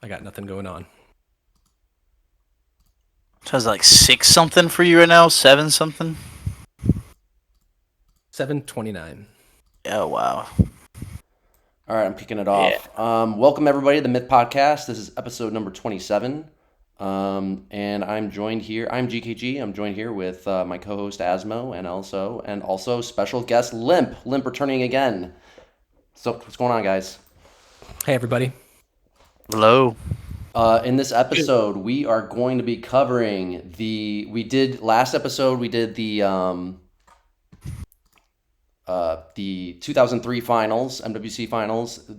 I got nothing going on. So it's like 6 something for you right now, 7 something. 7:29. Oh wow. All right, I'm kicking it off. Welcome everybody to the Myth Podcast. This is episode number 27, and I'm joined here. I'm GKG. I'm joined here with my co-host Asmo, and also special guest Limp. Limp returning again. So what's going on, guys? Hey, everybody. Hello. In this episode, we are going to be covering last episode. We did the 2003 finals, MWC finals,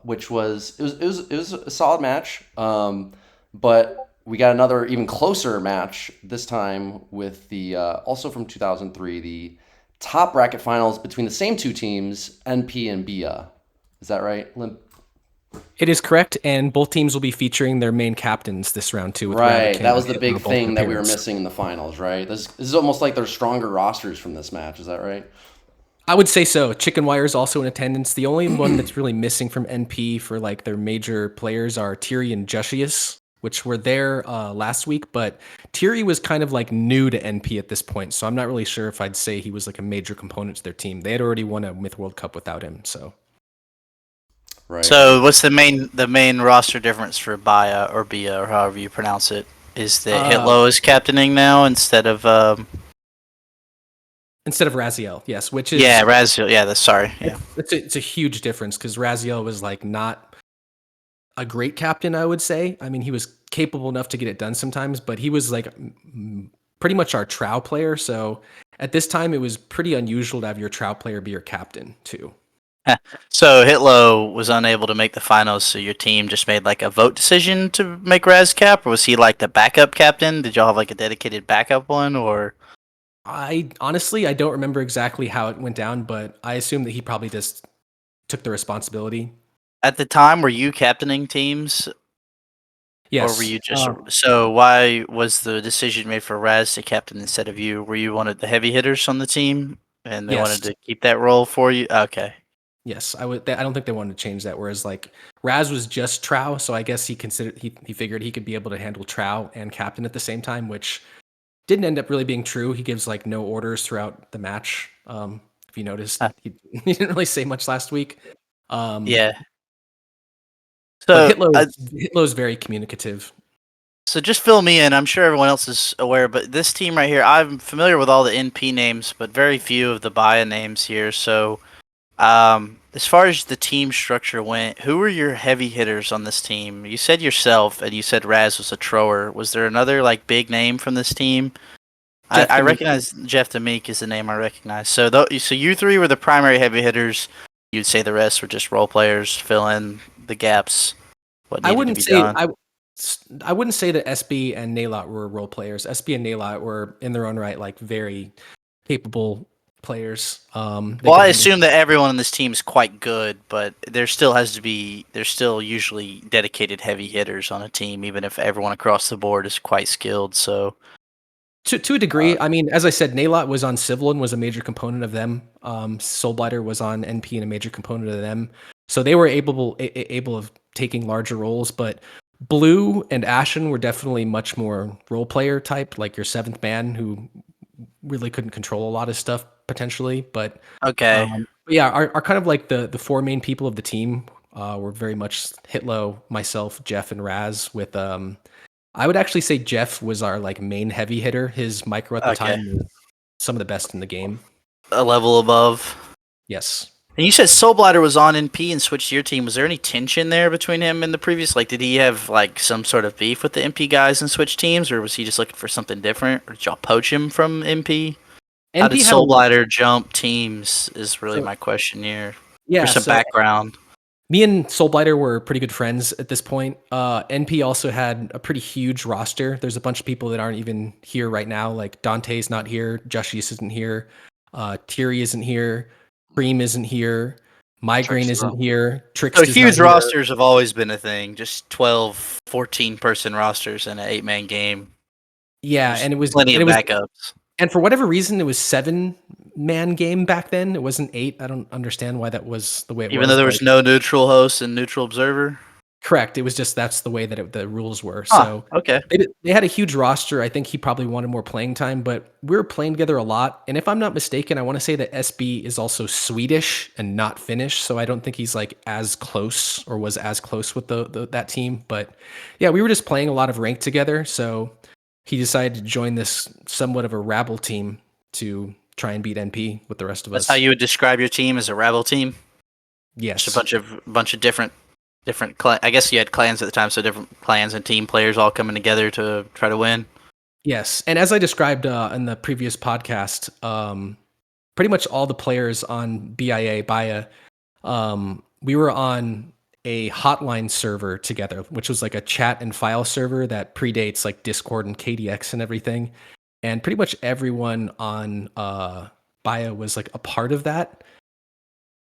which was a solid match. But we got another even closer match this time with the also from 2003, the top bracket finals between the same two teams, NP and BIA. Is that right, Limp? It is correct, and both teams will be featuring their main captains this round too. With Right, Rabican that was and the big Hitlow, thing that we were appearance. missing in the finals, right? This is almost like there's stronger rosters from this match. Is that right? I would say so. Chickenwire is also in attendance. The only one that's really missing from NP for like their major players are Tiri and Jushius, which were there last week. But Tiri was kind of like new to NP at this point, so I'm not really sure if I'd say he was like a major component to their team. They had already won a Myth World Cup without him, so. Right. So what's the main roster difference for BIA or however you pronounce it? Is that Hitlow is captaining now instead of Raziel, yes, which is Raziel. Yeah, that's sorry. Yeah. It's a huge difference because Raziel was like not a great captain, I would say. I mean, he was capable enough to get it done sometimes, but he was like pretty much our Trow player. So at this time, it was pretty unusual to have your Trow player be your captain too. So Hitlow was unable to make the finals, so your team just made like a vote decision to make Raz cap, or was he like the backup captain? Did y'all have like a dedicated backup one, or? I honestly don't remember exactly how it went down, but I assume that he probably just took the responsibility. At the time, were you captaining teams? Yes. Or were you just so? Why was the decision made for Raz to captain instead of you? Were you one of the heavy hitters on the team, and they wanted to keep that role for you? Okay. Yes, I don't think they wanted to change that. Whereas like Raz was just Trow, so I guess he figured he could be able to handle Trow and captain at the same time, which didn't end up really being true. He gives like no orders throughout the match. If you noticed, he didn't really say much last week. Yeah. So Hitlow's very communicative. So just fill me in. I'm sure everyone else is aware, but this team right here, I'm familiar with all the NP names, but very few of the BIA names here. So, as far as the team structure went, who were your heavy hitters on this team? You said yourself, and you said Raz was a thrower. Was there another like big name from this team? I recognize Jeff the Meek is the name I recognize. So you three were the primary heavy hitters. You'd say the rest were just role players, fill in the gaps. I wouldn't say that SB and Naelot were role players. SB and Naelot were in their own right, like very capable players. I assume that everyone on this team is quite good, but there's still usually dedicated heavy hitters on a team, even if everyone across the board is quite skilled. So, to a degree, I mean, as I said, Naelot was on Civil and was a major component of them. Soulblighter was on NP and a major component of them. So they were able of taking larger roles, but Blue and Ashen were definitely much more role player type, like your seventh man who really couldn't control a lot of stuff potentially. But okay, our kind of like the four main people of the team were very much Hitlow, myself, Jeff, and Raz. With I would actually say Jeff was our like main heavy hitter. His micro at the time was some of the best in the game. A level above. Yes. And you said Soulblighter was on NP and switched to your team. Was there any tension there between him and the previous? Like, did he have like some sort of beef with the MP guys and switch teams, or was he just looking for something different? Or did y'all poach him from MP? How did Soulblighter jump teams? Is really my question here. Yeah, for some background. Me and Soulblighter were pretty good friends at this point. NP also had a pretty huge roster. There's a bunch of people that aren't even here right now. Like Dante's not here, Jushius isn't here, Tiri isn't here, Creme isn't here, Migraine isn't here, So huge rosters have always been a thing. Just 12, 14 person rosters in an 8-man game. Yeah, and it was plenty of backups. And for whatever reason, it was 7-man game back then. It wasn't 8. I don't understand why that was the way it was. Even though there was no neutral host and neutral observer? Correct. It was just that's the way that the rules were. Huh, So okay. they had a huge roster. I think he probably wanted more playing time, but we were playing together a lot. And if I'm not mistaken, I want to say that SB is also Swedish and not Finnish. So I don't think he's like as close or was as close with that team. But yeah, we were just playing a lot of ranked together. So he decided to join this somewhat of a rabble team to try and beat NP with the rest of That's us. how you would describe your team, as a rabble team? Yes. Just a bunch of different I guess you had clans at the time, so different clans and team players all coming together to try to win. Yes, and as I described in the previous podcast, pretty much all the players on BIA, we were on a hotline server together, which was like a chat and file server that predates like Discord and KDX and everything. And pretty much everyone on BIA was like a part of that.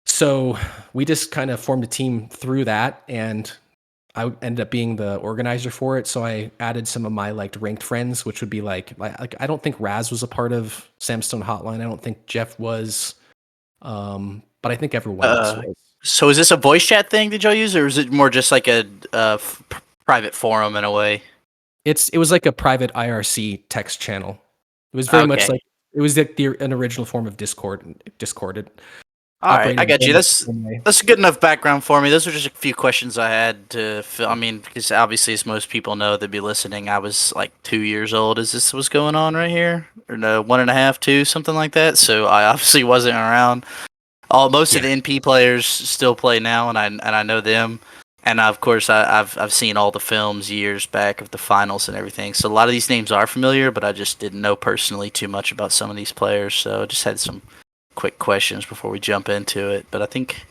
So we just kind of formed a team through that, and I ended up being the organizer for it. So I added some of my like ranked friends, which would be like I don't think Raz was a part of Samstone Hotline. I don't think Jeff was, but I think everyone else was. So is this a voice chat thing that y'all use, or is it more just like a private forum in a way? It was like a private IRC text channel. It was very much like it was an original form of Discord. All right, I got you. That's a good enough background for me. Those are just a few questions I had to fill. I mean, because obviously, as most people know that be listening, I was like 2 years old as this was going on right here, or no, 1.5, 2, something like that. So I obviously wasn't around. Most of the NP players still play now, and I know them. And of course, I've seen all the films years back of the finals and everything. So a lot of these names are familiar, but I just didn't know personally too much about some of these players. So I just had some quick questions before we jump into it. But I think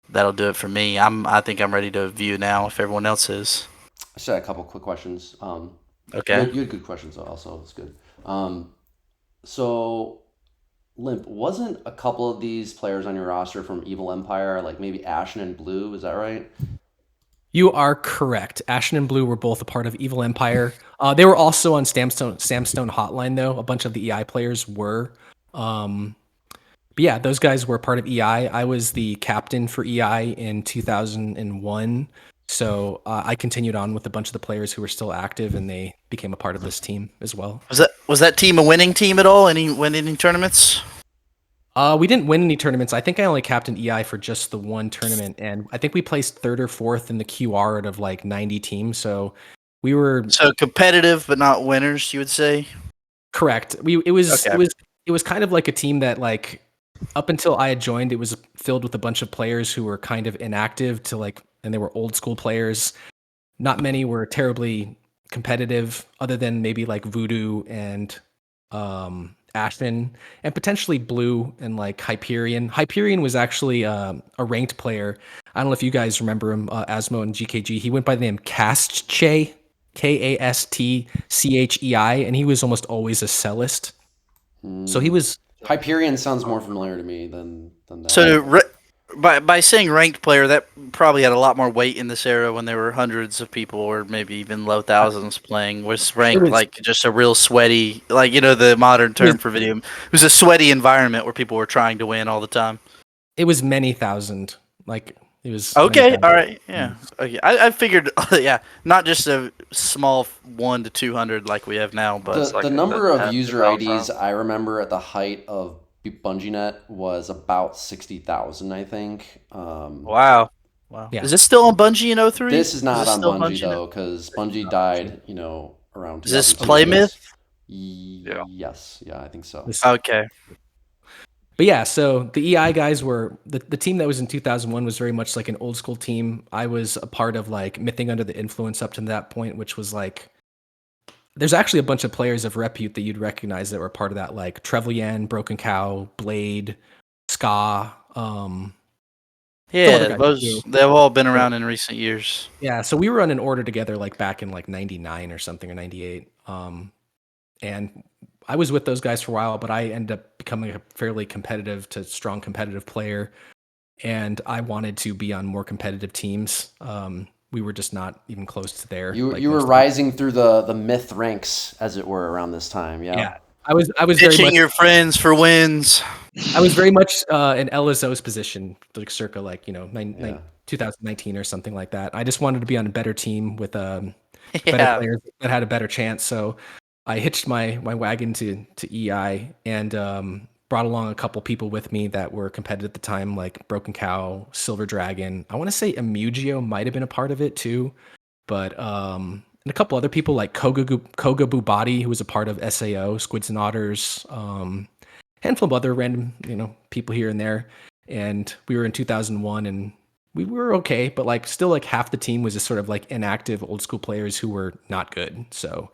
that'll do it for me. I think I'm ready to view now if everyone else is. I just had a couple quick questions. Okay. You had good questions also. It's good. So, Limp, wasn't a couple of these players on your roster from Evil Empire, like maybe Ashen and Blue? Is that right? You are correct. Ashen and Blue were both a part of Evil Empire. They were also on Samstone Hotline, though. A bunch of the EI players were. But yeah, those guys were part of EI. I was the captain for EI in 2001. So I continued on with a bunch of the players who were still active, and they became a part of this team as well. Was that team a winning team at all? Win any tournaments? We didn't win any tournaments. I think I only captained EI for just the one tournament, and I think we placed 3rd or 4th in the QR out of like 90 teams. So we were competitive, but not winners. You would say? Correct. It was kind of like a team that like up until I had joined, it was filled with a bunch of players who were kind of inactive and they were old school players. Not many were terribly competitive, other than maybe like Voodoo and Ashen, and potentially Blue and like Hyperion. Hyperion was actually a ranked player. I don't know if you guys remember him, Asmo and GKG. He went by the name Kastchei, Kastchei, and he was almost always a cellist. So he was. Hyperion sounds more familiar to me than that. So by saying ranked player, that probably had a lot more weight in this era when there were hundreds of people, or maybe even low thousands playing. Was ranked like just a real sweaty, like the modern term for video. It was a sweaty environment where people were trying to win all the time. It was many thousand. Like it was. Okay, all right, yeah. Okay, I figured, yeah, not just a small 1 to 200 like we have now, but the number of user IDs I remember at the height of BungieNet was about 60,000, I think. Wow. Yeah. Is this still on Bungie in 03? This is not on Bungie though, because Bungie died, around. Is this Playmyth? Yes, yeah, I think so. Okay. But yeah, so the EI guys were the team that was in 2001 was very much like an old school team. I was a part of like Mything Under the Influence up to that point, which was like, there's actually a bunch of players of repute that you'd recognize that were part of that, like Trevelyan, Broken Cow, Blade, Ska. Yeah, they've all been around in recent years. Yeah, so we were on an order together like back in like 99 or something, or 98. And I was with those guys for a while, but I ended up becoming a fairly competitive to strong competitive player, and I wanted to be on more competitive teams. We were just not even close to there. You were rising through the myth ranks, as it were, around this time. Yeah. I was very Pitching much your friends for wins. I was very much in LSO's position, like circa 2019 or something like that. I just wanted to be on a better team with better Yeah. players that had a better chance. So I hitched my wagon to EI and brought along a couple people with me that were competitive at the time, like Broken Cow, Silver Dragon. I want to say Emugio might have been a part of it too, but and a couple other people like Koga Bubati, who was a part of SAO, Squids and Otters, handful of other random people here and there. And we were in 2001 and we were okay, but like still like half the team was just sort of like inactive old school players who were not good. So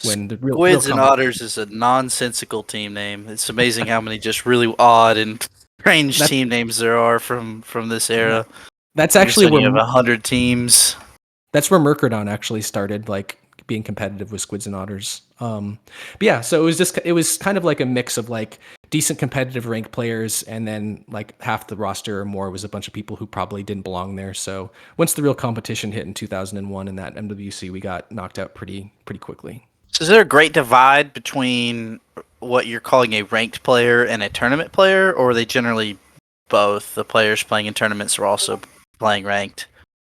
when the real Squids and Otters is a nonsensical team name. It's amazing how many just really odd and strange team names there are from this era. That's actually when you where have 100 teams. That's where Mercadon actually started, like being competitive with Squids and Otters. But yeah, so it was kind of like a mix of like decent competitive ranked players, and then like half the roster or more was a bunch of people who probably didn't belong there. So once the real competition hit in 2001 in that MWC, we got knocked out pretty quickly. So is there a great divide between what you're calling a ranked player and a tournament player, or are they generally both? The players playing in tournaments are also playing ranked.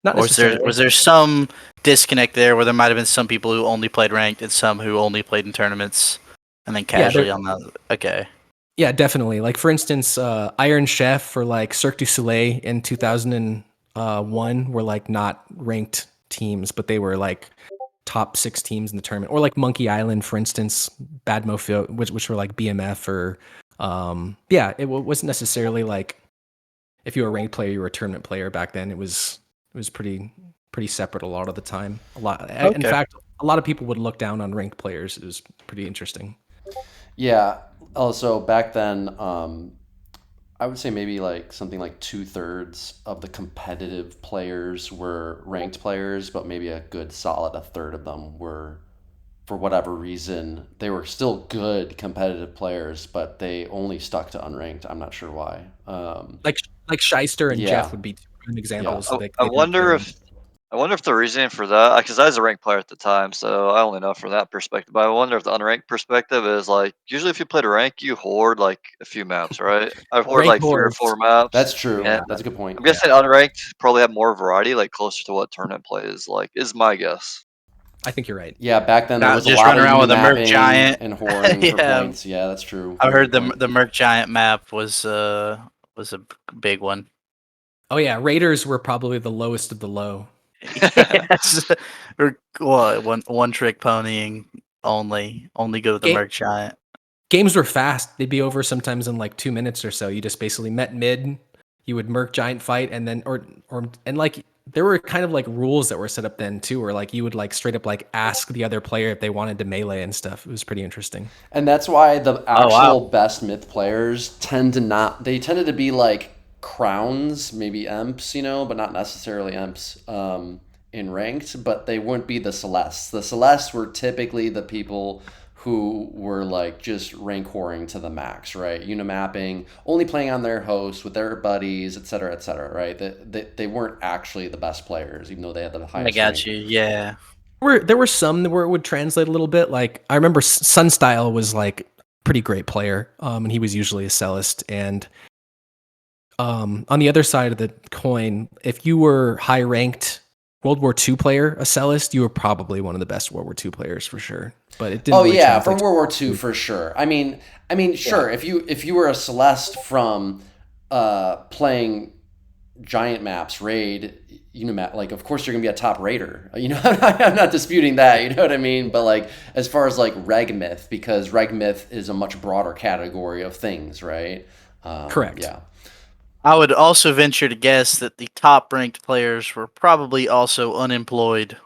Not Or necessarily. was there some disconnect there where there might have been some people who only played ranked and some who only played in tournaments and then casually on the okay. Yeah, definitely. Like for instance, Iron Chef or like Cirque du Soleil in 2001 were like not ranked teams, but they were like top 6 teams in the tournament. Or like Monkey Island, for instance, Badmofio, which were like BMF or it wasn't necessarily like if you were a ranked player, you were a tournament player back then. It was pretty separate a lot of the time. Okay. In fact, a lot of people would look down on ranked players. It was pretty interesting. Yeah. Also, back then, I would say maybe like something like 2/3 of the competitive players were ranked players, but maybe a good solid 1/3 of them were, for whatever reason, they were still good competitive players, but they only stuck to unranked. I'm not sure why. Like Shyster and Yeah. Jeff would be two examples. Yeah. I wonder if the reason for that, because I was a ranked player at the time, so I only know from that perspective. But I wonder if the unranked perspective is like usually if you played a rank, you hoard like a few maps, right? I've hoarded like 3 or 4 maps. That's true. Yeah. That's a good point. I'm guessing unranked probably have more variety, like closer to what tournament play is like. Is my guess. I think you're right. Yeah, back then there was a just lot running of around with a Merc mapping Giant and hoarding for Yeah. points. Yeah, that's true. I heard the Merc Giant map was a big one. Oh yeah, Raiders were probably the lowest of the low. Yes. Or one trick ponying only go to the Merc Giant. Games were fast. They'd be over sometimes in like 2 minutes or so. You just basically met mid, you would Merc Giant fight, and then and like there were kind of like rules that were set up then too, where like you would like straight up like ask the other player if they wanted to melee and stuff. It was pretty interesting. And that's why the actual best myth players tended to be like crowns, maybe emps, but not necessarily emps in ranked, but they wouldn't be the Celestes. The Celestes were typically the people who were like just rank whoring to the max, right? Unimapping, only playing on their host with their buddies, et cetera, right? They weren't actually the best players, even though they had the highest I got rank. you, yeah. There were some where it would translate a little bit. Like I remember Sunstyle was like pretty great player, and he was usually a Celeste. And on the other side of the coin, if you were high ranked World War II player, a Celeste, you were probably one of the best World War II players for sure. But it didn't. For World War II for sure. I mean, sure. If you were a Celeste from playing giant maps, raid, like of course you're gonna be a top raider. I'm not disputing that. You know what I mean? But like as far as like reg myth, because reg myth is a much broader category of things, right? Correct. Yeah. I would also venture to guess that the top ranked players were probably also unemployed,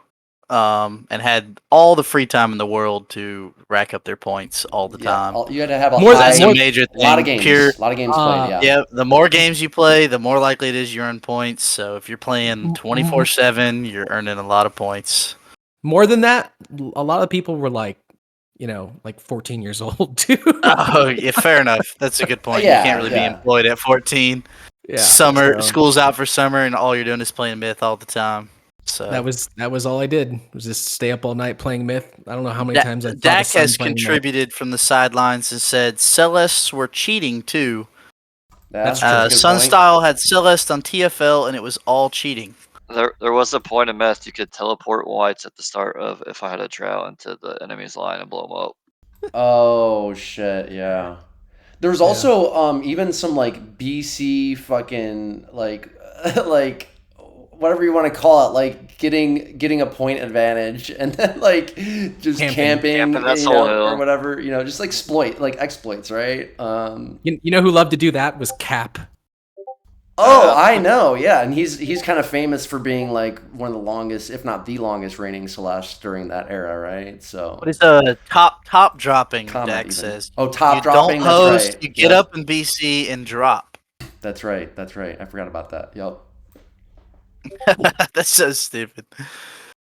and had all the free time in the world to rack up their points all the time. You had to have That's a major thing. A lot of games played. Yeah. Yeah, the more games you play, the more likely it is you earn points. So if you're playing 24/7, you're earning a lot of points. More than that, a lot of people were like 14 years old too. Oh, yeah, fair enough. That's a good point. You can't really be employed at 14. Yeah. School's out for summer, and all you're doing is playing myth all the time. So That was all I did. Was just stay up all night playing Myth. I don't know how many times I saw the Dak sun has playing Myth. contributed from the sidelines and said Celeste were cheating too. That's true. a good point. Sunstyle had Celeste on TFL and it was all cheating. There was a point in Myth you could teleport whites at the start of if I had a drought into the enemy's line and blow them up. Oh shit, yeah. There's also even some like BC fucking like like whatever you want to call it, like getting a point advantage and then like just camping that Soul Hill. or whatever, just like exploits, right? You know who loved to do that was Cap. Oh, I know, yeah, and he's kind of famous for being like one of the longest, if not the longest, reigning Celeste during that era, right? So What is top dropping? Combat Dak even. says. Oh, top You dropping. don't That's host. right. You get Yep. up in BC and drop. That's right. I forgot about that. Yep. That's so stupid.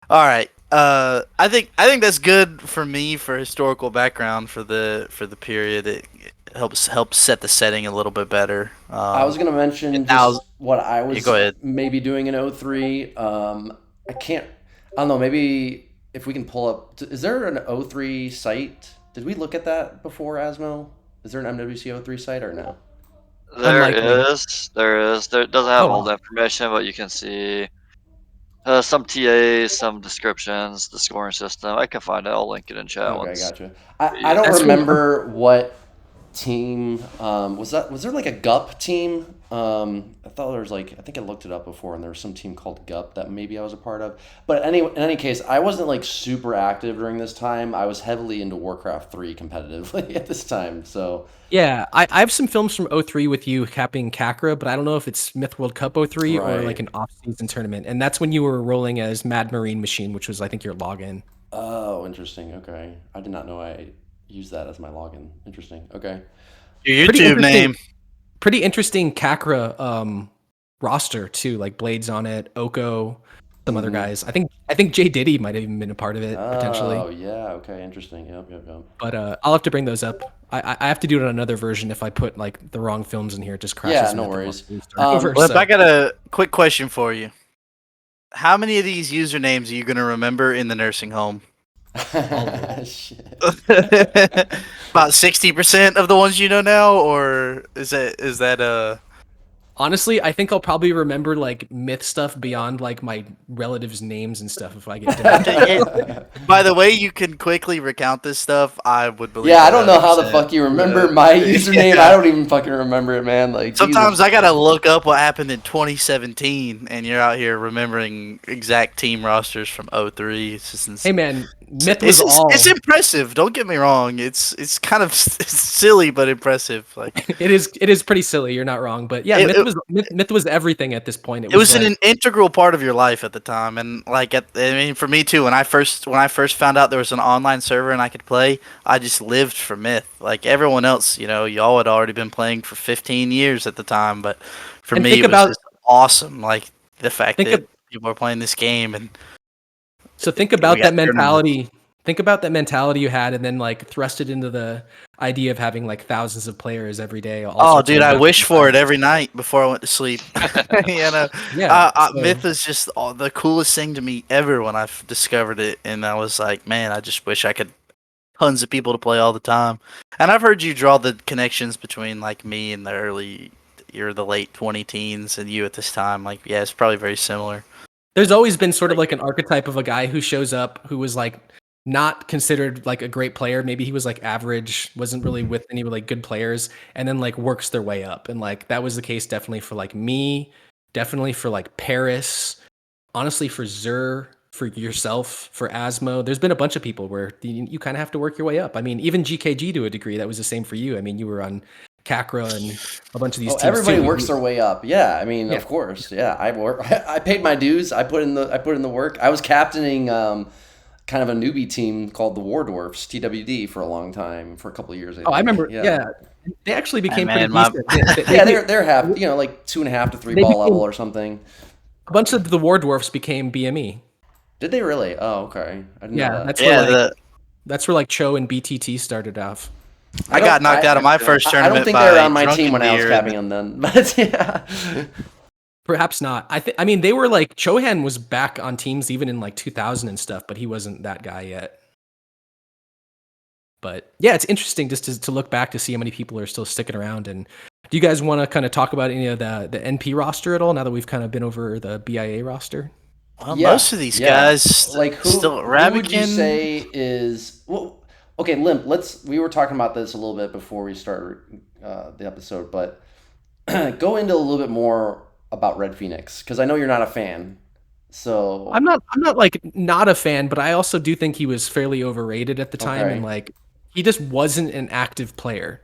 All right. I think that's good for me for historical background for the period. It helps set the setting a little bit better. I was gonna mention now- just what I was go ahead. maybe doing in 03. I don't know. Maybe if we can pull up. Is there an 03 site? Did we look at that before, Asmo? Is there an MWC 03 site or no? There Unlikely. is. There doesn't have Oh, all wow. the information, but you can see some TAs, some descriptions, the scoring system. I can find it. I'll link it in chat Okay, once. gotcha. I don't That's remember what team was that. Was there like a GUP team? I thought there was I think I looked it up before, and there was some team called GUP that maybe I was a part of. But in any case, I wasn't like super active during this time. I was heavily into Warcraft 3 competitively at this time. So Yeah, I have some films from 03 with you capping Kakra, but I don't know if it's Myth World Cup 03 or Right. like an off-season tournament. And that's when you were rolling as Mad Marine Machine, which was I think your login. oh, interesting. Okay, I did not know I used that as my login. Interesting. Okay. Your Pretty YouTube interesting. name. Pretty interesting Kakra roster too, like Blades on it, Oko, some other guys. I think Jay Diddy might have even been a part of it potentially. Oh yeah. Okay. Interesting. Yep. But I'll have to bring those up. I have to do it on another version if I put like the wrong films in here. It just crashes. Yeah, no Myth worries. and start over, Well, so. I got a quick question for you. How many of these usernames are you gonna remember in the nursing home? Shit. About 60% of the ones you know now, or is that Honestly, I think I'll probably remember like myth stuff beyond like my relatives' names and stuff if I get dementia. By the way you can quickly recount this stuff, I would believe. Yeah, I don't know how the 100%. fuck you remember my username. Yeah. I don't even fucking remember it, man. Like Sometimes Jesus. I gotta look up what happened in 2017, and you're out here remembering exact team rosters from 03. It's just insane. Hey man, myth was all. It's impressive. Don't get me wrong. It's kind of silly but impressive. Like It is pretty silly. You're not wrong, but yeah, myth was everything at this point. it was like, an integral part of your life at the time, and like I mean, for me too. When I first found out there was an online server and I could play, I just lived for Myth. Like everyone else, y'all had already been playing for 15 years at the time, but for And me, think it was about- just awesome. Like the fact Think that of- people are playing this game, and So think about We that got tournaments. mentality. Think about that mentality you had, and then like thrust it into the idea of having like thousands of players every day. oh, dude, I wish for it every night before I went to sleep. Yeah, so- Myth is just the coolest thing to me ever when I discovered it, and I was like, man, I just wish I could tons of people to play all the time. And I've heard you draw the connections between like me and the late 20 teens and you at this time. Like, yeah, it's probably very similar. There's always been sort of like an archetype of a guy who shows up who was like not considered like a great player. Maybe he was like average, wasn't really with any like good players, and then like works their way up. And like that was the case definitely for like me, definitely for like Paris, honestly for Zur, for yourself, for Asmo. There's been a bunch of people where you kind of have to work your way up. I mean, even GKG to a degree, that was the same for you. I mean, you were on Kakra and a bunch of these teams. Everybody too. works their way up. Yeah, I mean, Yeah. of course. Yeah, I paid my dues. I put in the work. I was captaining kind of a newbie team called the War Dwarfs, TWD, for a long time, for a couple of years. I remember. Yeah. Yeah. They actually became man, pretty decent. Yeah, they're half, like 2.5 to 3 They ball became- level or something. A bunch of the War Dwarfs became BME. Did they really? Oh, okay. I didn't know Yeah, that. that's where Yeah, like, that's where like Cho and BTT started off. I got knocked out of my first I tournament. don't think they were by on my team Drunken when I was Deer, capping on them, but yeah. Perhaps not. I mean, they were like Chohan was back on teams even in like 2000 and stuff, but he wasn't that guy yet. But yeah, it's interesting just to look back to see how many people are still sticking around. And do you guys want to kind of talk about any of the NP roster at all? Now that we've kind of been over the BIA roster. Well, most of these guys, like who would you say is well? Okay, Limp. We were talking about this a little bit before we started the episode, but go into a little bit more about RedPhoenix because I know you're not a fan. So I'm not like not a fan, but I also do think he was fairly overrated at the time, and like he just wasn't an active player.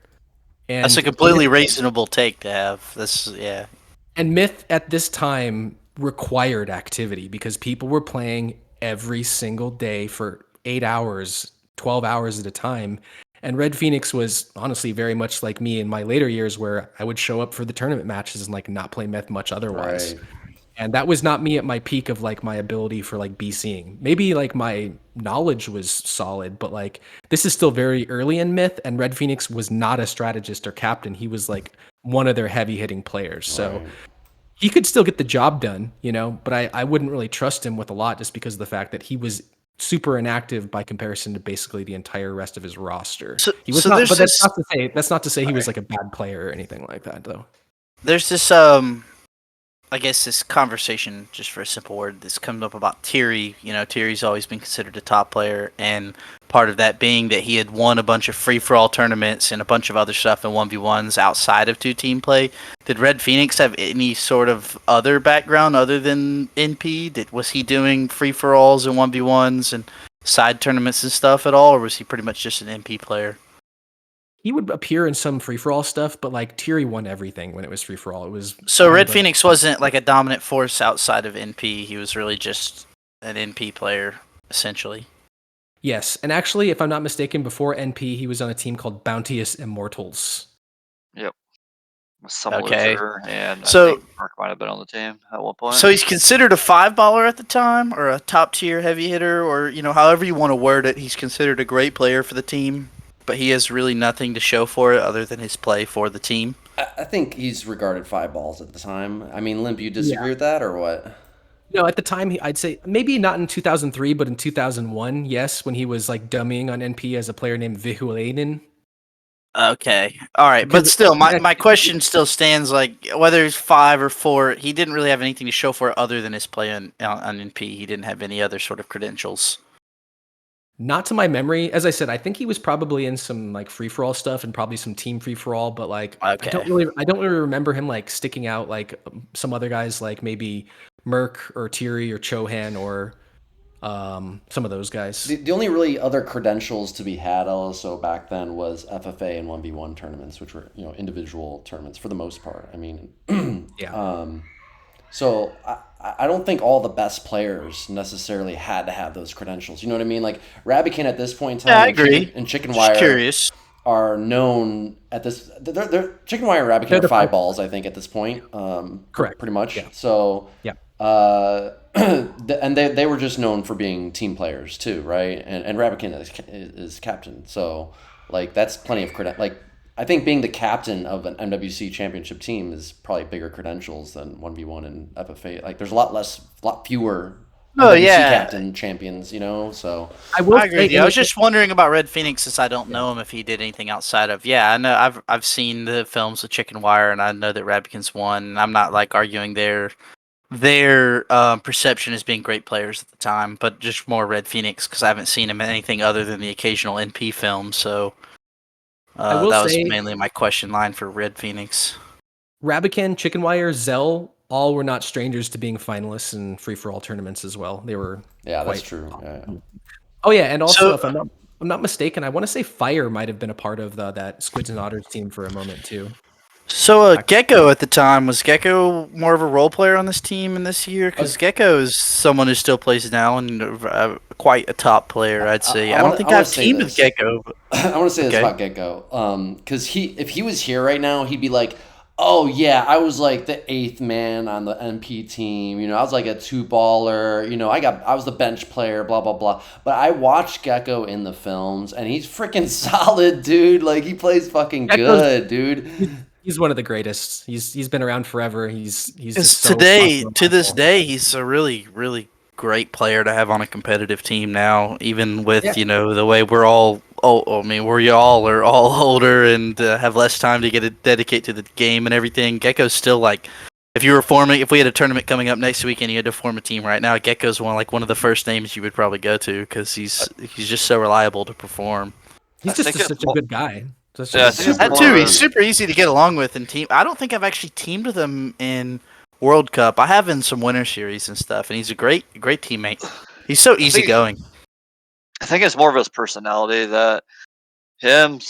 And that's a completely reasonable take to have. This, yeah. And Myth at this time required activity because people were playing every single day for 8 hours, 12 hours at a time. And RedPhoenix was honestly very much like me in my later years where I would show up for the tournament matches and like not play Myth much otherwise. Right. And that was not me at my peak of like my ability for like BCing. Maybe like my knowledge was solid, but like this is still very early in Myth, and RedPhoenix was not a strategist or captain. He was like one of their heavy hitting players. So he could still get the job done, you know, but I wouldn't really trust him with a lot just because of the fact that he was super inactive by comparison to basically the entire rest of his roster. He was not, but that's not to say he was like a bad player or anything like that though. There's this I guess this conversation, just for a simple word, this comes up about Thierry. You know, Thierry's always been considered a top player, and part of that being that he had won a bunch of free-for-all tournaments and a bunch of other stuff in 1v1s outside of two-team play. Did RedPhoenix have any sort of other background other than NP? Was he doing free-for-alls and 1v1s and side tournaments and stuff at all, or was he pretty much just an NP player? He would appear in some free-for-all stuff, but like Thierry won everything when it was free-for-all. It was so RedPhoenix wasn't like a dominant force outside of NP. He was really just an NP player, essentially. Yes, and actually, if I'm not mistaken, before NP, he was on a team called Bounteous Immortals. Yep. Loser, and so, I think Mark might have been on the team at one point. So he's considered a 5-baller at the time, or a top-tier heavy hitter, or you know, however you want to word it. He's considered a great player for the team. But he has really nothing to show for it other than his play for the team. I think he's regarded 5 balls at the time. I mean, Limp, you disagree with that or what? No, at the time, I'd say maybe not in 2003, but in 2001, yes, when he was like dummying on NP as a player named BIAUIHYAC. Okay. All right. But still, my question still stands, like, whether he's 5 or 4, he didn't really have anything to show for it other than his play on NP. He didn't have any other sort of credentials. Not to my memory. As I said, I think he was probably in some like free-for-all stuff and probably some team free-for-all, but like I don't really remember him like sticking out like some other guys like maybe Merc or Thierry or Chohan or some of those guys. The only really other credentials to be had also back then was FFA and 1v1 tournaments, which were, you know, individual tournaments for the most part. I mean, yeah. So I don't think all the best players necessarily had to have those credentials. You know what I mean? Like Rabican at this point in time, I agree. And Chickenwire are known at this. They're Chickenwire and Rabican are 5 balls, I think, at this point. Correct. Pretty much. Yeah. So yeah. And they were just known for being team players too, right? And Rabican is captain, so like that's plenty of credit. Like I think being the captain of an MWC championship team is probably bigger credentials than 1v1 and FFA. Like there's a lot fewer captain champions, you know. So I agree with you. I was just wondering about RedPhoenix since I don't know him if he did anything outside of. Yeah, I know I've seen the films with Chickenwire and I know that Rabican's won. And I'm not like arguing their perception as being great players at the time, but just more RedPhoenix because I haven't seen him in anything other than the occasional NP film. So. That was mainly my question line for RedPhoenix. Rabican, Chickenwire, Zell, all were not strangers to being finalists in free-for-all tournaments as well. They were that's true. Yeah. Oh yeah, and also if I'm not mistaken, I want to say Fire might have been a part of that Squids and Otters team for a moment too. So Gekko at the time, was Gekko more of a role player on this team in this year? Because Gekko is someone who still plays now and quite a top player, I'd say. I don't think I've teamed with Gekko. I want to say this about Gekko. Because if he was here right now, he'd be like, oh yeah, I was like the 8th man on the NP team. You know, I was like a 2-baller. You know, I was the bench player, blah, blah, blah. But I watched Gekko in the films, and he's freaking solid, dude. Like, he plays fucking good, dude. He's one of the greatest. He's been around forever. He's just so today, fucking to this reliable. day, he's a really, really great player to have on a competitive team now. Even with Yeah. the way we're all, we all are all older and have less time to dedicate to the game and everything. Gekko's still like, if we had a tournament coming up next week and you had to form a team right now, Gekko's one of the first names you would probably go to because he's just so reliable to perform. He's I just think such a good guy. Such a Yeah, I good think it's guy. That more too, of he's a super easy to get along with in team. I don't think I've actually teamed with him in World Cup. I have in some Winter Series and stuff, and he's a great teammate. He's so easygoing. I think it's more of his personality that him.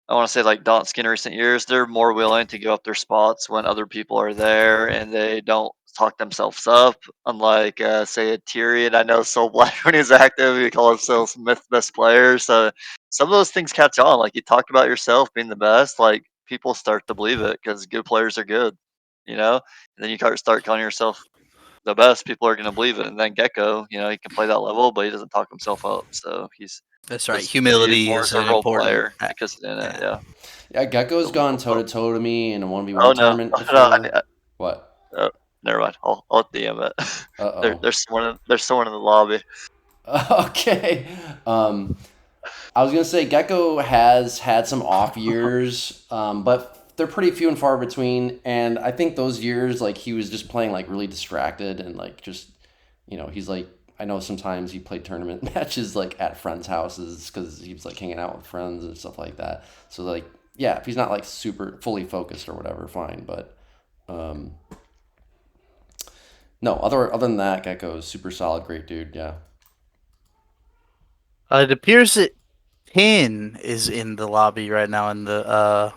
I want to say like Daunt's in recent years, they're more willing to give up their spots when other people are there and they don't talk themselves up. Unlike say a Tyrion, I know Soulblighter when he's active, he calls himself myth best player. So some of those things catch on. Like you talk about yourself being the best, like people start to believe it because good players are good, you know. And then you start calling yourself the best, people are going to believe it. And then Gekko, he can play that level, but he doesn't talk himself up. So he's That's right. just viewed Humility more is as a an role important. player because in it, Yeah. yeah. Yeah, Gekko's gone toe to toe to me in a Oh 1v1 no, tournament no, before. What? never mind. I'll DM it. Uh There's someone in the lobby. oh. Okay. I was gonna say Gekko has had some off years, but they're pretty few and far between. And I think those years, like he was just playing like really distracted and like just, he's like, I know sometimes he played tournament matches like at friends' houses because he was like hanging out with friends and stuff like that. So like, yeah, if he's not like super fully focused or whatever, fine. But um, no, other than that, Gekko is super solid, great dude. Yeah. It appears that Pin is in the lobby right now in the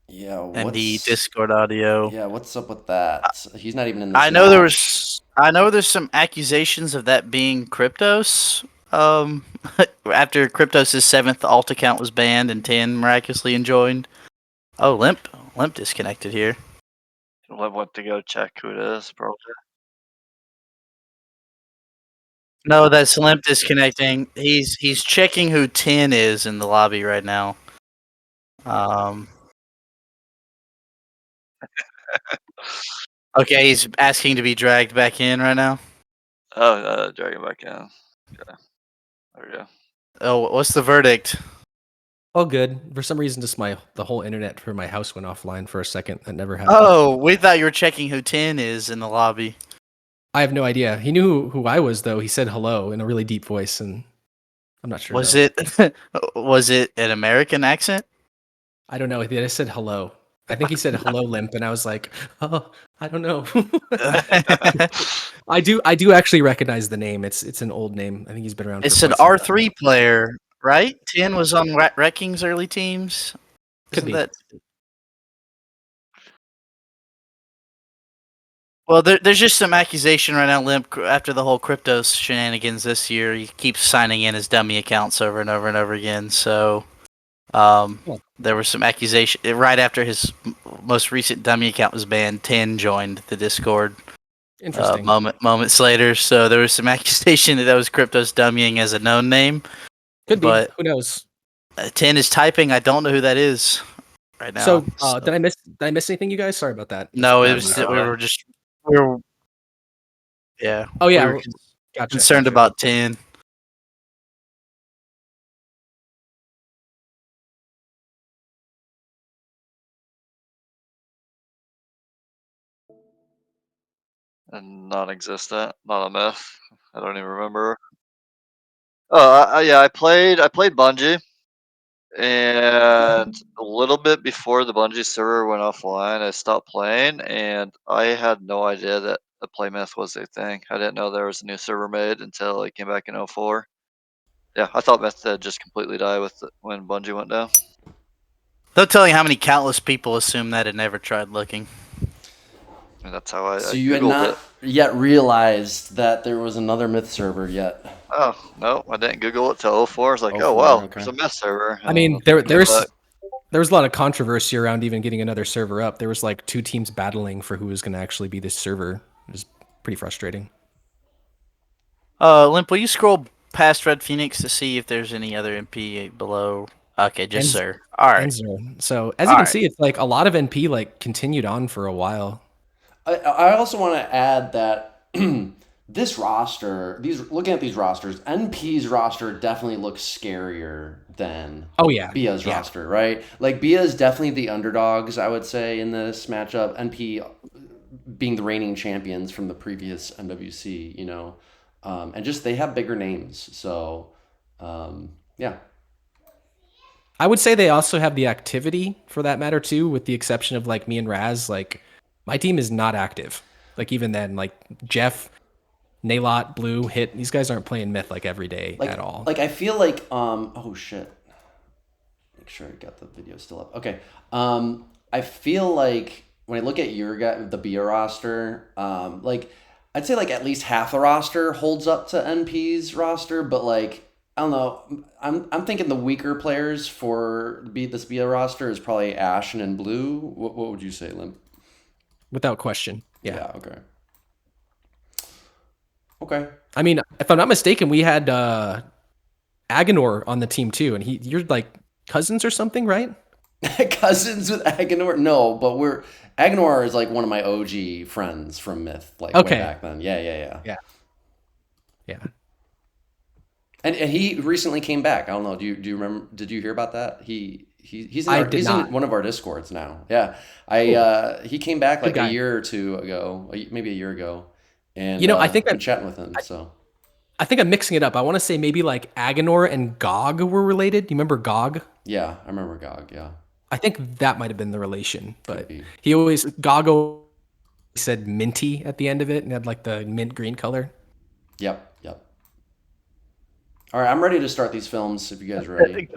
Yeah. MD Discord audio. Yeah. What's up with that? He's not even in this I know match. I know there's some accusations of that being Kryptos. After Kryptos' 7th alt account was banned and 10 miraculously joined. Oh, Limp disconnected here. I went to go check who it is, probably. No, that's Limp disconnecting. He's checking who 10 is in the lobby right now. Okay, he's asking to be dragged back in right now. Oh, drag him back in. Okay, there we go. Oh, what's the verdict? Oh, good. For some reason, the whole internet for my house went offline for a second. That never happened. Oh, we thought you were checking who 10 is in the lobby. I have no idea. He knew who I was though. He said hello in a really deep voice, and I'm not sure. Was though. was it an American accent? I don't know. He just said hello. I think he said hello, Limp, and I was like, oh, I don't know. I do actually recognize the name. It's an old name. I think he's been around. It's for an quite some time. R3 player, right? 10 was on Wrecking's early teams. Could Isn't be. that? Well, there's just some accusation right now, Limp, after the whole Kryptos shenanigans this year. He keeps signing in his dummy accounts over and over and over again. So, there was some accusation right after his most recent dummy account was banned. 10 joined the Discord. Interesting. Moments later, so there was some accusation that was Kryptos dummying as a known name. Could be. But Who knows? 10 is typing. I don't know who that is right now. So, did I miss anything, you guys? Sorry about that. No, it Just- was we were yeah. Oh yeah, we were gotcha. concerned gotcha. about 10. And non-existent, not a myth. I don't even remember. Oh, yeah, I played Bungie, and a little bit before the Bungie server went offline, I stopped playing, and I had no idea that the play myth was a thing. I didn't know there was a new server made until it came back in 04. Yeah, I thought myth had just completely died when Bungie went down. They'll tell you how many countless people assume that and never tried looking. And that's how I So you had Googled not it. yet realized that there was another myth server yet. Oh, no, I didn't Google it till 04. I was like, 04, oh, wow, okay. there's a myth server. I mean, And there was but a lot of controversy around even getting another server up. There was like 2 teams battling for who was going to actually be this server. It was pretty frustrating. Limp, will you scroll past RedPhoenix to see if there's any other MP below Okay, just And sir. All right. and zero. So as you All can right. see, it's like a lot of NP like continued on for a while. I also want to add that this roster, looking at these rosters, NP's roster definitely looks scarier than Oh yeah, Bia's yeah. roster, right? Like Bia is definitely the underdogs, I would say, in this matchup. NP being the reigning champions from the previous MWC, and just they have bigger names. So, yeah. I would say they also have the activity for that matter too, with the exception of like me and Raz. Like my team is not active. Like even then, like Jeff, Naelot, Blue, Hit, these guys aren't playing Myth like every day at all. Like I feel like oh shit. Make sure I got the video still up. Okay. I feel like when I look at your guy, the Bia roster, like I'd say like at least half the roster holds up to NP's roster, but like I don't know. I'm thinking the weaker players for this Bia roster is probably Ashen and Blue. What would you say, Limp? Without question. Yeah. Okay. Okay. I mean, if I'm not mistaken, we had Aganor on the team too, and you're like cousins or something, right? Cousins with Aganor? No, but Aganor is like one of my OG friends from Myth, like way back then. Yeah. Yeah. And he recently came back. I don't know. Do you remember? Did you hear about that? He's He's in one of our discords now. Yeah, he came back like a year or two ago, maybe a year ago, and I think I'm chatting with him. So I think I'm mixing it up. I want to say maybe like Aganor and Gog were related. Do you remember Gog? yeah, I remember Gog. Yeah, I think that might have been the relation, but Gog always said minty at the end of it and had like the mint green color. Yep. All right, I'm ready to start these films. If you guys are ready.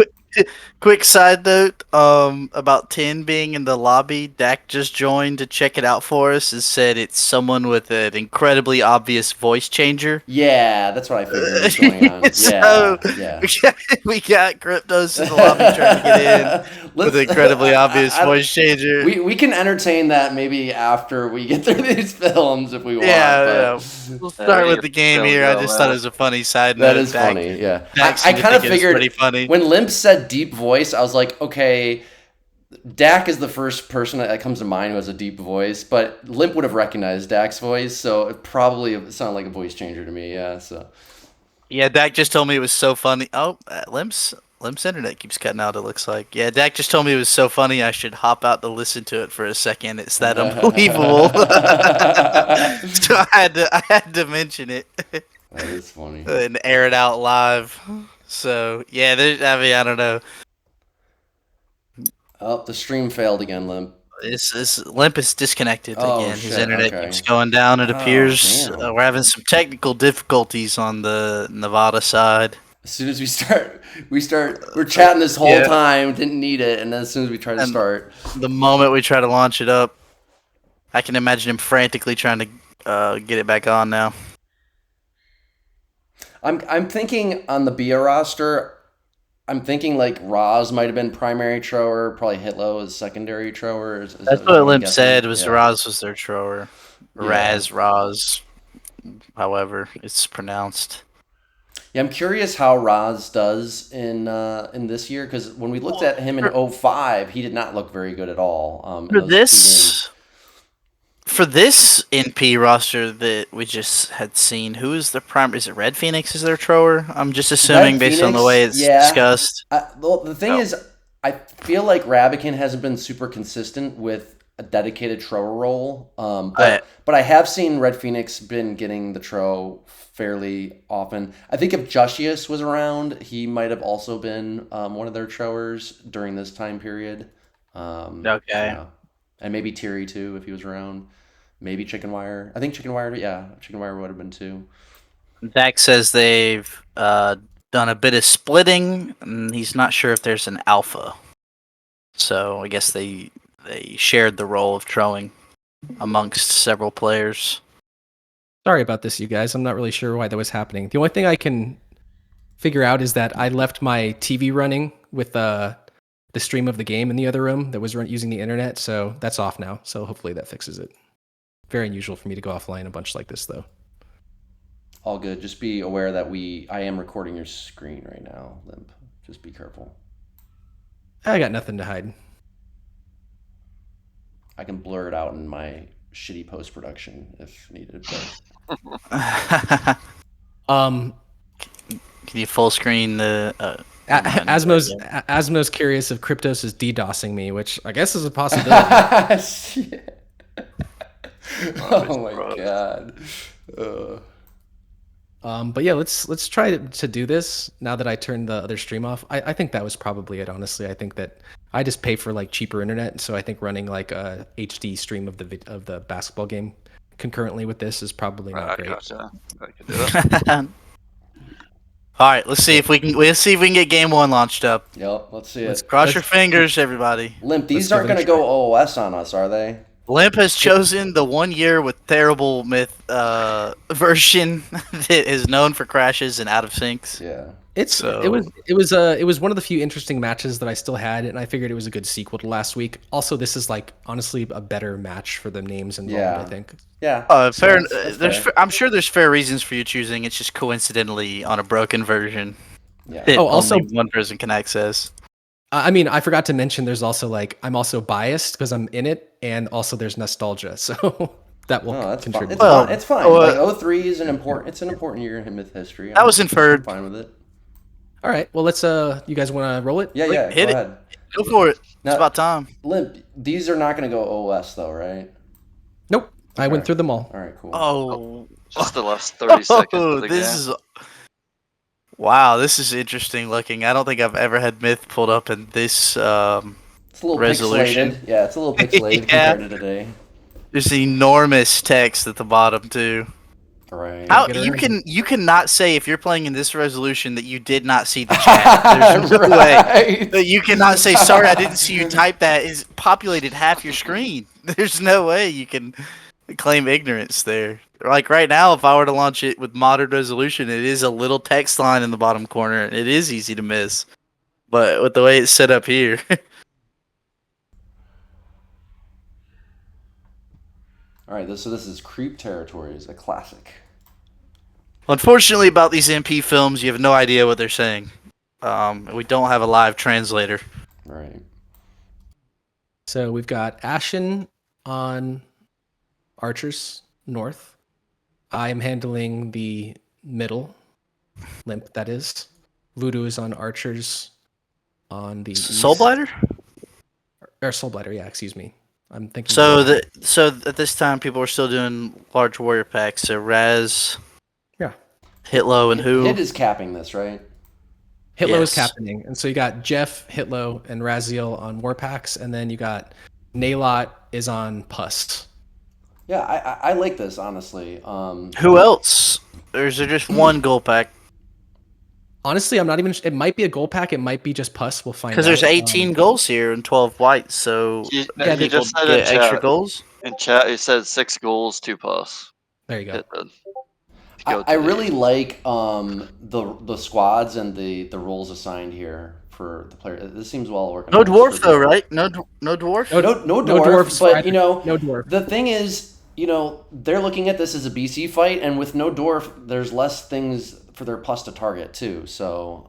Quick side note, about 10 being in the lobby, Dak just joined to check it out for us and said it's someone with an incredibly obvious voice changer. Yeah, that's what I figured was going on. So, yeah. We got Cryptos in the lobby trying to get in with an incredibly obvious voice changer. We can entertain that maybe after we get through these films if we want. Yeah. We'll start with the game here. I just thought it was a funny side note. That is funny, yeah. I kind of figured pretty funny. When Limp said deep voice, I was like, okay, Dak is the first person that comes to mind who has a deep voice, but Limp would have recognized Dak's voice, so it probably sounded like a voice changer to me, yeah, so. Yeah, Dak just told me it was so funny. Oh, Limp's internet keeps cutting out, it looks like. Yeah, Dak just told me it was so funny I should hop out to listen to it for a second. It's that unbelievable. So I had to mention it. That is funny. And air it out live. So, yeah, I don't know. Oh, the stream failed again, Limp. Limp is disconnected again. His internet keeps going down, it appears. Damn. We're having some technical difficulties on the Nevada side. As soon as we're chatting this whole time, didn't need it, and then as soon as we try to start. The moment we try to launch it up, I can imagine him frantically trying to get it back on now. I'm thinking on the Bia roster, I'm thinking like Raz might have been primary thrower, probably Hitlow is secondary thrower. That's what Limp said, was Raz was their thrower. Raz, however it's pronounced. Yeah, I'm curious how Raz does in this year, because when we looked at him in 05, he did not look very good at all. For this NP roster that we just had seen, who is the prime? Is it RedPhoenix is their thrower? I'm just assuming based on the way it's discussed. Well, the thing is, I feel like Rabican hasn't been super consistent with a dedicated thrower role. But I have seen RedPhoenix been getting the throw fairly often. I think if Jushius was around, he might have also been one of their throwers during this time period. And maybe Tiri too, if he was around. Maybe Chickenwire. I think Chickenwire would have been too. Zach says they've done a bit of splitting, and he's not sure if there's an alpha. So I guess they shared the role of throwing amongst several players. Sorry about this, you guys. I'm not really sure why that was happening. The only thing I can figure out is that I left my TV running with the stream of the game in the other room that was using the internet, so that's off now. So hopefully that fixes it. Very unusual for me to go offline a bunch like this, though. All good. Just be aware that I am recording your screen right now, Limp. Just be careful. I got nothing to hide. I can blur it out in my shitty post production if needed. But Um, Can you full screen the? Asmo's curious if Kryptos is DDoSing me, which I guess is a possibility. Shit. Oh my god. But yeah, let's try to do this now that I turned the other stream off. I think that was probably it. Honestly, I think that I just pay for like cheaper internet, so I think running like a HD stream of the basketball game concurrently with this is probably not great. Gotcha. I can do it. All right, let's see if we can get game 1 launched up. Yep, let's see it. Cross your fingers, everybody. Limp, these Let's aren't give it going a to go OOS on us, are they? Limp has chosen the 1 year with terrible myth version that is known for crashes and out of syncs. Yeah. It was one of the few interesting matches that I still had, and I figured it was a good sequel to last week. Also, this is like honestly a better match for the names involved. Yeah. I think. Yeah. Fair. That's fair. I'm sure there's fair reasons for you choosing. It's just coincidentally on a broken version. Yeah. That also- only one person can access. I mean, I forgot to mention there's also like I'm also biased because I'm in it, and also there's nostalgia, so that will No, that's fine. contribute. It's Well, fine. It's fine. well, Like 03 is an important year in myth history. That was inferred. I'm fine with it. All right, well let's you guys want to roll it? Yeah, yeah. Hit Go it. ahead. Go for it. Now- It's about time. Limp, these are not going to go OS though, right? Nope, I went Okay. through them all. All right, cool. Oh, Just the last 30 seconds of the this game. is. Wow, this is interesting looking. I don't think I've ever had myth pulled up in this. It's a little resolution. pixelated. Yeah, it's a little pixelated Yeah. compared to today. There's enormous text at the bottom too. Right. How Get you around. cannot say if you're playing in this resolution that you did not see the chat. There's no way Right. that you cannot say sorry I didn't see you type that. Is populated half your screen. There's no way you can claim ignorance there. Like right now, if I were to launch it with modern resolution, it is a little text line in the bottom corner. It is easy to miss, but with the way it's set up here, All right, so this is Creep Territories, a classic. unfortunately, about these MP films, you have no idea what they're saying. We don't have a live translator. Right. So we've got Ashen on Archers North. I am handling the middle, Limp, that is. Voodoo is on Archers on the east. Soulblighter. Or Soulblighter, yeah, excuse me. I'm thinking. So at this time, people were still doing large warrior packs. So Raz, Yeah. Hitlow, and who? Hit is capping this, right? Hitlow is Yes. captaining. And so you got Jeff, Hitlow, and Raziel on war packs, and then you got Naelot is on Pus. Yeah, I like this, honestly. Who else? Or is there just one goal pack? Honestly, I'm not even. It might be a goal pack. It might be just Pus. We'll find out. Because there's 18 goals here and 12 whites. So He Yeah, people just said in get extra chat. goals. In chat, he said 6 goals, 2 plus. There you go. Hit the- I go to really the- like the squads and the roles assigned here for the player. This seems well organized. No dwarf for though, the- right? No dwarf. No No dwarf, dwarfs, but either. you know, No dwarf. the thing is, you know, they're looking at this as a BC fight, and with no dwarf, there's less things for their plus to target too. So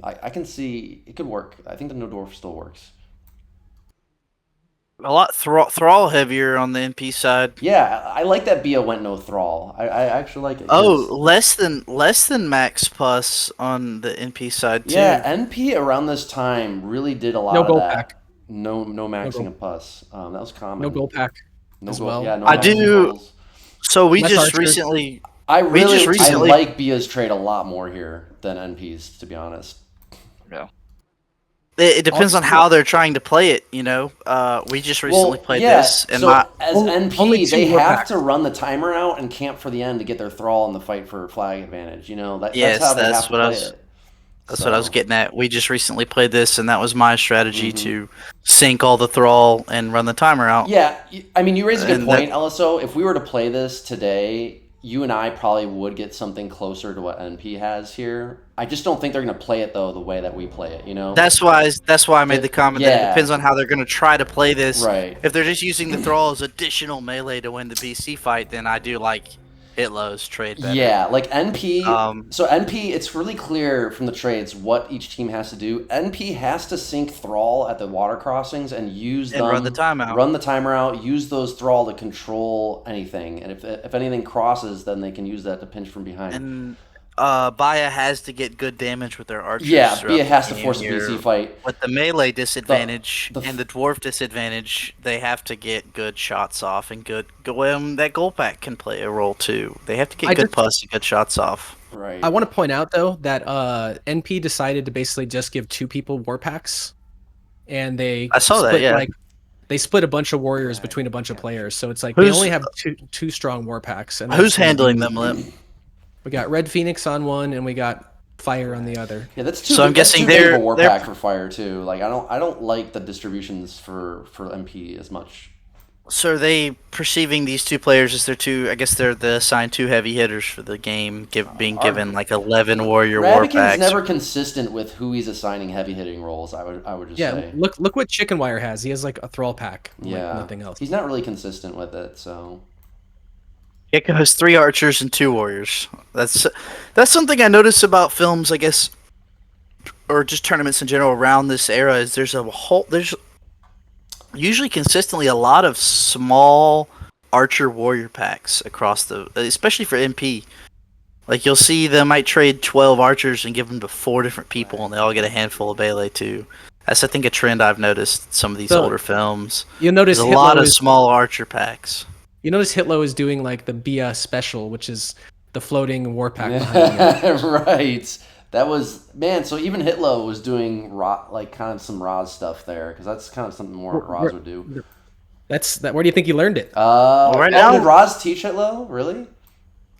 I can see it could work. I think the no dwarf still works. A lot thrall heavier on the NP side. Yeah, I like that Bia went no thrall. I actually like it. Oh, 'cause- less than max plus on the NP side too. yeah, NP around this time really did a lot No of goal that. pack. No maxing goal. of pus. That was common. No goal pack. No as goal. well. Yeah, no I maxing do- goals. So we Less just archers. recently. I We really, just recently- I like Bia's trade a lot more here than NP's, to be honest. Yeah. It depends on Also- how they're trying to play it. You know, we just recently played this, and so my as Only NP, two they war have packs. to run the timer out and camp for the end to get their thrall in the fight for flag advantage. You know, Yes, that's how they that's have to what I play was- it. that's what I was So- getting at. We just recently played this, and that was my strategy Mhm. to sink all the thrall and run the timer out. Yeah, I mean, you raise a good And point, LSO. If we were to play this today, you and I probably would get something closer to what NP has here. I just don't think they're going to play it, though, the way that we play it, you know? That's why I made the comment that Yeah. it depends on how they're going to try to play this. Right. If they're just using the thrall as additional melee to win the BC fight, then I do like Hitlow's trade better. Yeah, like NP. Um, So NP, it's really clear from the trades what each team has to do. NP has to sync Thrall at the water crossings and use And them. run the timeout. Run the timer out. Use those Thrall to control anything, and if anything crosses, then they can use that to pinch from behind. And Baya has to get good damage with their archers. Yeah, throughout Bia the has to game force a here. BC fight. With the melee disadvantage the and the dwarf disadvantage, they have to get good shots off and good. That goal pack can play a role too. They have to get good pus and good shots off. Right. I want to point out though that NP decided to basically just give 2 people war packs, and they I saw that, split, yeah. like they split a bunch of warriors between a bunch of players. So it's like Who's- they only have two strong war packs. And Who's that's gonna handling be- them, Limp? We got RedPhoenix on one, and we got Fire on the other. Yeah, that's too. So I'm that's guessing too big of they're- a war they're- pack for Fire too. Like I don't like the distributions for MP as much. So are they perceiving these 2 players as their 2? I guess they're the assigned 2 heavy hitters for the game, being given like 11 warrior war Rabican's packs. never consistent with who he's assigning heavy hitting roles. I would just say. Look what Chickenwire has. He has like a Thrall pack. Yeah, like nothing else. He's not really consistent with it. So Gekko has 3 archers and 2 warriors. That's something I notice about films, I guess, or just tournaments in general around this era. Is there's usually consistently a lot of small archer warrior packs across especially for MP. Like you'll see they might trade 12 archers and give them to 4 different people, and they all get a handful of Bailey too. That's I think a trend I've noticed in some of these older films. You'll notice There's a lot of small archer packs. You notice Hitlow is doing like the BIA special, which is the floating war pack behind him. right. That was So even Hitlow was doing like kind of some Raz stuff there, because that's kind of something more Raz would do. Where do you think he learned it? Right now, did Raz teach Hitlow? Really?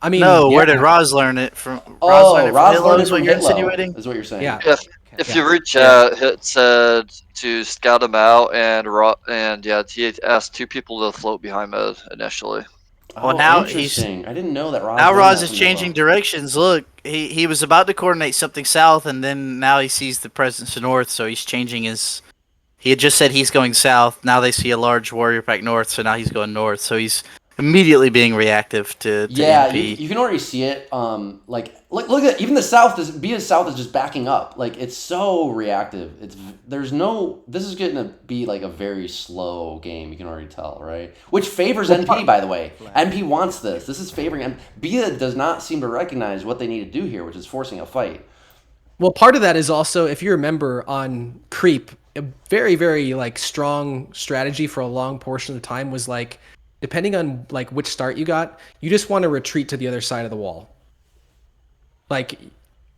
I mean, no. yeah. Where did Raz learn it from? Raz learned it Raz from learned Hitlow, it is what from you're Hitlow, insinuating? is what you're saying. Yeah. If you read chat, it said to scout him out, and he asked 2 people to float behind mid initially. Well, now interesting. I didn't know that Raz. Now learned Raz that is from changing Hitlow. directions. Look, he was about to coordinate something south, and then now he sees the presence north, so he's changing his. He had just said he's going south. Now they see a large warrior pack north, so now he's going north. So he's immediately being reactive to Yeah, MP. you can already see it. Look at even the south. Bia's south is just backing up. Like it's so reactive. This is going to be like a very slow game. You can already tell, right? Which favors NP, by the way. NP wants this. This is favoring Bia does not seem to recognize what they need to do here, which is forcing a fight. Well, part of that is also, if you remember on Creep, a very, very like strong strategy for a long portion of the time was like, depending on like which start you got, you just want to retreat to the other side of the wall. Like,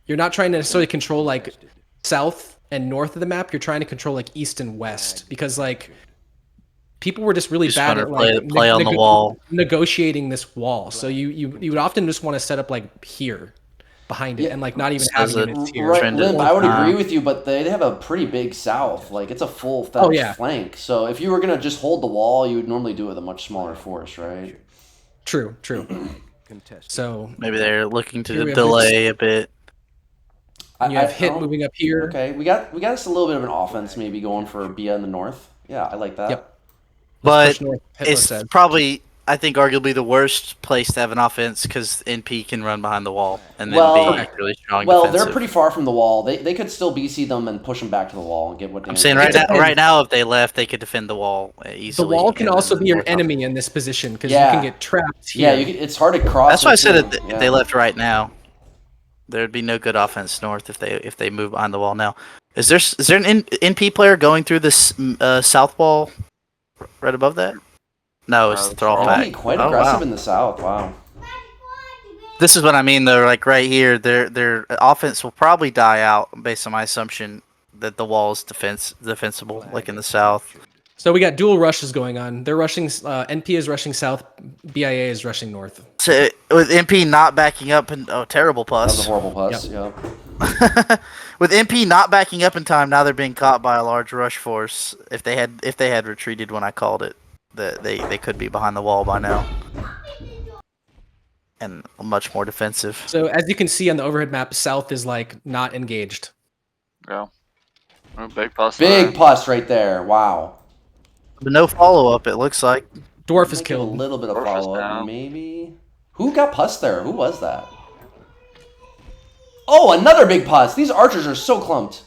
you're not trying to necessarily control like south and north of the map. You're trying to control like east and west, because like people were just really bad at like play on the wall, negotiating this wall. So you would often just want to set up like here behind it and like not even have units here. Right, Limp, I would agree with you, but they have a pretty big south. Like it's a full flank. So if you were gonna just hold the wall, you would normally do it with a much smaller force, right? True. So maybe they're looking to delay a bit. You have Hit moving up here. Okay, we got us a little bit of an offense maybe going for Bia in the north. Yeah, I like that. Yep. But it's probably, I think, arguably the worst place to have an offense, because NP can run behind the wall and then be really strong. Well, they're pretty far from the wall. They could still BC them and push them back to the wall and get what they. I'm saying right now, if they left, they could defend the wall easily. The wall can also be your enemy in this position, because you can get trapped here. Yeah, it's hard to cross. That's why I said if they left right now, there'd be no good offense north if they move behind the wall now. Is there an NP player going through this south wall right above that? No, it's the Thrall pack. Quite aggressive in the south. Wow. This is what I mean, though. Like right here, their offense will probably die out based on my assumption that the wall is defensible, like in the south. So we got dual rushes going on. They're rushing. NP is rushing south. BIA is rushing north. So with MP not backing up, and terrible plus. That was a horrible plus. Yep. With MP not backing up in time, now they're being caught by a large rush force. If they had retreated when I called it, they could be behind the wall by now, and much more defensive. So as you can see on the overhead map, south is like not engaged. Yeah. Oh, big plus. Big plus right there. Wow. But no follow up. It looks like Dwarf is killed. A little bit of Dwarf is follow up, down. maybe. Who got pus there? Who was that? Oh, another big pus. These archers are so clumped.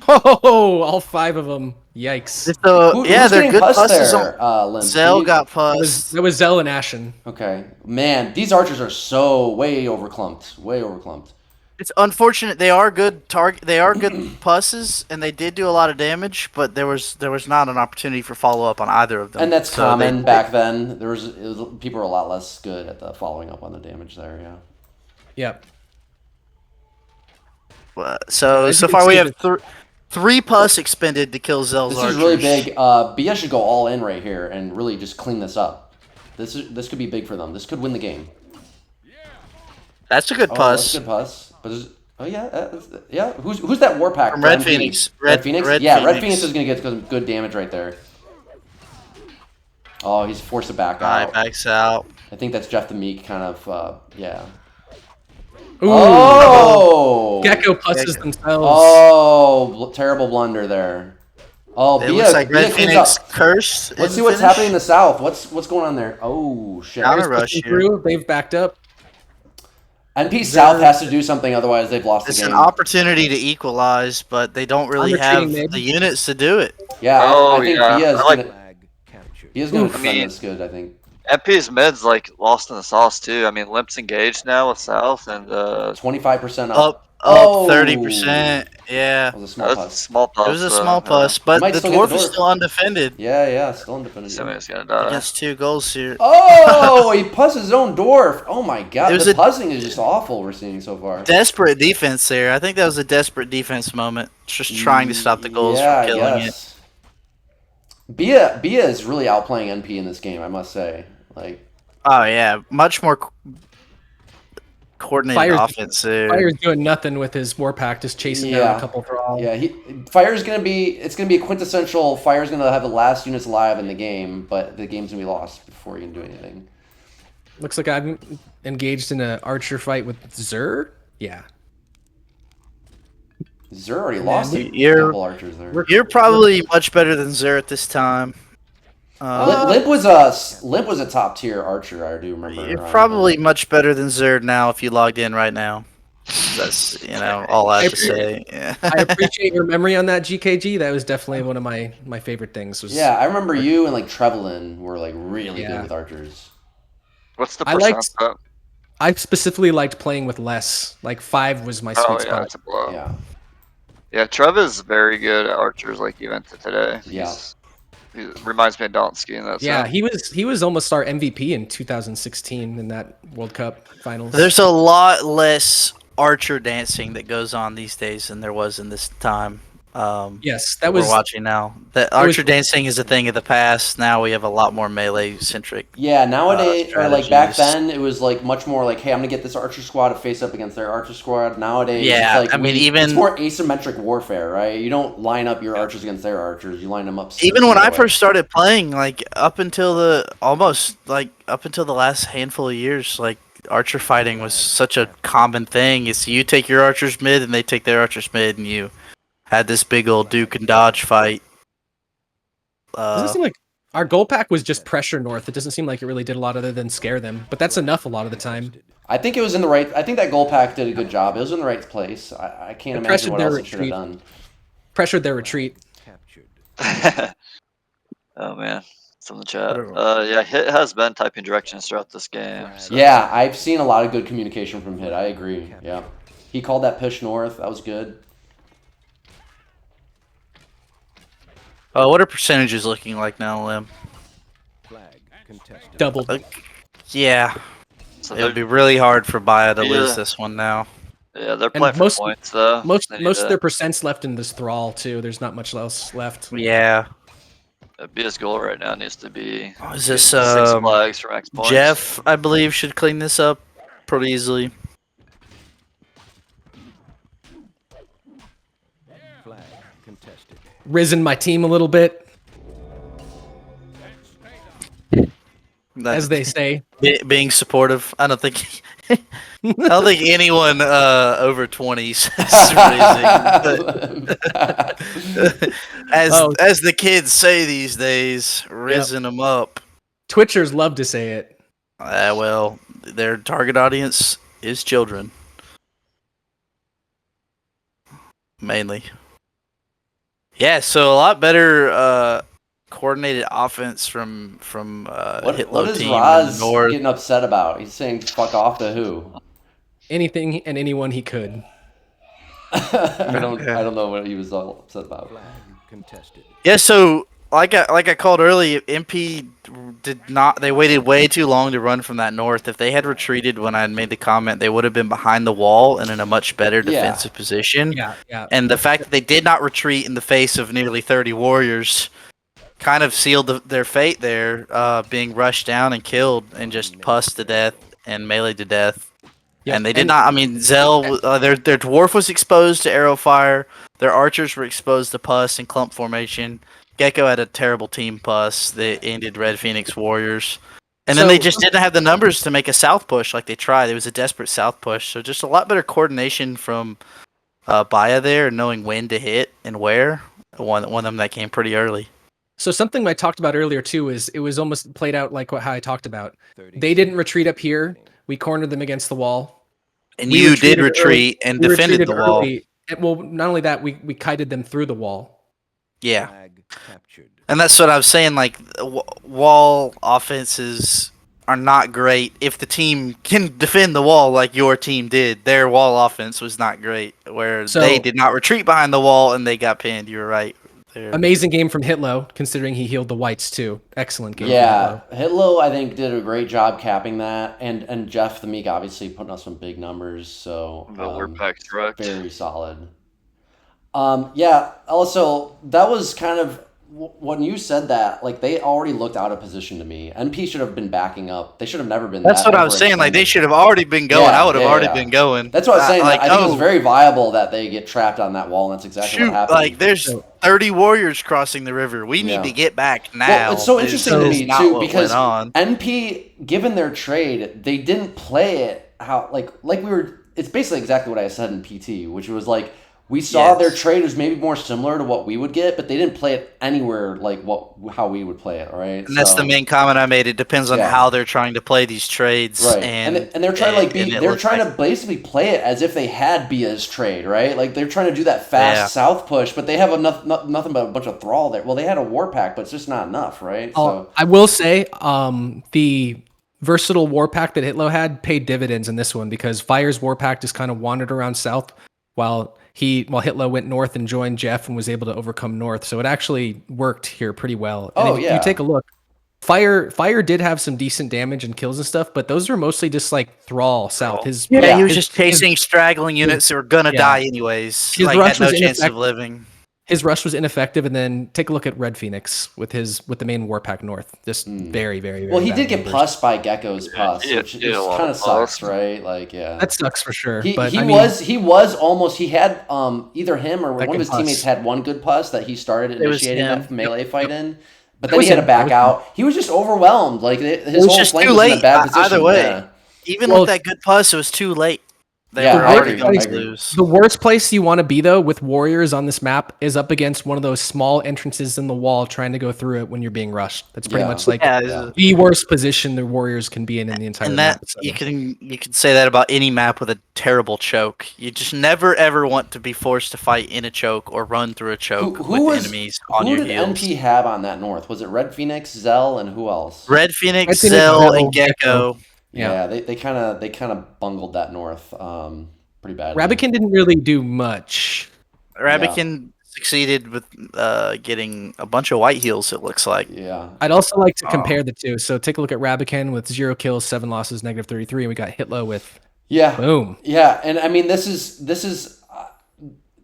Oh, all 5 of them. Yikes. So, yeah, who's they're getting good pus pusses. there, Limp? Zell got It pus. was Zell and Ashen. Okay. Man, these archers are so way overclumped. Way overclumped. It's unfortunate. They are good They are good pusses, and they did do a lot of damage. But there was not an opportunity for follow up on either of them. And that's So common back then. People were a lot less good at the following up on the damage there, yeah. Yep. So far we have 3 pus expended to kill Zell's This archers. is really big. Bia should go all in right here and really just clean this up. This could be big for them. This could win the game. That's a good Oh, pus. that's a good pus. But yeah. Who's that war pack? From for MP? RedPhoenix. RedPhoenix? Yeah, RedPhoenix is gonna get some good damage right there. Oh, he's forced to back out. Backs out. I think that's Jeff the Meek kind of yeah. Ooh, Oh! Gekko pusses Gekko. themselves. Oh, terrible blunder there. Oh, It Bia, looks like Bia cleans RedPhoenix up. cursed. Let's in see what's finish. happening in the south. What's going on there? Oh shit. Counter They're rush pushing here. through. They've backed up. NP South has to do something, otherwise they've lost It's the an game. opportunity to equalize, but they don't really have retreating mid. the units to do it. Yeah, Oh, I think yeah. Bia's I like- gonna defend I mean- this good, I think. MP's mid's like lost in the sauce too. I mean, Limp's engaged now with South, and 25% up. Up Oh. 30%. Yeah. That was a small that's a pus. small puss. It was a small pus, but Might the still get dwarf the is dwarf. still undefended. Yeah, still undefended. Somebody's gonna die. Against 2 goals here. Oh, he pussed his own dwarf. Oh my god, It was the a- puzzing is just awful we're seeing so far. Desperate defense there. I think that was a desperate defense moment. Just trying to stop the goals Yeah, from killing I it. guess. Bia is really outplaying NP in this game, I must say. Like, Oh yeah, much more coordinated Fire's- offense there. Fire's doing nothing with his Warpack, just chasing down Yeah. a couple thralls. yeah, Fire's gonna be a quintessential. Fire's gonna have the last units alive in the game, but the game's gonna be lost before you can do anything. Looks like I'm engaged in an archer fight with Zer. Yeah. Zer already lost a You're- couple archers there. You're probably much better than Zer at this time. Limp was a top tier archer. I do remember. You're probably much better than Zerd now if you logged in right now. That's all I have to say. Yeah. I appreciate your memory on that, GKG. That was definitely one of my favorite things. Was Yeah, I remember you and like Trevelin were like really Yeah. good with archers. What's the I percent? liked- I specifically liked playing with less. Like 5 was my sweet Oh yeah, spot. it's a blow. Yeah. Yeah, Trev is very good at archers, like even to today. Yeah. He reminds me of Donsky in that Yeah, sense. he was almost our MVP in 2016 in that World Cup finals. There's a lot less archer dancing that goes on these days than there was in this time. Yes, that was we're watching now. That archer dancing is a thing of the past. Now we have a lot more melee centric. Yeah, nowadays, or like back strategies. then, it was like much more like, hey, I'm gonna get this archer squad to face up against their archer squad. Nowadays, Yeah, it's like I mean, even- it's more asymmetric warfare, right? You don't line up your archers against their archers. You line them up. Even when I that way. first started playing, like up until the last handful of years, like archer fighting was such a common thing. It's you take your archers mid and they take their archers mid, and you had this big old Duke and Dodge fight. doesn't seem like our goal pack was just pressure north. It doesn't seem like it really did a lot other than scare them, but that's enough a lot of the time. I think it was in the right. I think that goal pack did a good job. It was in the right place. I can't It imagine pressured what their else it should have retreat. done. Pressured their retreat. Oh man, it's in the chat. Yeah, Hit has been typing directions throughout this game. So. Yeah, I've seen a lot of good communication from Hit. I agree. Yeah, he called that push north. That was good. What are percentages looking like now, Lim? Doubled. Yeah, So it would they're, be really hard for Bia to Yeah. lose this one now. yeah, they're And playing for most- points though. Most They need most of to- their percents left in this thrall too. There's not much else left. Yeah. Bia's goal right now needs to be Is this 6 flags for max points. Jeff? I believe should clean this up pretty easily. Risen my team a little bit, as they say. Being supportive. I don't think anyone over 20 says raising. But as the kids say these days, risen them up. Twitchers love to say it. Well, their target audience is children, mainly. Yeah, so a lot better coordinated offense from What Hitlow is team in the Raz north. getting upset about? He's saying "fuck off" to who? Anything and anyone he could. I don't know what he was all upset about. Yeah, so like I called early, MP did not. They waited way too long to run from that north. If they had retreated when I had made the comment, they would have been behind the wall and in a much better defensive position. Yeah. And the fact that they did not retreat in the face of nearly 30 warriors kind of sealed their fate there, being rushed down and killed and just pussed to death and melee to death. Yep. And they did not. I mean, Zell, their dwarf was exposed to arrow fire. Their archers were exposed to pus and clump formation. Gekko had a terrible team pus that ended RedPhoenix warriors. And then they just didn't have the numbers to make a south push like they tried. It was a desperate south push. So just a lot better coordination from Bia there, knowing when to hit and where. One of them that came pretty early. So something I talked about earlier too is it was almost played out like how I talked about. They didn't retreat up here. We cornered them against the wall. And you did retreat and defended the wall. Well, not only that, we kited them through the wall. Yeah. And that's what I was saying, like, wall offenses are not great if the team can defend the wall like your team did. Their wall offense was not great, where they did not retreat behind the wall and they got pinned. You were right. Amazing game from Hitlow, considering he healed the whites too. Excellent game. Yeah, Hitlow I think did a great job capping that, and Jeff the Meek obviously putting up some big numbers. So very solid. Yeah. Also, that was kind of when you said that. Like they already looked out of position to me. NP should have been backing up. They should have never been. That's what I was saying. Like they should have already been going. I would have already been going. That's what I was saying. Like, I think it was very viable that they get trapped on that wall, and that's exactly what happened. Like there's 30 warriors crossing the river. We need to get back now. Well, it's so interesting to me too because NP, given their trade, they didn't play it how like we were. It's basically exactly what I said in PT, which was like. We saw their trade was maybe more similar to what we would get, but they didn't play it anywhere like how we would play it, right? And that's the main comment I made. It depends on how they're trying to play these trades, right? And they're trying to they're trying to basically play it as if they had Bia's trade, right? Like they're trying to do that fast south push, but they have nothing but a bunch of thrall there. Well, they had a war pack, but it's just not enough, right? So I will say, the versatile war pack that Hitlow had paid dividends in this one because Fire's war pack just kind of wandered around south while Hitlow went north and joined Jeff and was able to overcome north. So it actually worked here pretty well. And if you take a look, Fire did have some decent damage and kills and stuff, but those are mostly just like Thrall south. He was just chasing straggling units that were gonna die anyways. His rush had no chance of living. His rush was ineffective, and then take a look at RedPhoenix with the main Warpack North. Just very, very, very. Well, he did get pussed by Gekko's pus, which kind of sucks, right? Like, that sucks for sure. He was almost. He had either him or one of his teammates had one good pus that he started initiating that melee fight in, but then he had to back out. He was just overwhelmed. Like his whole flank was in a bad position. Either way, even with that good pus, it was too late. The worst place you want to be though with warriors on this map is up against one of those small entrances in the wall trying to go through it when you're being rushed. That's pretty much like the worst position the warriors can be in the entire map. So. You can say that about any map with a terrible choke. You just never ever want to be forced to fight in a choke or run through a choke with enemies on your heels. Who did NP have on that north? Was it RedPhoenix, Zell, and who else? RedPhoenix, Zell, and Gekko. Yeah, they kind of bungled that north pretty badly. Rabican didn't really do much. Rabican succeeded with getting a bunch of white heals, it looks like. Yeah. I'd also like to compare the two. So take a look at Rabican with 0 kills, 7 losses, -33, and we got Hitlow with boom. Yeah, and I mean this is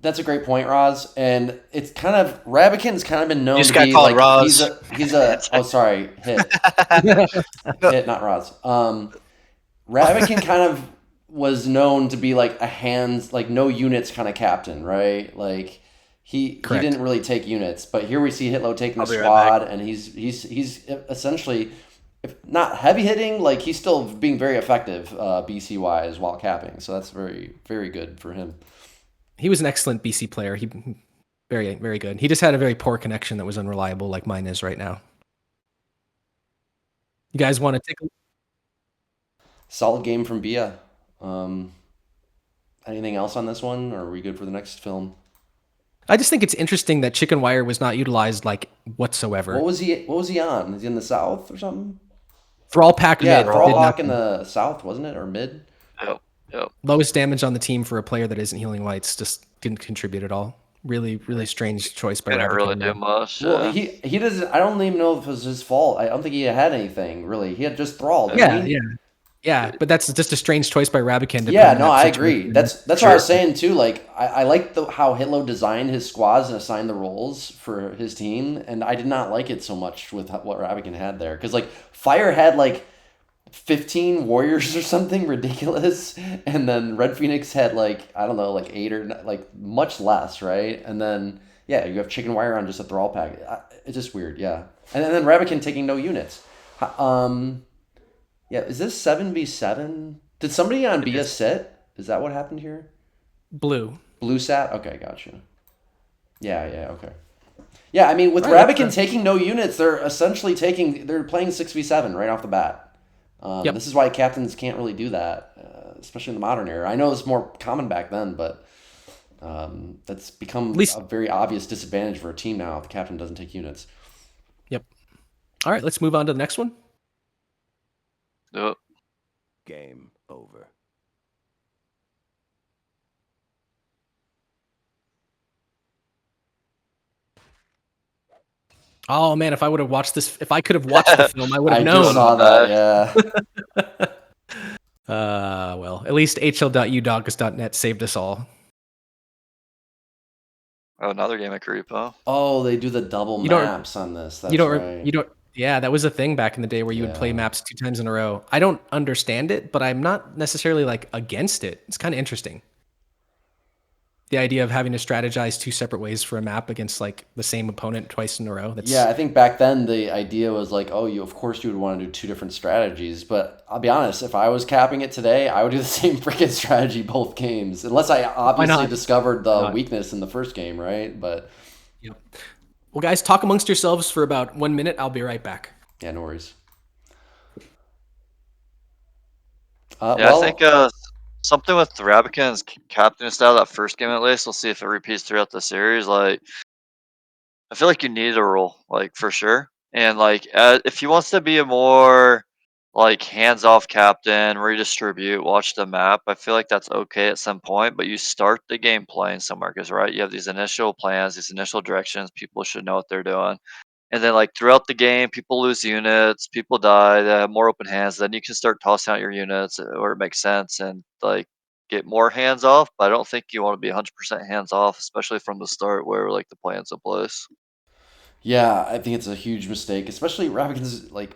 that's a great point, Roz. And it's kind of Rabican's kind of been known to be like Roz. he's a oh sorry, Hit. Hit, not Roz. Rabican kind of was known to be like a hands, like no units kind of captain, right? Like he didn't really take units, but here we see Hitlow taking a squad, and he's essentially, if not heavy hitting, like he's still being very effective BC wise while capping. So that's very, very good for him. He was an excellent BC player. He very, very good. He just had a very poor connection that was unreliable, like mine is right now. You guys want to take a Solid game from Bia. Anything else on this one, or are we good for the next film? I just think it's interesting that Chickenwire was not utilized like whatsoever. What was he on? Is he in the south or something? Thrall pack Yeah, mid did Thrallhawk in nothing. the south, wasn't it? Or mid? Yep. Yep. Lowest damage on the team for a player that isn't healing lights, just didn't contribute at all. Really, really strange choice by Didn't really Rabican. do much. Well, Yeah. he doesn't. I don't even know if it was his fault. I don't think he had anything really. He had just Thrall, didn't Yeah, he? yeah, but that's just a strange choice by Rabican to Yeah, put him in no, that I situation. agree. That's what I was saying too. Like I like how Hitlow designed his squads and assigned the roles for his team, and I did not like it so much with what Rabican had there, because like Fire had like 15 warriors or something ridiculous, and then RedPhoenix had like, I don't know, like 8 or like much less, right? And then yeah, you have Chickenwire on just a Thrall pack. It's just weird, yeah. And then Rabican taking no units. Yeah, is this 7v7? Did somebody on Bia sit? Is that what happened here? Blue. Blue sat? Okay, gotcha. Yeah, okay. Yeah, I mean, with Right, Rabican taking no units, they're playing 6v7 right off the bat. Yep. This is why captains can't really do that, especially in the modern era. I know it's more common back then, but that's become a very obvious disadvantage for a team now if the captain doesn't take units. Yep. All right, let's move on to the next one. Yep. Game over. Oh man, if I would have watched this, if I could have watched the film, I would have I known. just saw that, yeah. Well, at least hl.udogus.net saved us all. Oh, another game of creep, huh? Oh, they do the double maps on this. That's right. Yeah, that was a thing back in the day where you would play maps 2 times in a row. I don't understand it, but I'm not necessarily like against it. It's kind of interesting. The idea of having to strategize 2 separate ways for a map against like the same opponent twice in a row. Yeah, I think back then the idea was like, oh, of course you would want to do 2 different strategies. But I'll be honest, if I was capping it today, I would do the same freaking strategy both games, unless I obviously discovered the weakness in the first game, right? But yep. Well, guys, talk amongst yourselves for about 1 minute. I'll be right back. Yeah, no worries. I think something with Rabican's captain style that first game at least. We'll see if it repeats throughout the series. Like, I feel like you need a role, like for sure. And like, if he wants to be a more like hands-off captain, redistribute, watch the map, I feel like that's okay at some point. But you start the game playing somewhere, because right, you have these initial plans, these initial directions. People should know what they're doing. And then, like, throughout the game, people lose units, people die, they have more open hands. Then you can start tossing out your units where it makes sense and, like, get more hands off. But I don't think you want to be 100% hands off, especially from the start where, like, the plan's in place. Yeah, I think it's a huge mistake, especially Rabican's, like,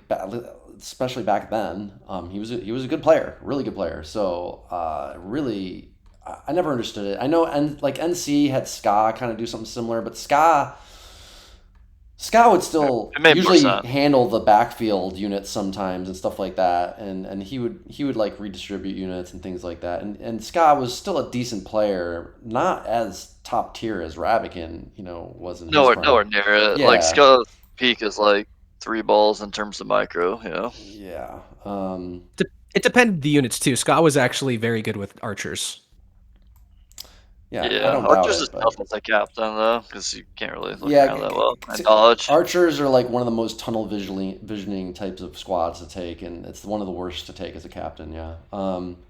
especially back then. He was a good player, really good player. So, really, I never understood it. I know, and like NC had Ska kind of do something similar, but Ska would still usually handle the backfield units sometimes and stuff like that, and he would like redistribute units and things like that. And Ska was still a decent player, not as top tier as Rabican, wasn't. Nowhere near it. Yeah. Like Ska's peak is like 3 balls in terms of micro. Yeah. It depended the units too. Ska was actually very good with archers. Yeah, I don't doubt Archers is tough as a captain though, because you can't really look around that well. And dodge. Archers are like one of the most tunnel visioning types of squads to take, and it's one of the worst to take as a captain. Yeah.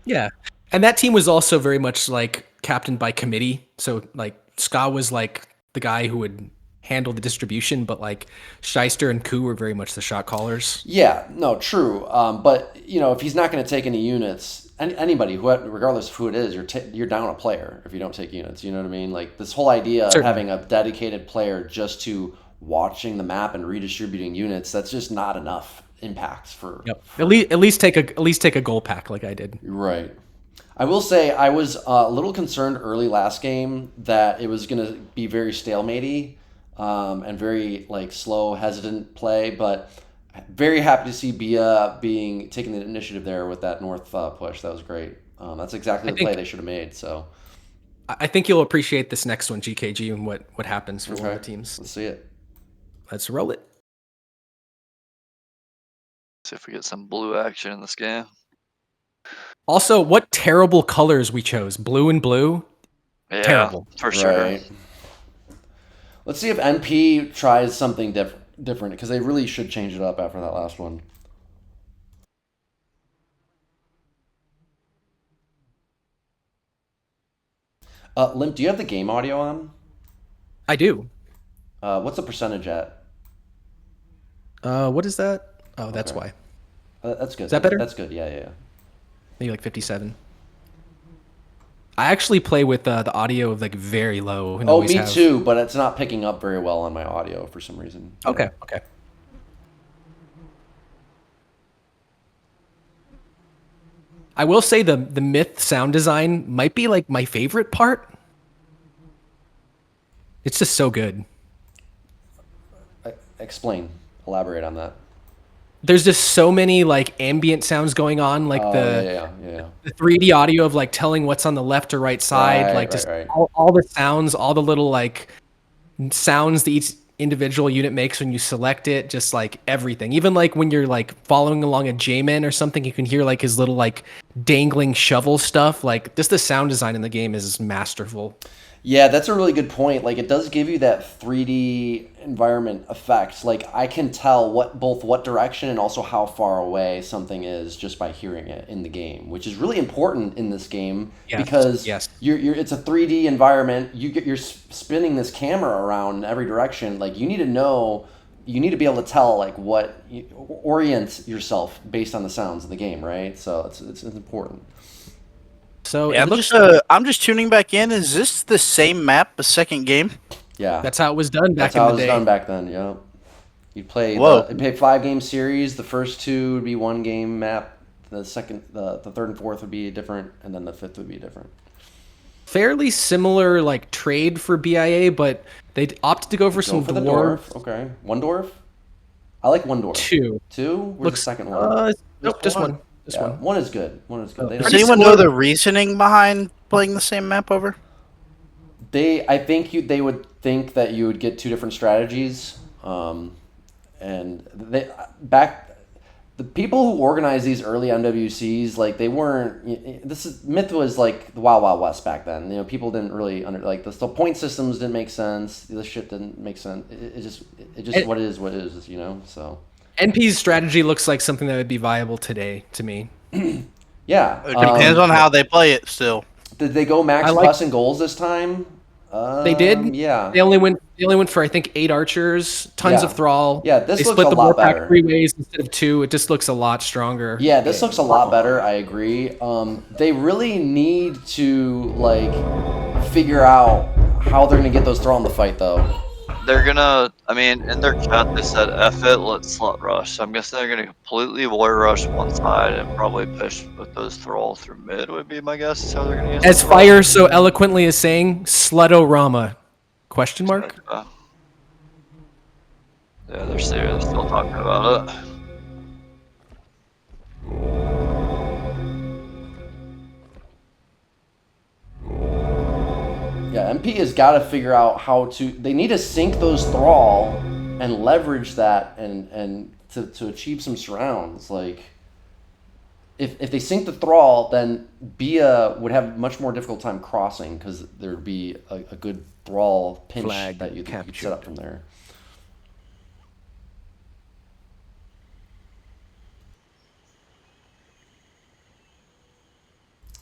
Yeah, and that team was also very much like captained by committee. So like Ska was like the guy who would handle the distribution, but like Shyster and Ku were very much the shot callers. Yeah, no, true. But if he's not going to take any units, anybody, regardless of who it is, you're down a player if you don't take units. You know what I mean? Like this whole idea of having a dedicated player just to watching the map and redistributing units, that's just not enough impact for. Yep. At least take a goal pack like I did. Right. I will say I was a little concerned early last game that it was going to be very stalematey and very like slow, hesitant play, but very happy to see Bia taking the initiative there with that north push. That was great. That's exactly the play they should have made. So I think you'll appreciate this next one, GKG, and what happens for one of the teams. Let's see it. Let's roll it. See if we get some blue action in this game. Also, what terrible colors we chose. Blue and blue. Yeah, Terrible. for sure. Right. Let's see if NP tries something different because they really should change it up after that last one. Limp, do you have the game audio on? I do. What's the percentage at? What is that? Oh, that's Okay. why. That's good. Is that better? That's good. Yeah. Maybe like 57. I actually play with the audio of like very low. And Oh, always me have... too, but it's not picking up very well on my audio for some reason. Yeah. Okay. I will say the myth sound design might be like my favorite part. It's just so good. Explain. Elaborate on that. There's just so many like ambient sounds going on, like Yeah. the 3D audio of like telling what's on the left or right side, like just Right. all the sounds, all the little like sounds that each individual unit makes when you select it, just like everything. Even like when you're like following along a J-Man or something, you can hear like his little like dangling shovel stuff. Like just the sound design in the game is masterful. Yeah, that's a really good point. Like, it does give you that 3D environment effect. Like, I can tell both what direction and also how far away something is just by hearing it in the game, which is really important in this game because you're it's a 3D environment. You're spinning this camera around in every direction. Like, you need to be able to tell like orient yourself based on the sounds of the game, right? So it's important. So Yeah, I'm just tuning back in. Is this the same map, the second game? Yeah, that's how it was done back that's in how the it was day. done back then. Yeah, you play 5-game series. The first 2 would be 1-game map. The second, the third and fourth would be different, and then the fifth would be different. Fairly similar like trade for BIA, but they opted to go for some the dwarf. Okay, 1 dwarf. I like 1 dwarf. 2. Where's the second one? Nope, just one. Just one. 1 is good. 1 is good. Does anyone know the reasoning behind playing the same map over? I think they would think that you would get 2 different strategies, and the people who organized these early MWCs, like they weren't. Myth was like the Wild Wild West back then. You know, people didn't really the point systems didn't make sense. The shit didn't make sense. It just what it is. You know, so. NP's strategy looks like something that would be viable today to me. Yeah. It depends on how they play it still. Did they go max plus and goals this time? They did. Yeah. They only went for I think 8 archers, tons of thrall. Yeah, this looks split a the lot warpack better. 3 ways instead of 2. It just looks a lot stronger. Yeah, this looks a lot better. I agree. They really need to like figure out how they're gonna get those thrall in the fight, though. They're gonna, I mean, in their chat they said F it, let's slot rush. So I'm guessing they're gonna completely warrior rush one side and probably push with those thrall through mid would be my guess. Is how they're gonna use As Fire so eloquently is saying, Slutorama? Question mark? Yeah, they're serious. They're still talking about it. Yeah, MP has got to figure out how to. They need to sync those thrall and leverage that and to achieve some surrounds. Like, if they sync the thrall, then Bia would have much more difficult time crossing because there would be a good thrall pinch that you could set up from there.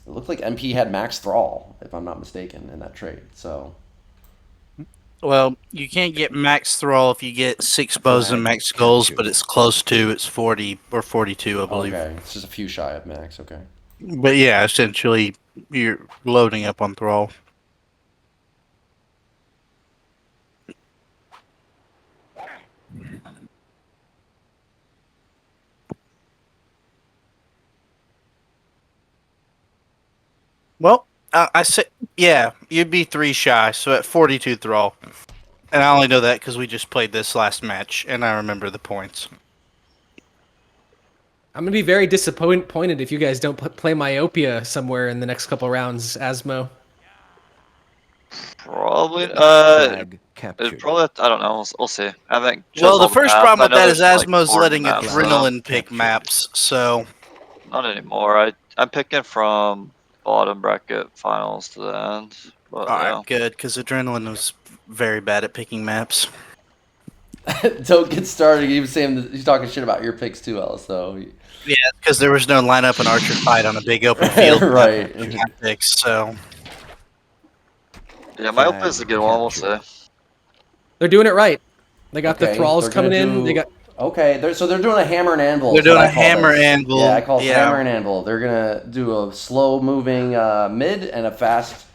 It looked like MP had max thrall, if I'm not mistaken, in that trade. So, well, you can't get max thrall if you get 6 bows and max goals, but it's close to. It's 40 or 42, I believe. Okay, it's just a few shy of max. Okay. But yeah, essentially, you're loading up on thrall. Well, I say, yeah, you'd be 3 shy, so at 42 thrall. And I only know that because we just played this last match, and I remember the points. I'm going to be very disappointed if you guys don't play Myopia somewhere in the next couple rounds, Asmo. Probably, Flag captured. probably, I don't know, we'll see. I think. Well, the first problem with that is Asmo's letting maps, adrenaline pick maps, so. Not anymore. I'm picking from bottom bracket finals to the end. But, All yeah. right, good, because Adrenaline was very bad at picking maps. Don't get started. He was saying he's talking shit about your picks too, Ellis. So Yeah, because there was no lineup and Archer fight on a big open field. right. Picks, so Yeah, my open is a good one, we'll say. They're doing it right. They got the Okay, thralls they're coming gonna in. They do- got Okay, so they're doing a hammer and anvil. they're is what doing I a call hammer this. anvil. Yeah, I call it yeah. hammer and anvil. They're gonna do a slow moving mid and a fast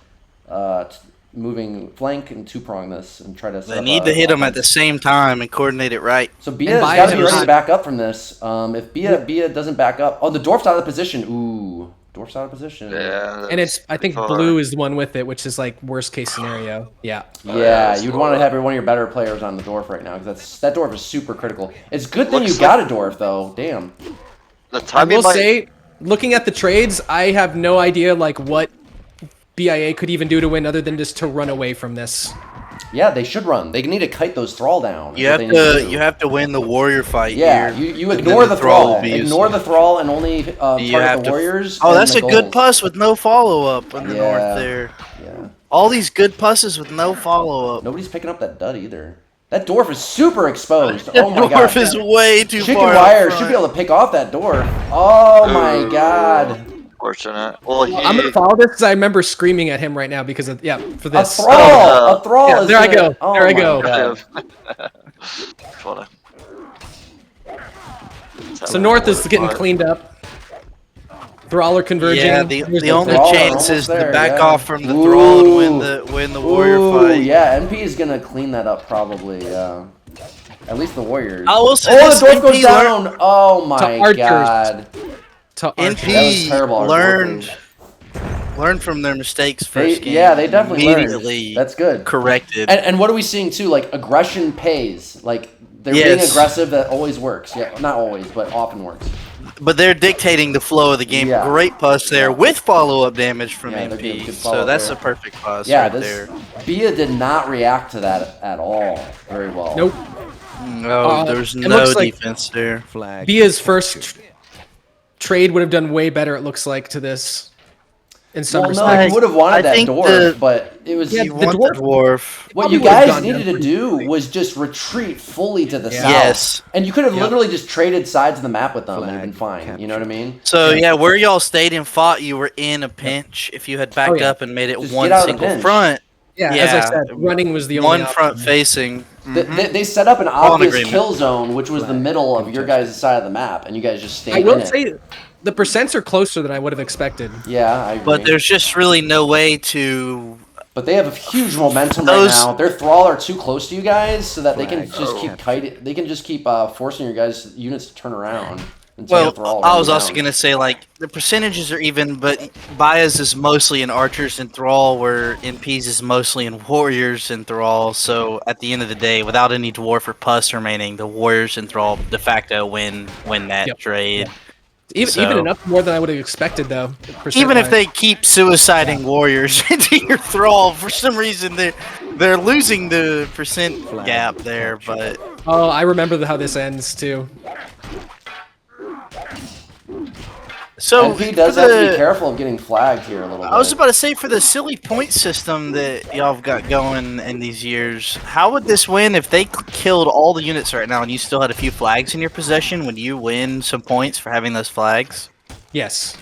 moving flank and two-prong this and try to. They need to hit them at the same time and coordinate it right. So Bia's Bia's got to be ready not- to back up from this. If Bia doesn't back up, the dwarf's out of position. Ooh, dwarf's out of position. Yeah. and it's I think hard. blue is the one with it, which is like worst case scenario. Yeah. Yeah, that's you'd want to hard. have one of your better players on the dwarf right now because that dwarf is super critical. It's a good thing Looks you got a dwarf though. Damn. The I timing will might, say, looking at the trades, I have no idea like what BIA could even do to win other than just to run away from this. Yeah, they should run. They need to kite those thrall down. You is what have they need to do. you have to win the warrior fight. Yeah, here. you And ignore then the thrall thrall. will be Ignore useful. the thrall and only target have the to- warriors. Oh, and that's the a good goals. puss with no follow up in the Yeah. north there. Yeah. All these good pusses with no follow up. Nobody's picking up that dud either. That dwarf is super exposed. The Oh my dwarf god. is way too far. Chickenwire should be able to pick off that dwarf. Oh my god. fortunate. Well, I'm gonna follow this because I remember screaming at him right now because of for A this. thrall! A thrall Yeah, is there I gonna- go. Oh There I my go. God. Funny. So north is getting cleaned up. Thrall are converging. Yeah, Here's the only Thrall are chance almost is there, to back yeah. off from the thrall and win the warrior Ooh, fight. yeah, NP is gonna clean that up probably. At least the warriors. I will say oh, this, the dwarf goes NP down. Oh my archers. god. to Archer. That was NP terrible, our learned from their mistakes They, first game. yeah, they definitely immediately learned. That's good. corrected. And what are we seeing too? Like aggression pays. Like they're being Yes. aggressive. That always works. Yeah, not always, but often works. But they're dictating the flow of the game. Yeah. Great puss there with follow-up damage from Yeah, they're doing NP. good So follow-up that's there. a perfect puss Yeah, right this there. Bia did not react to that at all very well. Nope. No, there's it no looks like- defense there. Flag Bia's captured. first trade would have done way better. It looks like to this. In some Well, no, respects. he would have wanted I that think dwarf, but it was. Yeah, You the want dwarf- the dwarf. What Probably you would've guys gone needed down to pretty do quickly. was just retreat fully to the Yeah. south. Yes. And you could have Yep. literally just traded sides of the map with them and it'd been Flag fine. You know what I mean? So yeah, where y'all stayed and fought, you were in a pinch. If you had backed Oh, yeah. up and made it Just one get out of the single pinch. front, Yeah, as Yeah. I said, running was the only one option. front facing. They set up an in obvious agreement. kill zone, which was the middle of your guys' side of the map, and you guys just stayed I in will it. say the percents are closer than I would have expected. Yeah, I agree. But there's just really no way to. But they have a huge momentum Those- right now. Their thrall are too close to you guys, so that they can Flag just keep kiting. They can just keep forcing your guys' units to turn around. until Well, the thrall I runs was also down. gonna say like the percentages are even, but Bias is mostly in archers and thrall, where NPs is mostly in warriors and thrall. So at the end of the day, without any dwarf or pus remaining, the warriors and thrall de facto win that Yep. trade. Even So- enough more than I would have expected, though. Even if percent-wise. they keep suiciding warriors into your thrall, for some reason they're losing the percent Flag gap there. captured. But Oh, I remember how this ends too. so NP does for have to be the- careful of getting flagged here a little bit. I was about to say, for the silly point system that y'all have got going in these years, how would this win if they killed all the units right now and you still had a few flags in your possession? Would you win some points for having those flags? Yes.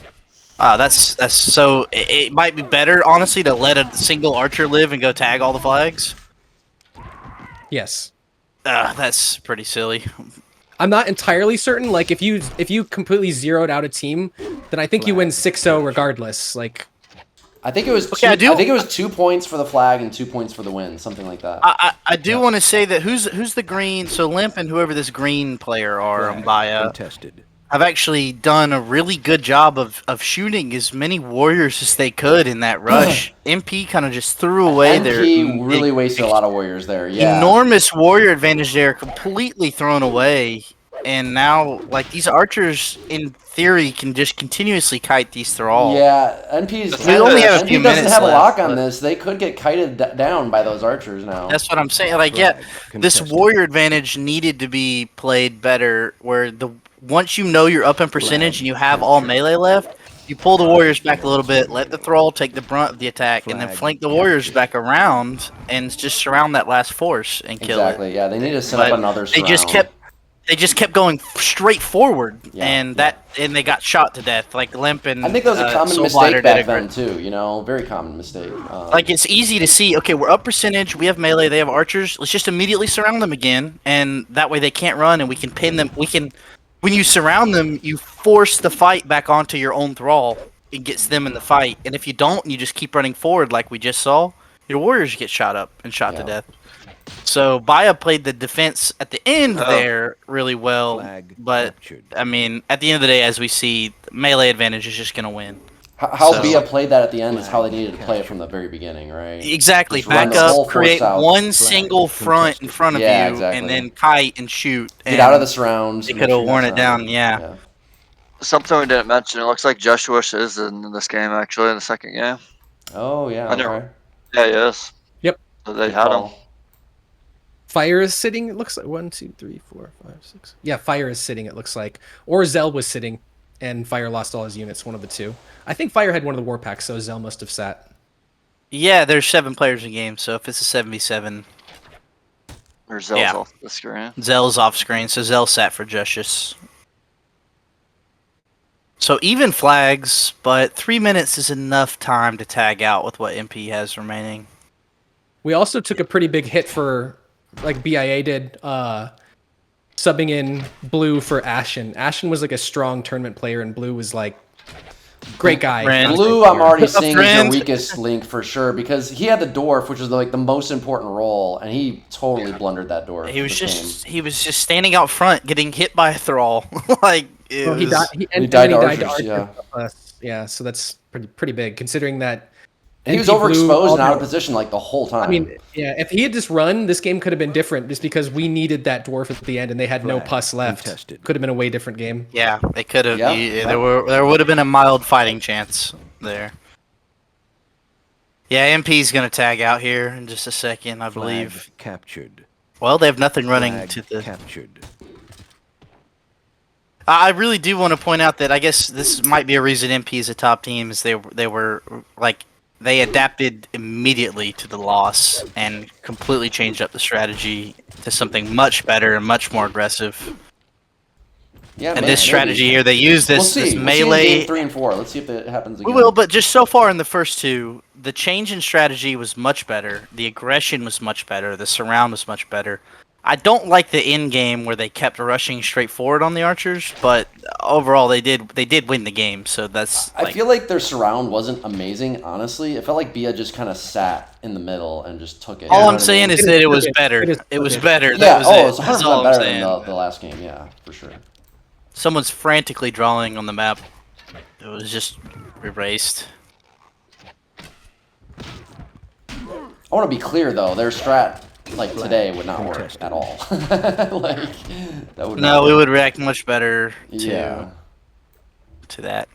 That's so. It might be better, honestly, to let a single archer live and go tag all the flags. Yes. That's pretty silly. I'm not entirely certain. Like, if you completely zeroed out a team, then I think you win 6-0 regardless. Like, I think it was. Okay, I think it was 2 points for the flag and 2 points for the win, something like that. I do want to say that who's the green? So Limp and whoever this green player are on Bia Contested. have actually done a really good job of shooting as many warriors as they could in that rush. MP kind of just threw away their NP really wasted a lot of warriors there. Yeah. enormous warrior advantage there, completely thrown away. And now, like, these archers, in theory, can just continuously kite these thralls. Yeah, NP's. We only have a few NP doesn't minutes have a left, lock on but- this. They could get kited down by those archers now. That's what I'm saying. Like, yeah, Flag this contested. warrior advantage needed to be played better. Where once you know you're up in percentage and you have all melee left, You pull the warriors back a little bit, let the thrall take the brunt of the attack, and then Flag flank the warriors captured. back around and just surround that last force and kill Exactly. it. Yeah, they need to set But up another they surround. just kept going straight forward, Yeah, and yeah. they got shot to death. Like Limp and I think that was a common Soulblighter mistake did back a then great- too. You know, very common mistake. Like it's easy to see. Okay, we're up percentage. We have melee. They have archers. Let's just immediately surround them again, and that way they can't run, and we can pin them. We can, when you surround them, you force the fight back onto your own thrall. It gets them in the fight, and if you don't, and you just keep running forward like we just saw, your warriors get shot up and shot to Yeah. death. So Baya played the defense at the end Oh. there really well, Flag but captured. I mean, at the end of the day, as we see, melee advantage is just gonna win. how so- Bia played that at the end is how they needed to play it from the very beginning, right? Exactly. Just run Back the whole up, create force out. one single front in front of Yeah, you, exactly. and then kite and shoot. Get and out of the surrounds. They and could make have sure worn you're it not down. surrounded. Yeah. Something we didn't mention. It looks like Jushius is in this game actually in the second game. Oh yeah. I know. Okay. Yeah, he is. Yep. So they Good had him. call. Fire is sitting. It looks like 1, 2, 3, 4, 5, 6. Yeah, Fire is sitting. It looks like, or Zell was sitting, and Fire lost all his units. One of the two. I think Fire had one of the war packs, so Zell must have sat. Yeah, there's 7 players in game, so if it's a 7v7, Or Zell's Yeah. off the screen. Zell's off screen, so Zell sat for Jushius. So even flags, but 3 minutes is enough time to tag out with what MP has remaining. We also took a pretty big hit for, like BIA did, subbing in bloo for Ashen. Ashen was like a strong tournament player, and bloo was like great guy. Friend. Blue, I'm already seeing is your friend. weakest link for sure because he had the dwarf, which was like the most important role, and he totally blundered that dwarf. He was this game. just standing out front, getting hit by a thrall. Like it Well, he was- died. He died to Archers, archers, yeah. Yeah, so that's pretty big considering that. And he was NP blue overexposed all and out of the- position like the whole time. I mean, yeah, if he had just run, this game could have been different just because we needed that dwarf at the end and they had no Flag pus left. contested. Could have been a way different game. Yeah, they could have. Yeah. There would have been a mild fighting chance there. Yeah, MP's gonna tag out here in just a second, I Flag believe. captured. Well, they have nothing running Flag to the. captured. I really do want to point out that I guess this might be a reason MP is a top team is they were like they adapted immediately to the loss and completely changed up the strategy to something much better and much more aggressive. yeah, And maybe. this strategy here, they use We'll this see. this We'll see in melee. game 3 and 4. Let's see if it happens again. We will, but just so far in the first two, the change in strategy was much better. The aggression was much better. The surround was much better. I don't like the end game where they kept rushing straight forward on the archers, but overall they did win the game. So that's. I feel like their surround wasn't amazing, honestly. It felt like Bia just kind of sat in the middle and just took it. You know all what I'm I saying mean? is that it was It is- better. it is It was okay. better. Yeah, That was oh, it's it. 100% That's all I'm better saying. than the last game, yeah, for sure. Someone's frantically drawing on the map. It was just erased. I want to be clear, though. Their strat, like, today would not work Contested. at all. Like, that would No, not we work. would react much better Yeah. to that.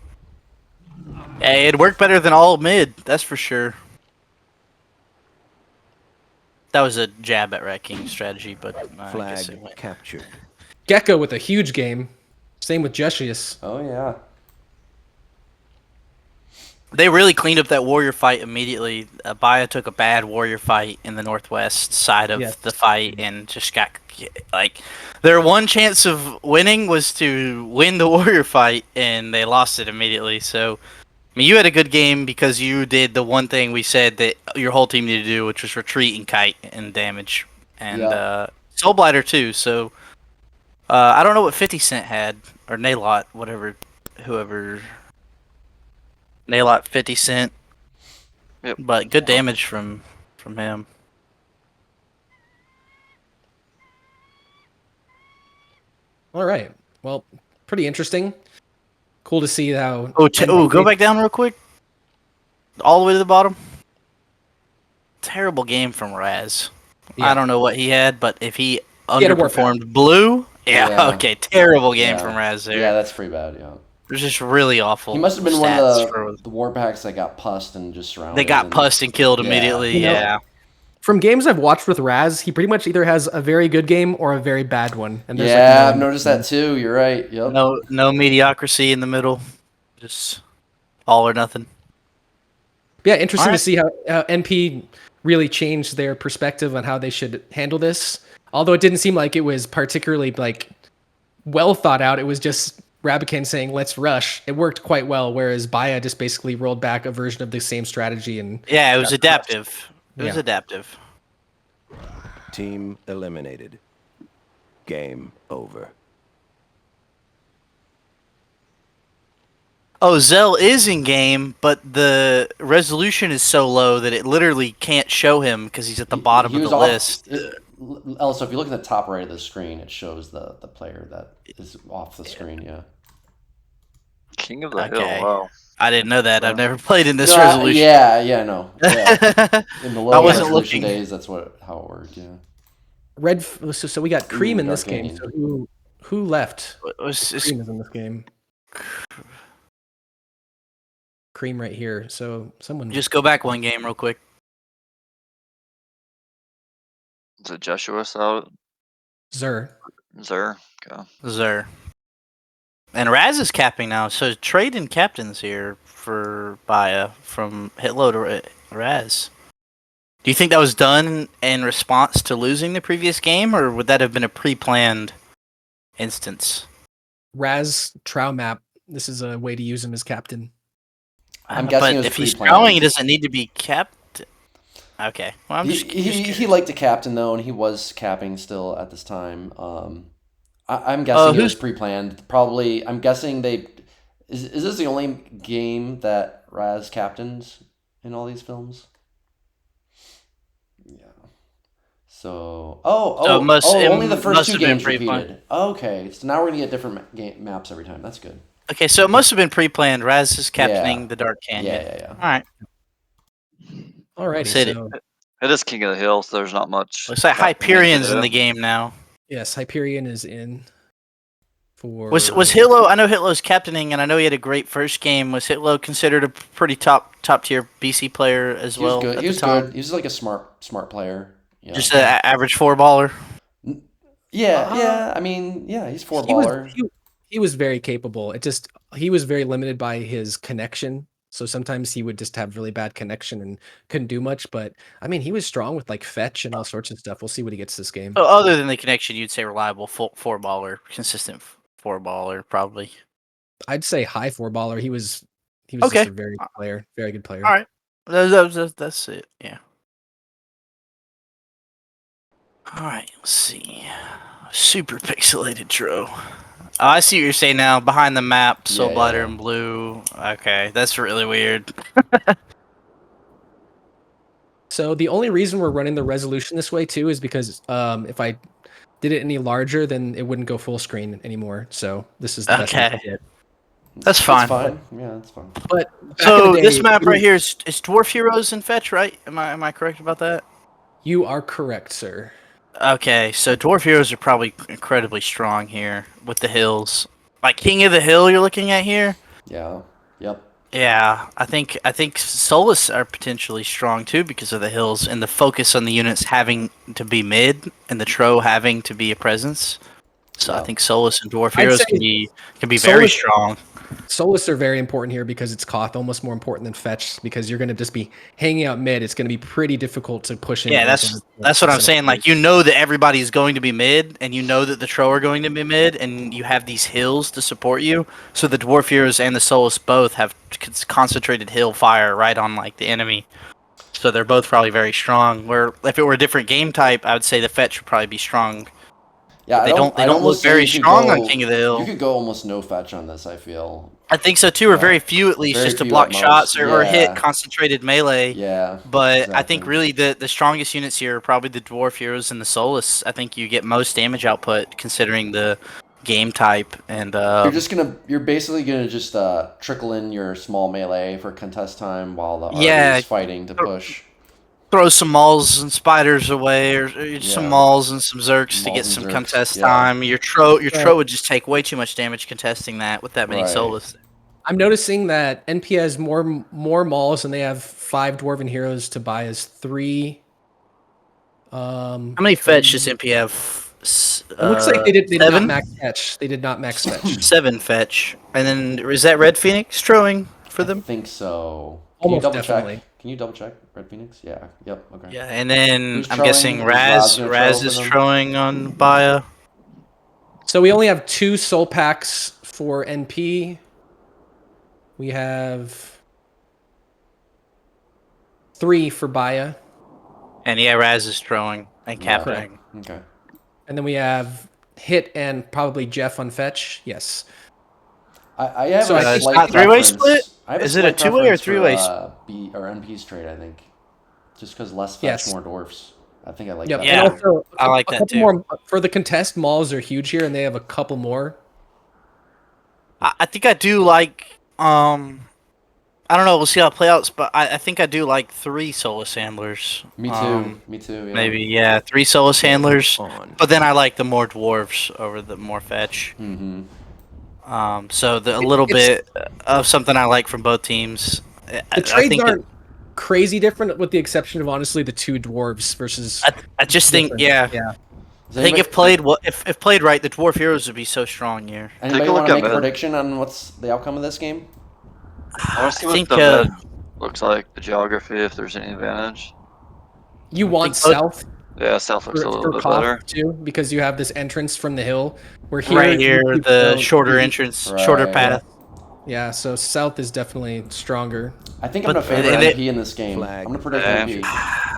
Hey, it worked better than all mid, that's for sure. That was a jab at Rat King strategy, but I guess it Flag went. captured. Gekko with a huge game. Same with Jushius. Oh, yeah. They really cleaned up that warrior fight immediately. Baya took a bad warrior fight in the northwest side of Yes. the fight and just got like their one chance of winning was to win the warrior fight and they lost it immediately. So I mean, you had a good game because you did the one thing we said that your whole team needed to do, which was retreat and kite and damage, and Yeah. Soulblighter too. So I don't know what 50 Cent had or Naelot, whoever. Naelot 50 Cent. Yep. But good damage from him. All right. Well, pretty interesting. Cool to see how. Go back down real quick. All the way to the bottom. Terrible game from Raz. Yeah. I don't know what he had, but if he had a warpath. underperformed blue, yeah, Yeah. okay, terrible game Yeah. from Raz there. Yeah, that's pretty bad, yeah. It was just really awful. He must have been one stats of for- the war packs that got pussed and just surrounded. They got and- pussed and killed Yeah. immediately. You know, Yeah. From games I've watched with Raz, he pretty much either has a very good game or a very bad one. And there's Yeah, like I've noticed that too. You're right. Yep. No mediocrity in the middle. Just All or nothing. Yeah, interesting Alright. to see how NP really changed their perspective on how they should handle this. Although it didn't seem like it was particularly like well thought out. It was just Rabican saying, "Let's rush." It worked quite well, whereas Baya just basically rolled back a version of the same strategy and Yeah, it was got adaptive. It was Yeah. adaptive. Team eliminated. Game over. Oh, Zell is in game, but the resolution is so low that it literally can't show him because he's at the bottom He of was the off- list. Also, if you look at the top right of the screen, it shows the player that is off the screen. Yeah. King of the Okay. Hill. Wow. I didn't know that. I've never played in this No, resolution. yeah, no. Yeah. In the low I wasn't resolution looking. days, that's how it worked. Yeah. So we got Creme in this game. Darkane. So who left? It's Creme is in this game. Creme right here. So someone just go back one game real quick. Is it Jushius out? Zer. Zer. Okay. Zer. And Raz is capping now, so trading captains here for Baya from Hitlow to Raz. Do you think that was done in response to losing the previous game, or would that have been a pre-planned instance? Raz Trow map. This is a way to use him as captain. I'm guessing it but was if he's pre-planned. throwing, he doesn't need to be capped. Okay, well I'm just He liked to captain though, and he was capping still at this time. I'm guessing it was pre-planned. Probably, I'm guessing they. Is this the only game that Raz captains in all these films? Yeah. So only the first two games repeated. Okay, so now we're gonna get different maps every time. That's good. Okay, so it must have been pre-planned. Raz is captaining the Dark Canyon. Yeah. All right. Alrighty. Said So It is King of the Hill, so there's not much. looks like Hyperion's in the game now. yes, Hyperion is in. For Was Hitlow? I know Hitlow's captaining, and I know he had a great first game. Was Hitlow considered a pretty top tier BC player as He was well? good. At He was the time? good. He was like a smart player. Yeah. Just an average 4-baller. Yeah. I mean, yeah, he's 4-baller. He was very capable. He was very limited by his connection. So sometimes he would just have really bad connection and couldn't do much. But I mean, he was strong with like fetch and all sorts of stuff. We'll see what he gets this game. So other than the connection, you'd say reliable 4-baller, consistent 4-baller, probably. I'd say high 4-baller. He was Okay. just a very good player, very good player. All right, that's it. Yeah. All right, let's see. Super pixelated Tro. Oh, I see what you're saying now. Behind the map, Soulblighter yeah. and blue. Okay, that's really weird. So the only reason we're running the resolution this way too is because if I did it any larger, then it wouldn't go full screen anymore. So this is the best I Okay. can get. That's fine. That's fine. Yeah, that's fine. But back in So the this day, map right here is Dwarf Heroes and Fetch, right? Am I correct about that? You are correct, sir. Okay, so Dwarf Heroes are probably incredibly strong here with the hills. Like King of the Hill you're looking at here? Yeah. Yep. Yeah, I think Solus are potentially strong too because of the hills and the focus on the units having to be mid and the Tro having to be a presence. So I think Solus and Dwarf I'd Heroes say can be very Solus- strong. Solus are very important here because it's Koth, almost more important than fetch because you're going to just be hanging out mid. It's going to be pretty difficult to push in. Yeah, that's what I'm saying. Like you know that everybody is going to be mid, and you know that the Tro are going to be mid, and you have these hills to support you. So the Dwarf Heroes and the Solus both have concentrated hill fire right on like the enemy. So they're both probably very strong. Where if it were a different game type, I would say the fetch would probably be strong. Yeah, They don't look very strong on King of the Hill. You could go almost no fetch on this, I feel. I think so too, or very few at least, Very just to few block at most. shots or hit Yeah. concentrated melee. Yeah. But I think exactly. really the strongest units here are probably the Dwarf Heroes and the Solus. I think you get most damage output considering the game type and You're basically gonna just trickle in your small melee for contest time while the army Yeah. is fighting to push. throw some mauls and spiders away, or some Yeah. mauls and some zerks to Mauls get and some Zerks, contest yeah. time. Your Tro would just take way too much damage contesting that with that many Right. Solus. I'm noticing that NP has more malls and they have 5 Dwarven Heroes to buy as 3. How many fetch does MP have? It looks like they did not 7? max fetch. They did not max fetch. 7 fetch. And then is that RedPhoenix throwing for I them? think so. Can you Almost double definitely. check? Can you double check RedPhoenix? Yeah. Yep. Okay. Yeah, and then Who's I'm trolling? guessing Is Raz gonna troll Raz for is them? trolling on Bia. So we only have 2 soul packs for NP. We have 3 for Bia. And yeah, Raz is trolling and Yeah. captaining. Okay. And then we have Hit and probably Jeff on fetch. Yes. I have So a I think- slight not three-way preference. split? I have Is it a slight two-way or preference for, three-way B or NP's trade, I think. Just because less fetch, Yes. more dwarfs. I think I like Yep. that. Yeah. And also, I like a that couple too. more for the contest. Mauls are huge here, and they have a couple more. I think I do like. I don't know. We'll see how it plays out. But I think I do like 3 Solus handlers. Me too. Me too. Yeah. Maybe 3 Solus handlers. On. But then I like the more dwarves over the more fetch. Mm-hmm. So a little bit of something I like from both teams. The trades aren't crazy different, with the exception of honestly the 2 dwarves versus. I just think yeah. I think if played right, the dwarf heroes would be so strong here. Anybody Take a want look to at make a mid. prediction on what's the outcome of this game? I want to see I what think, the mid looks like, the geography, if there's any advantage. You want think both- south Yeah, south looks a little bit better. too, because you have this entrance from the hill. Where here, Right here, you the don't- shorter entrance, shorter Right. path. Yeah, so south is definitely stronger. I think I'm But- going to favor and NP in this game. Flag. I'm going to predict Yeah. NP.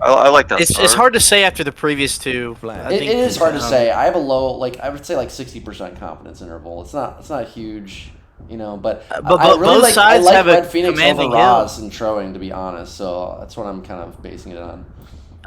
I like that. It's start. hard to say after the previous 2. Flag. I It think, is hard to um, say. I have a low, like I would say, like 60% confidence interval. It's not huge, but But I really both like sides I like have a RedPhoenix commanding over hill. Raz and Troing, to be honest. So that's what I'm kind of basing it on.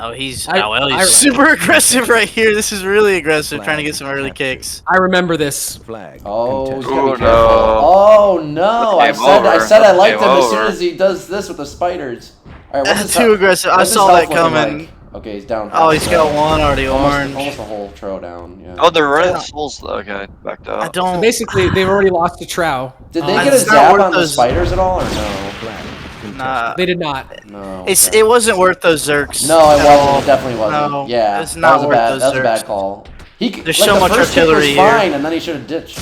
Oh, he's I- super aggressive right here. This is really aggressive, trying to get some early Captured. kicks. I remember this. Flag. Oh, he's contested. gotta be Ooh, careful. no. Oh no! I Game said I over. said I liked Game him as soon over. as he does this with the spiders. All right, what's his Too health- aggressive. I what's his saw health that looking coming. like? Okay, he's down. Oh, he's got one already orange. Almost the whole tro down. Yeah. Oh, they're running the souls. Okay, backed I out. So don't. basically, they've already lost to Trow. Did they Uh, get a it's not zap worth on the those- spiders at all, or no? Flag. Nah, They did not. No. it wasn't worth those Zerks. No, it at wasn't. all. It definitely wasn't. No, Yeah, it's not that was worth a bad. those That was a bad Zerks. call. There's like, so the much first hit was artillery here. fine, and then he should have ditched.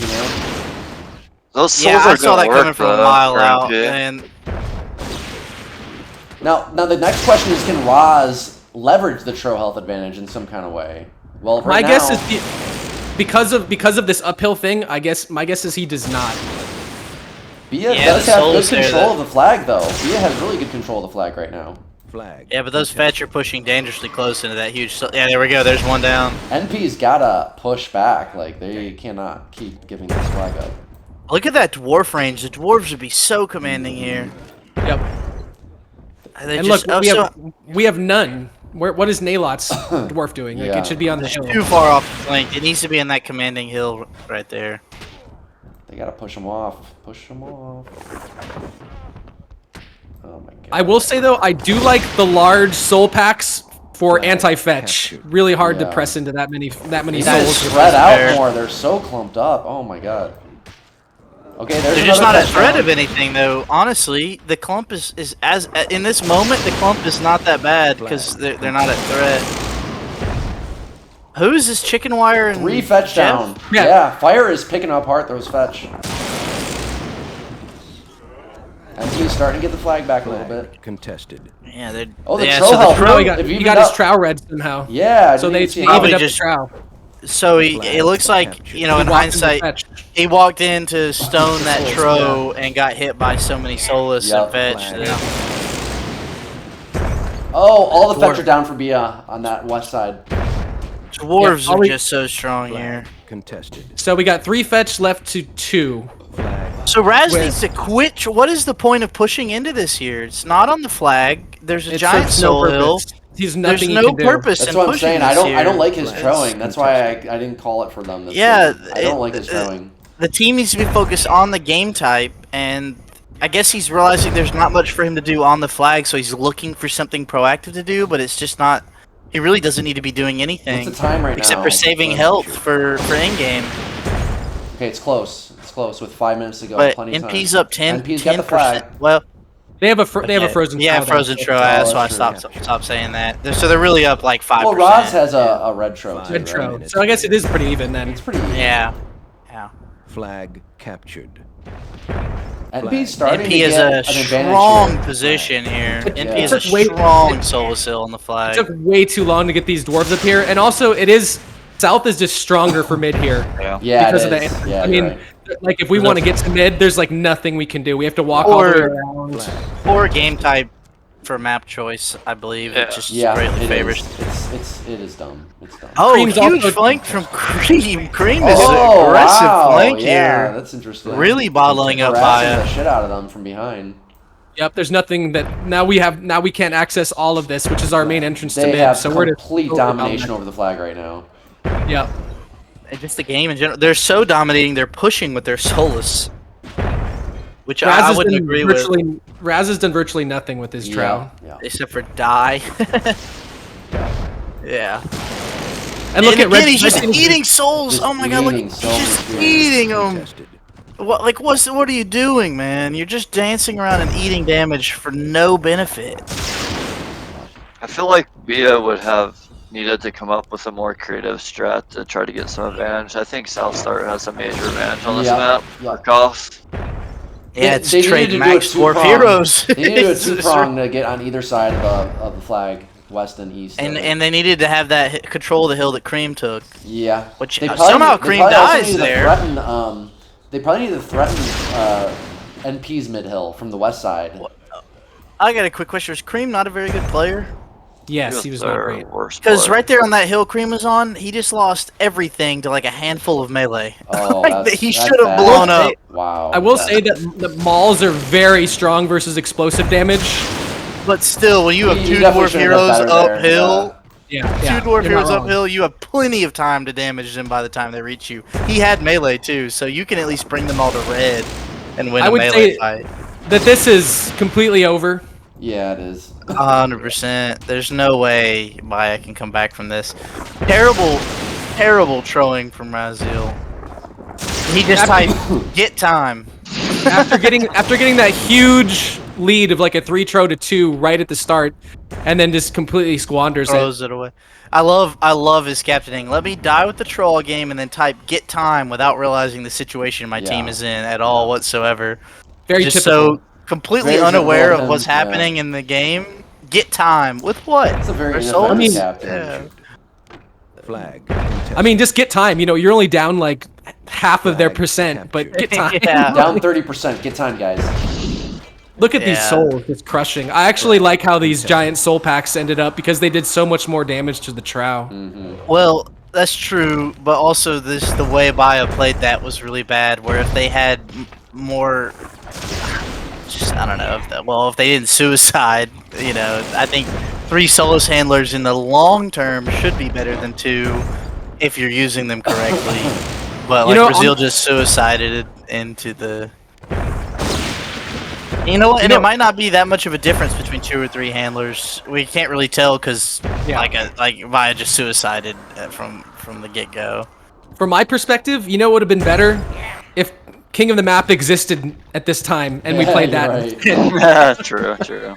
Those souls Yeah, are I saw gonna that work, coming from a though, mile for out, NP. and Now the next question is, can Raz leverage the tro health advantage in some kind of way? Well, right My now, guess is because of this uphill thing. My guess is he does not. Bia Yeah, does the have soul good is there, control that- of the flag, though. Bia has really good control of the flag right now. Flag. yeah, but those fetch are pushing dangerously close into that huge. Yeah, there we go. There's one down. NP's gotta push back. Like, they cannot keep giving this flag up. Look at that dwarf range. The dwarves would be so commanding here. Yep. They And just, look, oh, we have none. What is Naelot's dwarf doing? Like, Yeah. it should be on the so hill. too far off the flank. It needs to be in that commanding hill right there. They gotta push him off. Push him off. Oh my god. I will say though, I do like the large soul packs for anti-fetch. captured. Really hard Yeah. to press into that many They That need is to souls. spread fair. out more. They're so clumped up. Oh my god. Okay, there's They're just another not a threat touchdown. of anything, though. Honestly, the clump is as in this moment, the clump is not that bad because they're not a threat. Who is this Chickenwire and 3 fetch Jeff? down. Yeah. Yeah, fire is picking apart those fetch. And he's starting to get the flag back a little bit. Flag contested. Yeah, they're. Oh, the yeah, troll so the help. troll- Oh, he got, If you he even got his up- trow red somehow. Yeah, I So didn't they even see evened how Probably up the just- trow. So it looks like, you know, in He walked into hindsight, fetch. he walked in to stone that Souls, tro and got hit by so many Solus Yep. and fetch. Flag. that- Oh, all the Dwarf. fetch are down for Bia on that west side. Dwarves Yeah, all are we- just so strong here. Contested. So we got 3 fetch left to 2. Flag. So Raz With- needs to quit. What is the point of pushing into this here? It's not on the flag. There's a It giant serves no soul hill. purpose. There's There's nothing he no can do. purpose That's in what I'm pushing saying. this I don't here. like his Flags throwing. That's why I didn't call it for them. This Yeah, game. I don't like his throwing. The team needs to be focused on the game type, and I guess he's realizing there's not much for him to do on the flag, so he's looking for something proactive to do, but it's just not. He really doesn't need to be doing anything What's the time right except now? for saving health for in-game. Okay, it's close. It's close with 5 minutes to go. But Plenty of time. NP's up 10, NP's got the flag. 10%. Well, They have a frozen. yeah, trow though. frozen tro. Oh, That's why I that's true. stopped saying that. So they're really up like 5%. Well, Raz has a red tro too, Red right? trow. So I guess it is pretty even then. It's pretty. Yeah. Yeah. Flag captured. NP's starting NP to is get a an advantage strong here. position here. It NP is a took way- strong solo seal on the It flag. took way too long to get these dwarves up here, and also it is South is just stronger for mid here. Yeah, because it of is. the. Yeah, I you're mean, right. like if we want to get to mid, there's like nothing we can do. We have to walk all the way Or- around. Poor game type for map choice, I believe. It just Yeah, greatly it favors. is. It is dumb. It's dumb. Oh, Cream's huge also- flank from Cream. Cream is Oh, an aggressive wow. flank Yeah, here. that's interesting. Really bottling up Harassing Baya. the shit out of them from behind. Yep, there's nothing that now we can't access all of this, which is our main entrance to They mid. have So we're just complete totally domination over the flag right now. Yep. And just the game in general. They're so dominating, they're pushing with their Solus. Which Raz I has wouldn't done agree with. virtually. Raz has done virtually nothing with his Trow. Yeah. Except for die. Yeah. And look at again, Red. he's just Red- eating souls. Just Oh my god, look, eating he's souls, just yeah. eating them. Contested. What are you doing, man? You're just dancing around and eating damage for no benefit. I feel like Bia would have needed to come up with a more creative strat to try to get some advantage. I think South Star has a major advantage on this Yeah, map yeah. for cost. Yeah, it's They needed trade to do max a dwarf two-prong. heroes. They needed to do a two-prong to get on either side of the flag, west and east. And they needed to have that control of the hill that Cream took. yeah, Which, They somehow they Cream probably also dies needed to there. Threaten, they probably need to threaten NP's mid hill from the west side. I got a quick question. Was Cream not a very good player? Yes, he was not their great. worst Because player. right there on that hill Cream was on, he just lost everything to like a handful of melee. Oh, Like, that's, he that's should have bad. blown up. Wow. I will yeah. say that the mauls are very strong versus explosive damage. But still, when you have You two definitely dwarf should have done heroes better there, uphill, Yeah, two dwarf you're heroes not wrong. uphill, you have plenty of time to damage them by the time they reach you. He had melee too, so you can at least bring them all to red and win I a would melee say- fight. That this is completely over. Yeah, it is. 100%. There's no way Maya can come back from this. Terrible, terrible trolling from Raziel. He just typed, get time. after getting that huge lead of like a 3-tro to 2 right at the start, and then just completely squanders it. Throws it away. I love his captaining. Let me die with the troll game and then type get time without realizing the situation my team Yeah. is in at all whatsoever. Very Just typical. so completely Very unaware typical of what's of him, yeah. happening in the game. Get time with what? It's a very Our ineffective souls? captain. Yeah. Flag. I mean, just get time. You know, you're only down like half of their percent, but get time. Yeah. Down 30%. Get time, guys. Look at these Yeah. souls just crushing. I actually like how these giant soul packs ended up because they did so much more damage to the Trow. Well, that's true, but also the way Baya played that was really bad. Where if they had more, just I don't know. If they didn't suicide, you know, I think 3 Solus handlers in the long term should be better than 2 if you're using them correctly. But You like know, Raziel I'm- just suicided it into the. You know what? And know- it might not be that much of a difference between 2 or 3 handlers. We can't really tell because Yeah. like Vaya just suicided from the get go. From my perspective, you know what would have been better? If King of the Map existed at this time and we Yeah, played you're that. right. Yeah, true.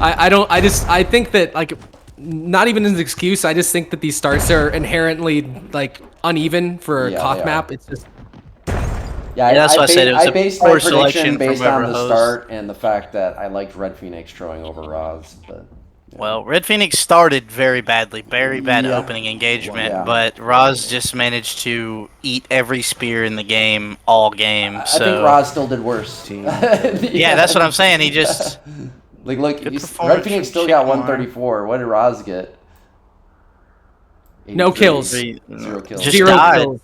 I think that like not even an excuse, I just think that these starts are inherently like uneven for a Yeah, Koth they are. map. It's just Yeah, Yeah, that's why I said it was a based poor my selection prediction from based on whoever the hosts. start and the fact that I liked RedPhoenix throwing over Raz, but Well, RedPhoenix started very badly, very bad Yeah. opening engagement, Yeah. but Raz just managed to eat every spear in the game all game. I So think Raz still did worse. Team. yeah, that's what I'm saying. He just Like, look, Good he's, performance RedPhoenix from still got Chickenwire. 134. What did Raz get? No 83. kills. 0 kills. Just 0 died. kills.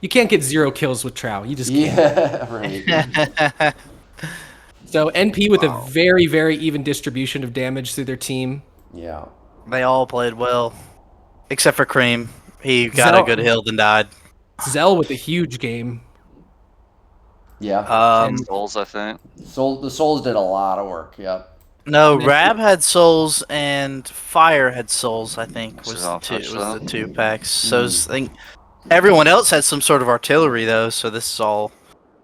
You can't get 0 kills with Trow. You just can't. Yeah, right. So NP with a very, very even distribution of damage through their team. Yeah. they all played well, except for Creme. He got a Zell- good hill, then died. Zell with a huge game. Yeah. Souls, I think. The Souls did a lot of work. Yep. No, Rab had souls and Fire had souls. I think This is was all the touchdown. 2 packs. So I think everyone else had some sort of artillery though. So this is all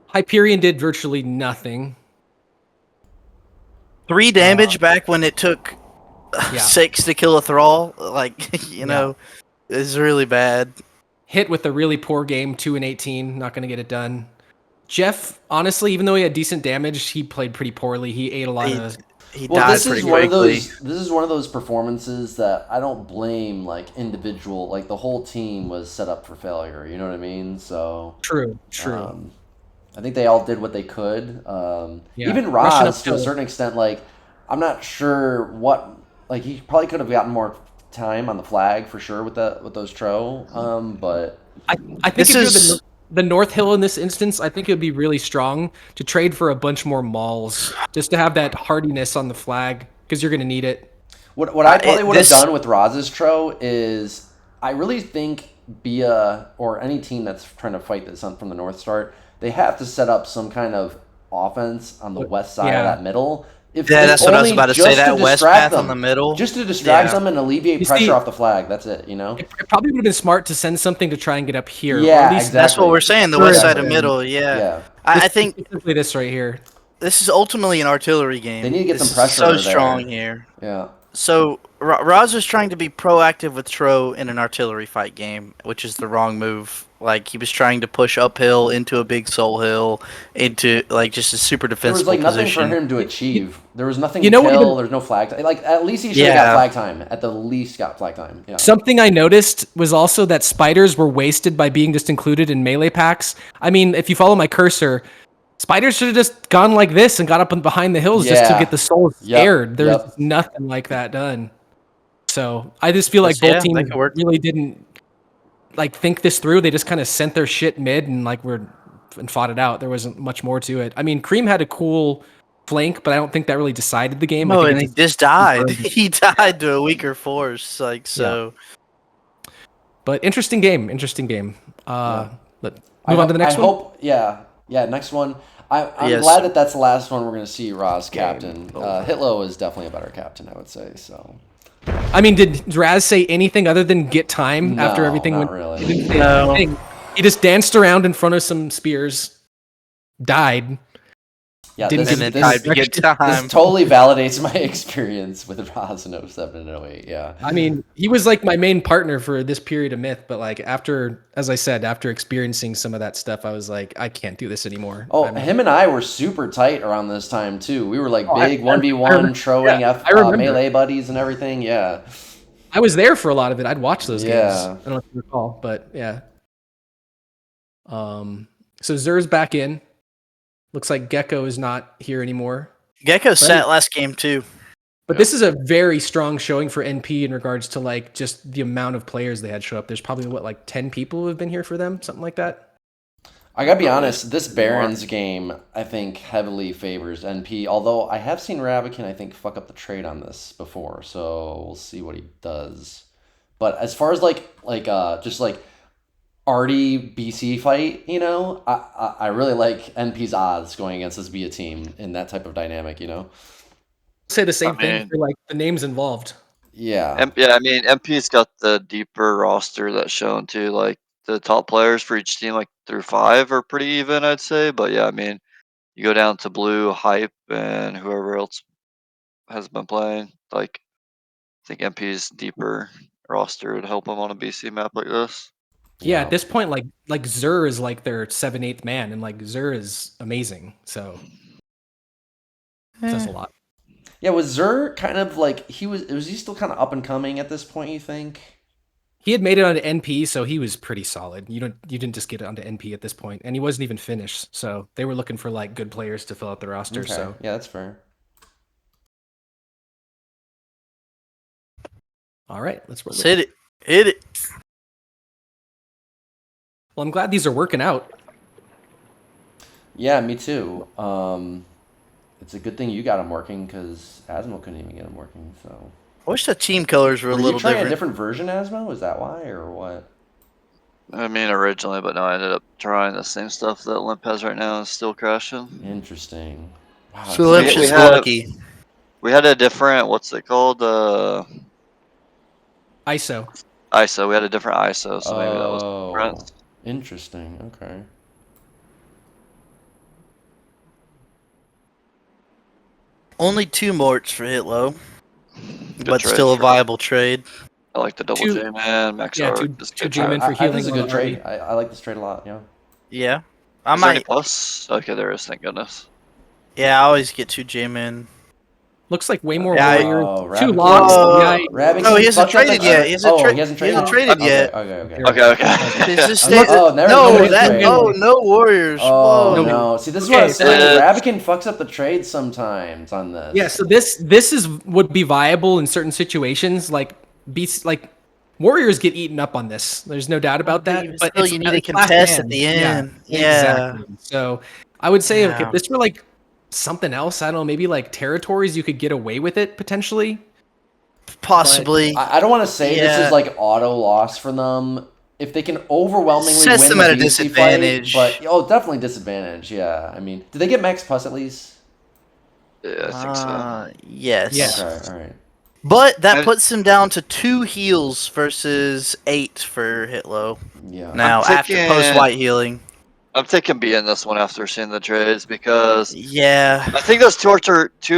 Hyperion did virtually nothing. 3 damage back when it took Yeah. 6 to kill a thrall. Like you know, is really bad. Hit with a really poor game, 2 and 18. Not going to get it done. Jeff, honestly, even though he had decent damage, he played pretty poorly. He ate a lot of. He Well, died this pretty is one of quickly. those. This is one of those performances that I don't blame like individual. Like the whole team was set up for failure. You know what I mean? So True. I think they all did what they could. Yeah. Even Rushing Raz, to a uphill. certain extent, like I'm not sure what. Like he probably could have gotten more time on the flag for sure with those tro. But I think This if you're is- the North Hill in this instance, I think it would be really strong to trade for a bunch more mauls just to have that hardiness on the flag because you're going to need it. what I probably would have this- done with Raz's tro is I really think Bia or any team that's trying to fight this from the North start, they have to set up some kind of offense on the west side of Yeah. that middle. If That's what I was only about to just say. That west distract path on them, the middle. just to distract Yeah. them and alleviate You pressure see- off the flag. That's it. You know. It probably would have been smart to send something to try and get up here. Yeah, or at least exactly. That's what we're saying. The Sure, west side of exactly. middle. Yeah. Yeah. I think specifically this right here. this is ultimately an artillery game. They need to get This some pressure is so there. strong here. Yeah. So Raz was trying to be proactive with Tro in an artillery fight game, which is the wrong move. Like he was trying to push uphill into a big soul hill, into like just a super There was defensive like nothing position. for him to achieve. There was nothing You to know what kill. even- There's no flag. Like at least he should have got Yeah. flag time. At the least, got flag time. Yeah. Something I noticed was also that spiders were wasted by being just included in melee packs. I mean, if you follow my cursor, spiders should have just gone like this and got up and behind the hills just to Yeah. get the souls Yep, scared. There's yep. nothing like that done. So I just feel like Yeah, both that teams could work. really didn't like think this through. They just kind of sent their shit mid and fought it out. There wasn't much more to it. I mean, Creme had a cool flank, but I don't think that really decided the game. I No, think and it he just- just died. He died to a weaker force. Like so. But interesting game. Let move on to the next I one. hope. Yeah. Next one. I'm Yes. glad that that's the last one we're going to see Raz Game captain. over. Hitlow is definitely a better captain, I would say. So. I mean, did Raz say anything other than get time after No, everything not went? really. He didn't say No. anything. He just danced around in front of some spears, died. Yeah. Didn't This, And then this, died to get this time. totally validates my experience with Raz in 07 and 08. Yeah. I mean, he was like my main partner for this period of Myth, but like after, as I said, after experiencing some of that stuff, I was like, I can't do this anymore. Oh, I'm- him and I were super tight around this time too. We were like Oh, big I 1v1 remember- throwing yeah, I remember. melee buddies and everything. Yeah. I was there for a lot of it. I'd watch those games. Yeah. I don't know if you recall, but yeah. So Zer's back in. Looks like Gekko is not here anymore. Gekko sat last game too. But this is a very strong showing for NP in regards to like just the amount of players they had show up. There's probably like 10 people who have been here for them, something like that. I gotta be honest, this Barons game, I think, heavily favors NP, although I have seen Rabican, I think, fuck up the trade on this before, so we'll see what he does. But as far as just like arty BC fight, you know, I really like NP's odds going against this Bia team in that type of dynamic, you know? Say the same I thing mean- for like the names involved. Yeah. Yeah, I mean, MP's got the deeper roster that's shown too. Like the top players for each team, like through 5, are pretty even, I'd say. But yeah, I mean, you go down to Blue, Hype, and whoever else has been playing. Like, I think MP's deeper roster would help them on a BC map like this. Yeah, at this point, like Zer is like their 7/8 man, and like Zer is amazing. So it says a lot. Yeah, was Zer kind of like, was he still kind of up and coming at this point, you think? He had made it onto NP, so he was pretty solid. You didn't just get it onto NP at this point, and he wasn't even finished. So they were looking for like good players to fill out the roster. Okay. So Yeah, that's fair. all right, let's roll. Let's hit it. Hit it. Well, I'm glad these are working out. Yeah, me too. It's a good thing you got him working because Asmo couldn't even get him working. So, I wish the team colors were a were you little trying different. a different version, Asmo? Is that why, or what? I mean, originally, but no, I ended up trying the same stuff that Limp has right now and still crashing. Interesting. Wow. So it's Limp's so we just weird. had- lucky. We had a different, what's it called? ISO. ISO. We had a different ISO, so maybe that was Oh, different. interesting. Okay. Only 2 morts for Hitlow, Good but trade, still a sure. viable trade. I like the double Two- J man, max yeah, art. two- just two good J-man trade. for healing This is a on good the trade. I like this trade a lot. Yeah. Yeah. I Is there any might. plus? Okay, there is. Thank goodness. Yeah, I always get 2 J-men. Looks like way more Yeah, warriors. Oh, 2 Rabican. locks. Yeah, Rabican No, he hasn't fucked up traded the yet. trade. He hasn't, Oh, he hasn't he hasn't traded? traded yet. Okay. Okay. Is this Oh, there no, is that trade. no warriors. Oh, Whoa. no. See, this is Okay, what I'm saying. so- Rabican fucks up the trade sometimes on this. Yeah, so this is would be viable in certain situations. Like warriors get eaten up on this. There's no doubt about that. But But still, it's you need to it's last contest at man. the end. Yeah, Yeah. exactly. So I would say Yeah. if this were like something else, I don't know, maybe like territories, you could get away with it potentially. Possibly. I don't want to say this Yeah. is like auto loss for them. If they can overwhelmingly Sets win them the at a BC disadvantage. fight, but definitely disadvantage. Yeah, I mean, did they get max plus at least? Yeah, I think so. Yes. Yeah. Okay, all right. But that And- puts him down to 2 heals versus 8 for Hitlow. Yeah. Now, I'm after taking- post-white healing. I'm taking B in this one after seeing the trades because Yeah. I think those two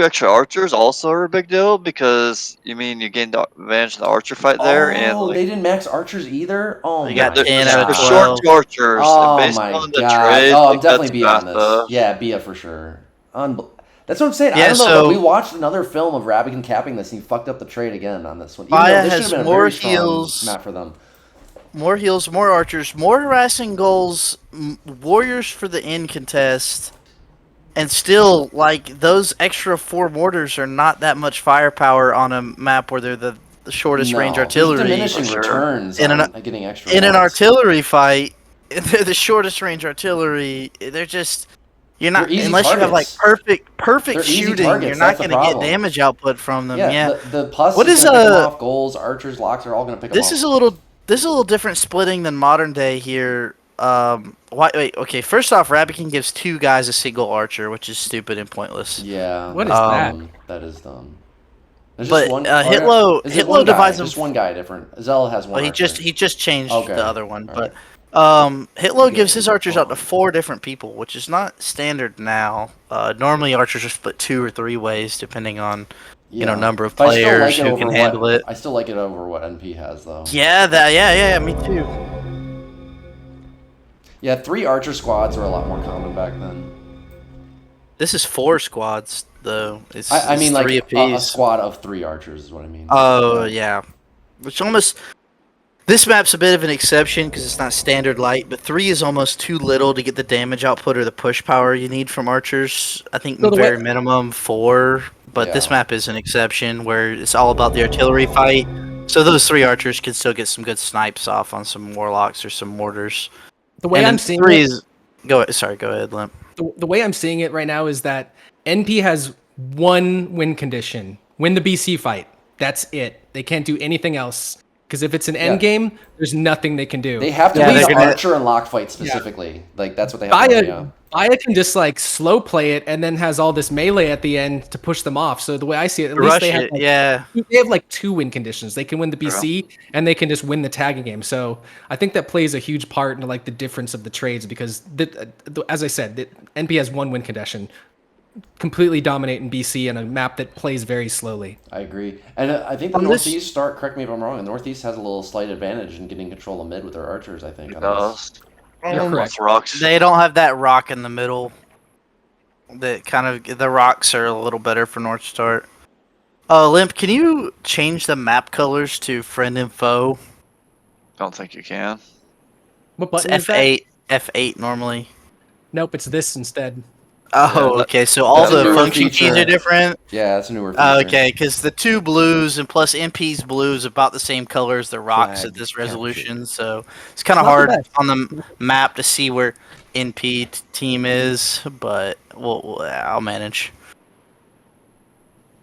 extra archers also are a big deal because you gain the advantage in the archer fight there, and Oh, like, they didn't max archers either. Oh, You got my 10 God. out of the 12. short archers. Oh based my on the God. trade, Oh, I'm like, definitely that's B on this. massive. Yeah, B for sure. That's what I'm saying. I Yeah, don't know, so- but we watched another film of Rabican capping this, and he fucked up the trade again on this one. Even Baya though this has should have been a more very strong heals. map for them. More heals, more archers, more harassing goals, warriors for the end contest. And still, like, those extra 4 mortars are not that much firepower on a map where they're the shortest range No, artillery. there's diminishing For sure. returns In on an- getting extra In an ones. artillery fight, they're the shortest range artillery. They're just you're not They're easy unless you have like targets. perfect They're easy shooting. targets, You're not that's the going to get problem. damage output from them. Yeah, The plus What is is, gonna pick them uh, off. Goals, archers, locks are all going to pick this them is off. a little different splitting than modern day here. Wait, okay. First off, Rabican gives 2 guys a single archer, which is stupid and pointless. Yeah. What is that's that? dumb. That is dumb. There's But, just one. Hitlow- is it Hitlow one guy? divides them- Just one guy different. Zell has one. Well, he archer. just changed Okay. the other one, Alright. but Hitlow gives Okay. his archers out to 4 different people, which is not standard now. Normally, archers are split 2 or 3 ways, depending on Yeah. number of But I still players like it who over can what- handle it. I still like it over what NP has though. Yeah, me too. Yeah, 3 archer squads were a lot more common back then. This is 4 squads though. It's I mean, like 3 a apiece. squad of 3 archers is what I mean. Oh yeah, which almost this map's a bit of an exception because it's not standard light, but 3 is almost too little to get the damage output or the push power you need from archers. I think So the very way- minimum 4, but this Yeah. map is an exception where it's all about the artillery fight. So those 3 archers can still get some good snipes off on some warlocks or some mortars. The way And I'm then seeing 3 it, is go ahead, Limp. the way I'm seeing it right now is that NP has one win condition: win the BC fight. That's it. They can't do anything else. Because if it's an end game, there's nothing they can do. They have to Yeah, win they're the gonna- archer and lock fight specifically. Like that's what they have to do. Yeah. Baya can just like slow play it and then has all this melee at the end to push them off. So the way I see it, at least Rush they have it, like, yeah. they have like 2 win conditions. They can win the BC and they can just win the tagging game. So I think that plays a huge part in like the difference of the trades because as I said, the NP has 1 win condition. Completely dominate in BC and a map that plays very slowly. I agree. And I think the On this- Northeast correct me if I'm wrong, the Northeast has a little slight advantage in getting control of mid with their archers, I think. on this. You're correct. Plus rocks. They don't have that rock in the middle. The rocks are a little better for North Start. Limp, can you change the map colors to friend and foe? Don't think you can. What It's button is that? F8. F8 normally. Nope, it's this instead. Oh, that- okay. So all that's a the newer function keys feature. are different. Yeah, that's a newer feature. Oh, okay, because the 2 blues and plus NP's blue is about the same color as the rocks Flag at this captured. resolution. So it's kind of Not hard the best. on the map to see where NP team is, but I'll manage.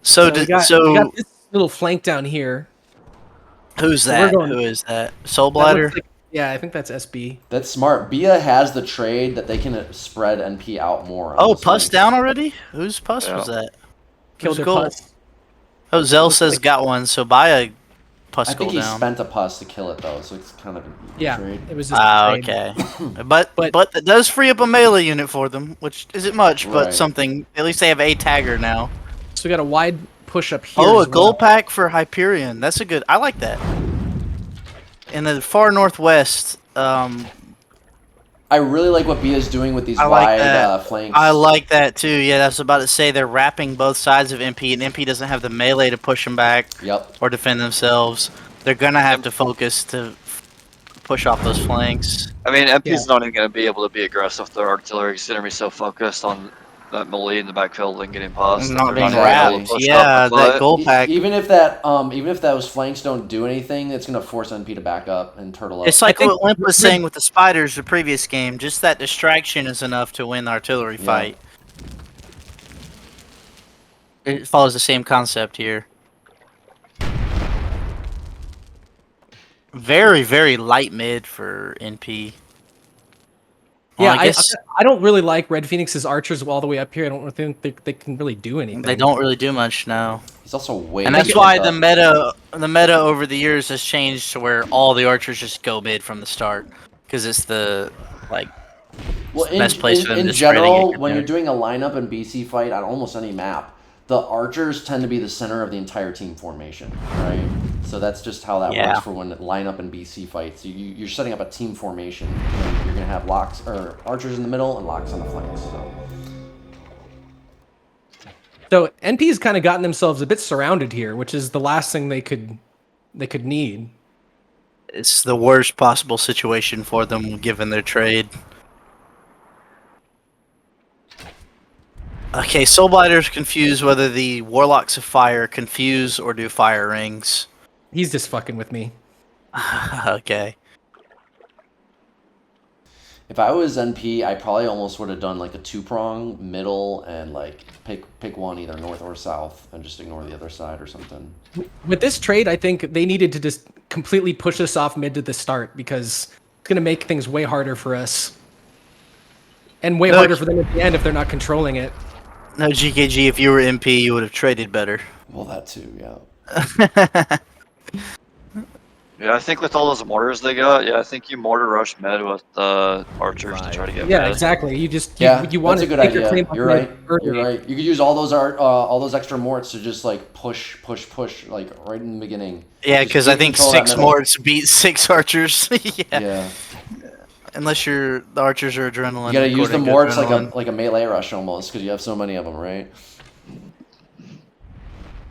So we got this little flank down here. who's so we're that? going- Who is that? That Soulblighter? looks like- yeah, I think that's SB. That's smart. Bia has the trade that they can spread NP out more. on Oh, this Puss one. down already? Whose Puss was Yeah. that? Killed Whose their goal? putts. Oh, Zell says got one, so buy a Puss I goal think he down. spent a Puss to kill it though, so it's kind of a Yeah, trade. it was just Ah, a trade. okay. but But- that does free up a melee unit for them, which isn't much, but Right. something. At least they have a tagger now. So we got a wide push up here. Oh, a as gold well. pack for Hyperion. That's a good. I like that. In the far northwest, I I really like what Bia's doing with these I like wide that. flanks. I like that too. Yeah, that's about to say they're wrapping both sides of MP, and MP doesn't have the melee to push them back Yep. or defend themselves. They're gonna have to focus to push off those flanks. I mean, MP's Yeah. not even going to be able to be aggressive with their artillery. He's going to be so focused on that melee in the backfield and getting past. that Not they're being gonna be able to wrapped. push Yeah, off the that foot. goal pack. Even if those flanks don't do anything, it's gonna force NP to back up and turtle up. It's like I think- what Limp was saying with the spiders the previous game. Just that distraction is enough to win the artillery Yeah. fight. It follows the same concept here. Very, very light mid for NP. Well, Yeah, I don't really like RedPhoenix's archers all the way up here. I don't think they can really do anything. they don't really do much now. He's also way. And that's too why up. the meta over the years has changed to where all the archers just go mid from the start, because it's the Well, the best place for them in to spread and general, get when there. you're doing a lineup and BC fight on almost any map, the archers tend to be the center of the entire team formation, right? So that's just how that Yeah. works for when lineup and BC fights. You're setting up a team formation. And you're gonna have locks or archers in the middle and locks on the flanks. So NP's kind of gotten themselves a bit surrounded here, which is the last thing they could need. It's the worst possible situation for them given their trade. Okay, Soulblighter's confused whether the Warlocks of Fire confuse or do fire rings. He's just fucking with me. Okay. If I was NP, I probably almost would have done like a 2-prong middle and like pick one either north or south and just ignore the other side or something. With this trade, I think they needed to just completely push us off mid to the start because it's going to make things way harder for us. And way harder for them at the end if they're not controlling it. No, GKG, if you were MP, you would have traded better. Well, that too, yeah. Yeah, I think with all those mortars they got, I think you mortar rush mid with the archers to try to get Yeah, mid. exactly. You want That's to a good take your idea. claim You're right. early. You're right. You could use all those extra morts to just like push, like right in the beginning. Yeah, Just because keep I think control of that 6 middle. morts beat 6 archers. Yeah. Yeah. Unless the archers are adrenaline. You gotta use the according to morts adrenaline. like a melee rush almost because you have so many of them, right?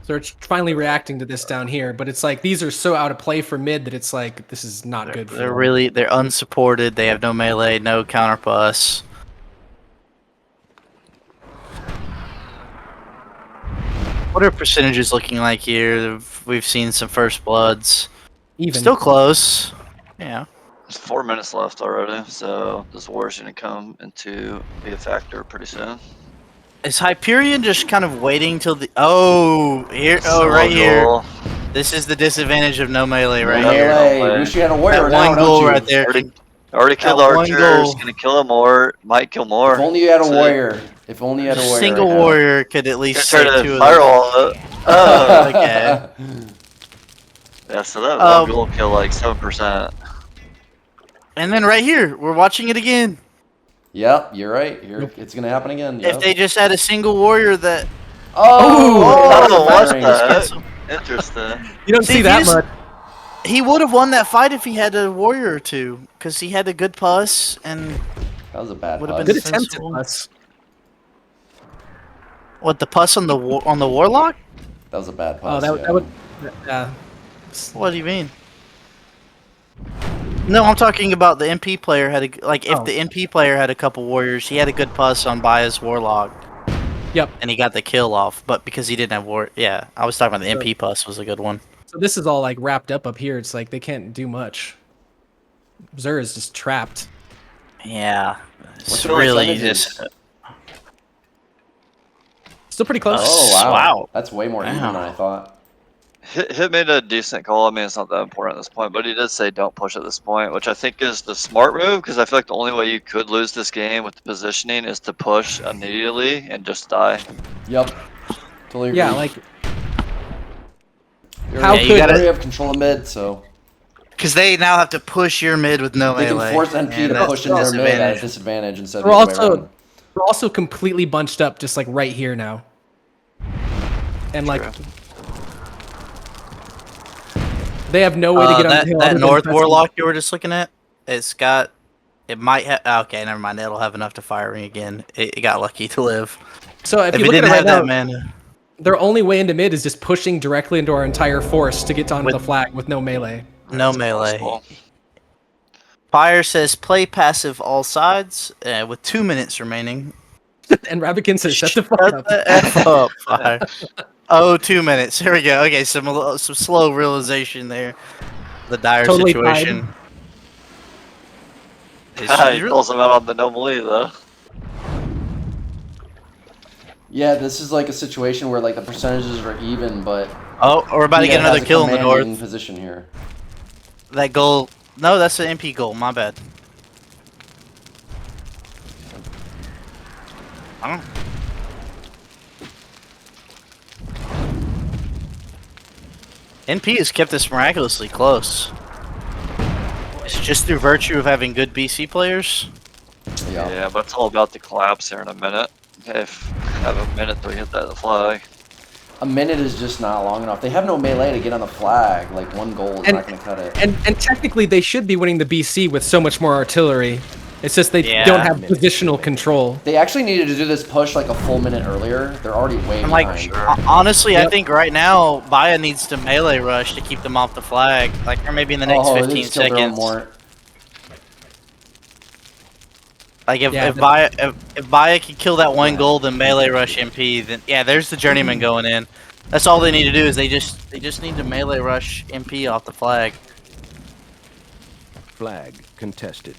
So it's finally reacting to this down here, but it's like these are so out of play for mid that it's like this is not good for them. They're unsupported. They have no melee, no counter plus. What are percentages looking like here? We've seen some first bloods. Even Still close. Yeah. There's 4 minutes left already, so this war's gonna come into be a factor pretty soon. Is Hyperion just kind of waiting till the right Solo here. goal. This is the disadvantage of no melee right No here. melee. Wish you had a warrior That now, one don't goal you? right there. Already killed That one archers, goal. gonna kill him more, might kill more. If only you had a That's it. warrior. If only you had a warrior. Single right now. warrior could at least Try save to 2 of them. firewall it. Oh, Okay. yeah, so that Um, one goal kill like 7%. And then right here, we're watching it again. Yep, you're right. It's gonna happen again. Yep. If they just had a single warrior that Oh, fire what's rings. that? Interesting. you don't See, see if that you just- much. he would have won that fight if he had a warrior or two, because he had a good puss and That was a bad Would've putt. been Good attempt at sensible. us. what the puss on the warlock? That was a bad Oh, putt. that would. What do you mean? No, I'm talking about the MP player had if the MP player had a couple warriors, he had a good puss on Bia's warlock. Yep. And he got the kill off, but because he didn't have yeah, I was talking about the MP puss was a good one. So this is all like wrapped up here. It's like they can't do much. Xur is just trapped. Yeah, it's What's your really percentages? just Still pretty close. Oh wow. Wow. That's way more even Wow. than I thought. Hit made a decent call. I mean, it's not that important at this point, but he did say don't push at this point, which I think is the smart move because I feel like the only way you could lose this game with the positioning is to push immediately and just die. Yep. Totally agree. Yeah, like you how already, could- you already have control of mid, so because they now have to push your mid with no they can melee. force NP and to that's push the in their mid at a disadvantage. disadvantage instead of we're the other way also around. we're also completely bunched up, just like right here now. And like they have no way to get on the hill. other That than North pressing- Warlock you were just looking at, it's It might have. Okay, never mind. It'll have enough to firing again. It got lucky to live. So if If you it look at didn't it right have now, that mana, their only way into mid is just pushing directly into our entire force to get onto With- the flag with no melee. no That's melee. possible. Fire says play passive all sides with 2 minutes remaining. And Rabican says, shut the fuck Shut up. the F up, Fire. Oh, 2 minutes. Here we go. Okay, some slow realization there. The dire Totally situation. He She's really- calls him out on the no melee though. Yeah, this is like a situation where like the percentages are even, but Oh, we're about to get Mia has another a kill in the commanding north. position here. That goal. No, that's an MP goal. My bad. I don't. NP has kept us miraculously close. It's just through virtue of having good BC players. Yeah. Yeah, but it's all about the collapse here in a minute. If have a minute to hit that flag. A minute is just not long enough. They have no melee to get on the flag. Like one goal is And- not going to cut it. And technically, they should be winning the BC with so much more artillery. It's just they Yeah. don't have positional control. They actually needed to do this push like a full minute earlier. They're already way I'm like, behind. honestly, I Yep. think right now Bia needs to melee rush to keep them off the flag. Like, or maybe in the next Oh, they 15 just killed their own seconds. Mort. Like if Yeah, if Bia can kill that one goal, then melee rush MP. Then yeah, there's the journeyman going in. That's all they need to do is they just need to melee rush MP off the flag. Flag contested.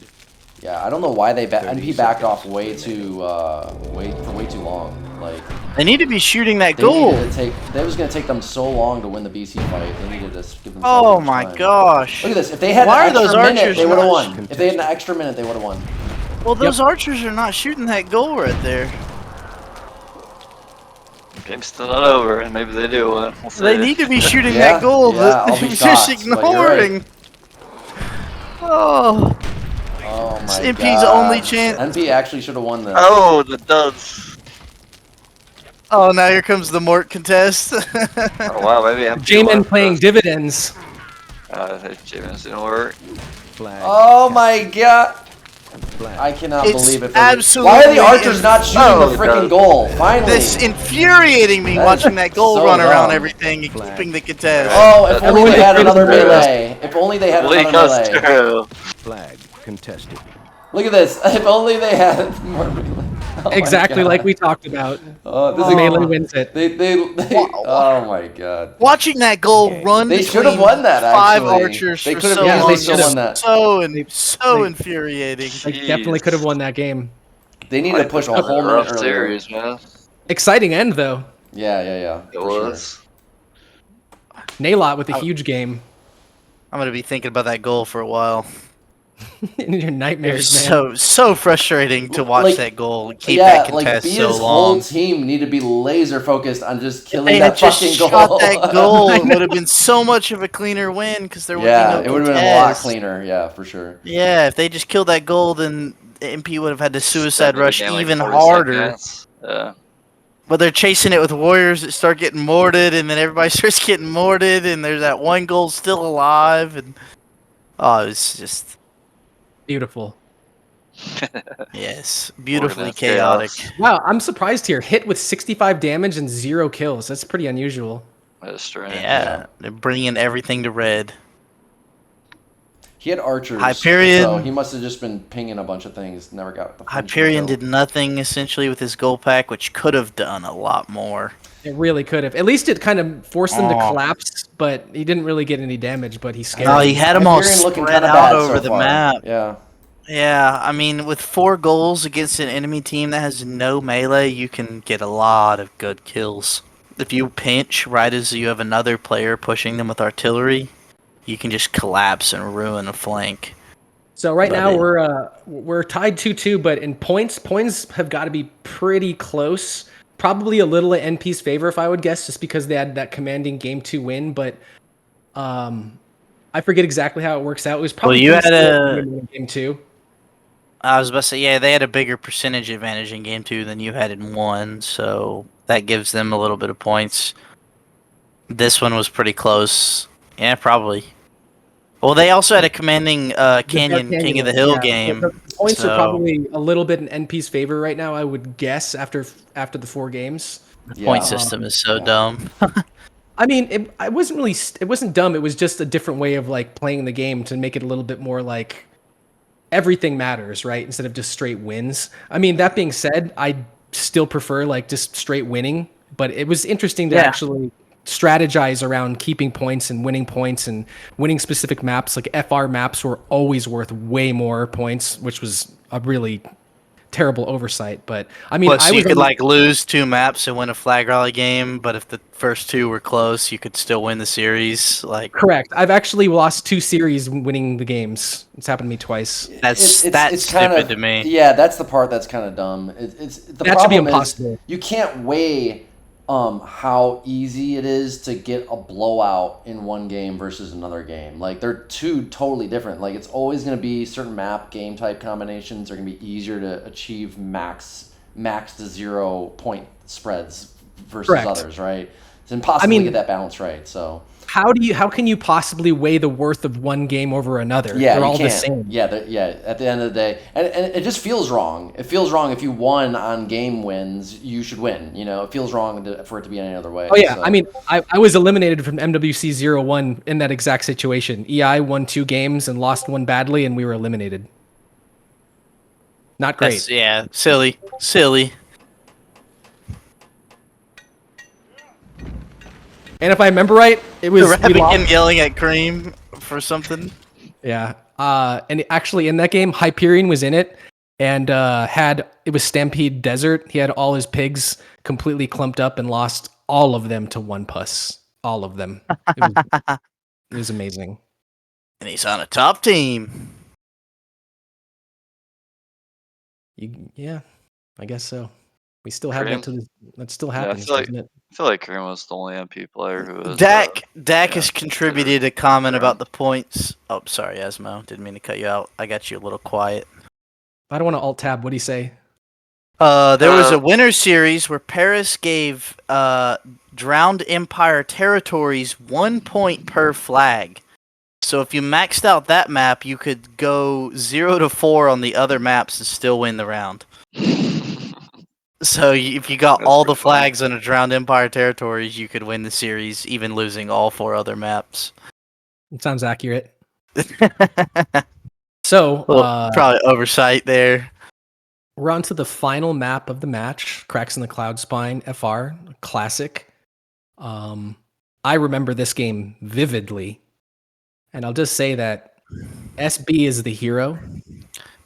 Yeah, I don't know why they 30 NP backed seconds off way too way too long. Like They need to be shooting that they goal. needed to take. That was going to take them so long to win the BC fight. They needed to give themselves. Oh much my time. gosh! Look at this. If they had Why are an those extra minute, archers they would have not won. If they had an extra minute, they would have won. Well, those archers are not shooting that goal right there. Game's still not over, and maybe they do win. We'll see. They need to be shooting Yeah, that goal. yeah, but I'll be they're shocked, just but you're right. ignoring. Oh, Oh my It's god. NP's only chance. NP actually should have won this. Oh, the duds. oh! Now here comes the Mort contest. Oh wow, maybe I'm J-Man playing dividends. J-Man's didn't work. Flag. Oh my god. Flag. I cannot It's believe it. absolutely Why are the archers not shooting Oh, the freaking God. goal? Finally. This infuriating me That is watching that goal so run around dumb. everything and Flag. keeping the contest. Oh, if only Everyone they had is another critical. melee. If only they had Bleak another us melee. too. Flag contested. Look at this. If only they had more melee. Oh my Exactly God. like we talked about. Oh, this is Melee wins it. they oh my god. Watching that goal run They should have between won that, five actually. archers They for could have so easily long still is won that. so they- infuriating. They definitely could have won that game. They need to push a whole minute rough earlier. series, man. Exciting end though. Yeah. It for sure. was. Naelot with a huge game. I'm gonna be thinking about that goal for a while. In your It was nightmares, man. so frustrating to watch Like, that goal and keep Yeah, that like contest Bia's so whole long. team need to be laser focused on just If killing they that had just fucking shot goal. that goal, it would have been so much of a cleaner win because there would Yeah, be it no would have been a lot contest. cleaner. Yeah, for sure. Yeah, if they just killed that goal, then the MP would have had to suicide Extended the rush game, like, even 40 harder. seconds. Yeah. But they're chasing it with warriors that start getting morted, and then everybody starts getting morted, and there's that one goal still alive, and oh, it's just Beautiful. yes, beautifully Organized chaotic. chaos. Wow, I'm surprised here. Hit with 65 damage and 0 kills. That's pretty unusual. That is strange. Yeah, they're bringing everything to red. He had archers. Hyperion- So he must have just been pinging a bunch of things. Never got the finishing Hyperion kill. did nothing essentially with his goal pack, which could have done a lot more. It really could have. At least it kind of forced them to Oh. collapse, but he didn't really get any damage, but he scared No, them. he had them all Hyperion looking spread kinda out bad over so the far. map. Yeah. Yeah, I mean, with 4 goals against an enemy team that has no melee, you can get a lot of good kills. If you pinch right as you have another player pushing them with artillery, you can just collapse and ruin a flank. So right But now it- we're tied 2-2, but in points have got to be pretty close. Probably a little in NP's favor, if I would guess, just because they had that commanding game 2 win. But I forget exactly how it works out. It was probably you pretty had split a- in game 2. I was about to say, yeah, they had a bigger percentage advantage in game 2 than you had in 1, so that gives them a little bit of points. This one was pretty close. Yeah, probably. Well, they also had a commanding Canyon King of the Hill game. The Points are So- probably a little bit in NP's favor right now, I would guess, after the 4 games. The point Yeah. system is so Yeah. dumb. I mean, it wasn't really, it wasn't dumb. It was just a different way of like playing the game to make it a little bit more like everything matters, right? Instead of just straight wins. I mean, that being said, I still prefer like just straight winning, but it was interesting to Yeah. actually strategize around keeping points and winning specific maps. Like FR maps were always worth way more points, which was a really terrible oversight. But I mean, Plus, I you was could on the- like lose 2 maps and win a flag rally game, but if the first 2 were close, you could still win the series. Like correct. I've actually lost 2 series winning the games. It's happened to me twice. that's It's stupid to me. Yeah, that's the part that's kind of dumb. It's the That should be problem is impossible. you can't weigh how easy it is to get a blowout in one game versus another game. Like they're 2 totally different. Like it's always going to be certain map game type combinations are going to be easier to achieve max to 0 point spreads versus Correct. others, right? It's impossible to get that balance right. So How can you possibly weigh the worth of one game over another? yeah, They're you all can't. the same. Yeah. At the end of the day, and it just feels wrong. It feels wrong if you won on game wins, you should win. You know, it feels wrong for it to be any other way. Oh yeah, so. I mean, I was eliminated from MWC 01 in that exact situation. EI won 2 games and lost 1 badly, and we were eliminated. Not great. Yeah, silly. And if I remember right, it was we Rabican lost- yelling at Creme for something. yeah. And actually in that game, Hyperion was in it and it was Stampede Desert. He had all his pigs completely clumped up and lost all of them to 1 puss. All of them. It was amazing. And he's on a top team. Yeah, I guess so. We still have that that still Yeah, I happens, feel like doesn't it? I feel like Creme was the only MP player who was. Dak yeah, has contributed a comment Yeah. about the points. Oh, sorry, Asmo. Didn't mean to cut you out. I got you a little quiet. I don't want to alt tab. What do you say? There was a winter series where Paris gave Drowned Empire territories 1 point per flag. So if you maxed out that map, you could go 0 to 4 on the other maps and still win the round. So if you got That's all the pretty funny. flags on a Drowned Empire territories, you could win the series, even losing all 4 other maps. It sounds accurate. So Probably oversight there. we're on to the final map of the match, Cracks in the Cloud Spine, FR, classic. I remember this game vividly. And I'll just say that SB is the hero.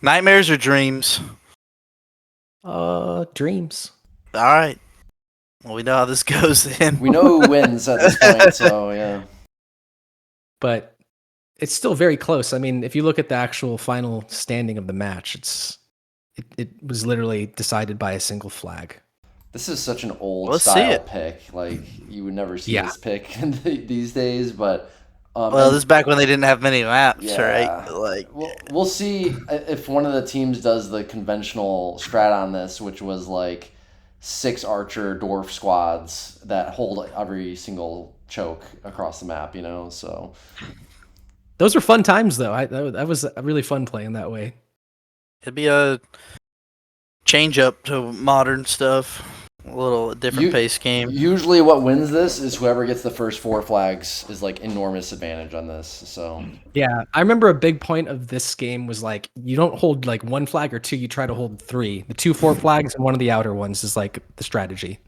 Nightmares or dreams? Dreams. All right. Well, we know how this goes then. We know who wins at this point, so yeah. But it's still very close. I mean, if you look at the actual final standing of the match, it was literally decided by a single flag. This is such an old Let's see style it. pick. Like you would never see Yeah. this pick these days, but Well, this is back when they didn't have many maps, Yeah. right? Like, we'll see if one of the teams does the conventional strat on this, which was like 6 archer dwarf squads that hold every single choke across the map, you know? So Those were fun times, though. That was really fun playing that way. it'd be a change up to modern stuff. A little different pace game. usually what wins this is whoever gets the first 4 flags is like enormous advantage on this. So Yeah, I remember a big point of this game was like you don't hold like 1 flag or 2, you try to hold 3. The 2 4 flags and one of the outer ones is like the strategy.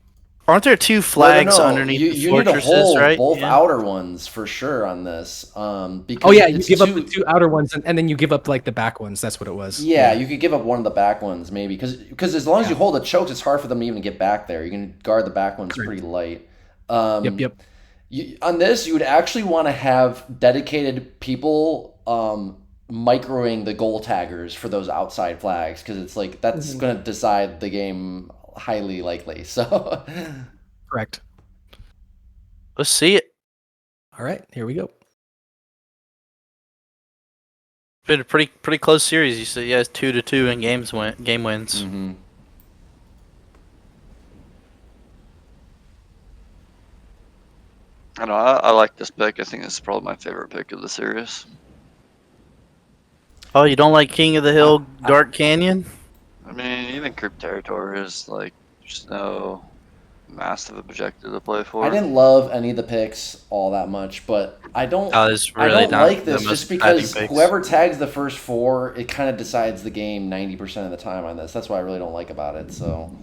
Aren't there 2 flags No, underneath the you need to fortresses, hold right? both Yeah. outer ones for sure on this. Because Oh yeah, you it's give up the 2 outer ones and then you give up like the back ones. That's what it was. Yeah, you could give up one of the back ones maybe because as long as you hold the chokes, it's hard for them to even get back there. You can guard the back ones pretty light. Yep. On this, you would actually want to have dedicated people microing the goal taggers for those outside flags because it's like that's going to decide the game highly likely. So Correct. Let's see it. All right, here we go. Been a pretty close series. You said you guys 2-2 in game wins. Mhm. I like this pick. I think this is probably my favorite pick of the series. Oh, you don't like King of the Hill, Dark Canyon? I mean, even creep territory is like just no massive objective to play for. I didn't love any of the picks all that much, but I don't. Oh, it's I really don't not like the this most just because exciting picks. whoever tags the first 4, it kind of decides the game 90% of the time on this. That's what I really don't like about it. So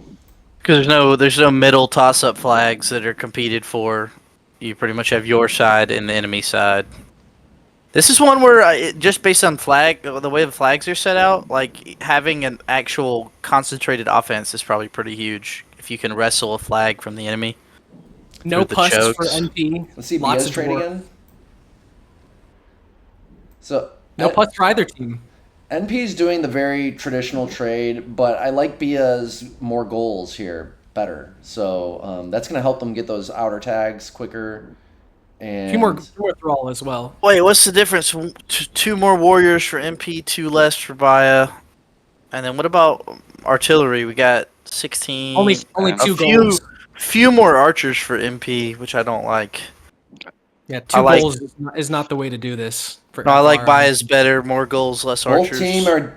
Because there's no middle toss-up flags that are competed for. You pretty much have your side and the enemy side. This is one where just based on the way the flags are set out, like having an actual concentrated offense is probably pretty huge. If you can wrestle a flag from the enemy. No the pusts for chokes. NP. let's see Lots Bia's of trade dwarf. again. So No pusts for either team. NP's doing the very traditional trade, but I like Bia's more goals here better. So that's going to help them get those outer tags quicker. And A few more thrall as well. Wait, what's the difference? Two more warriors for MP, 2 less for Bia. And then what about artillery? We got 16. Only a 2 few, goals. few more archers for MP, which I don't like. Yeah, I 2 like- goals is not the way to do this. For No, I like FR. Bia's better, more goals, less archers.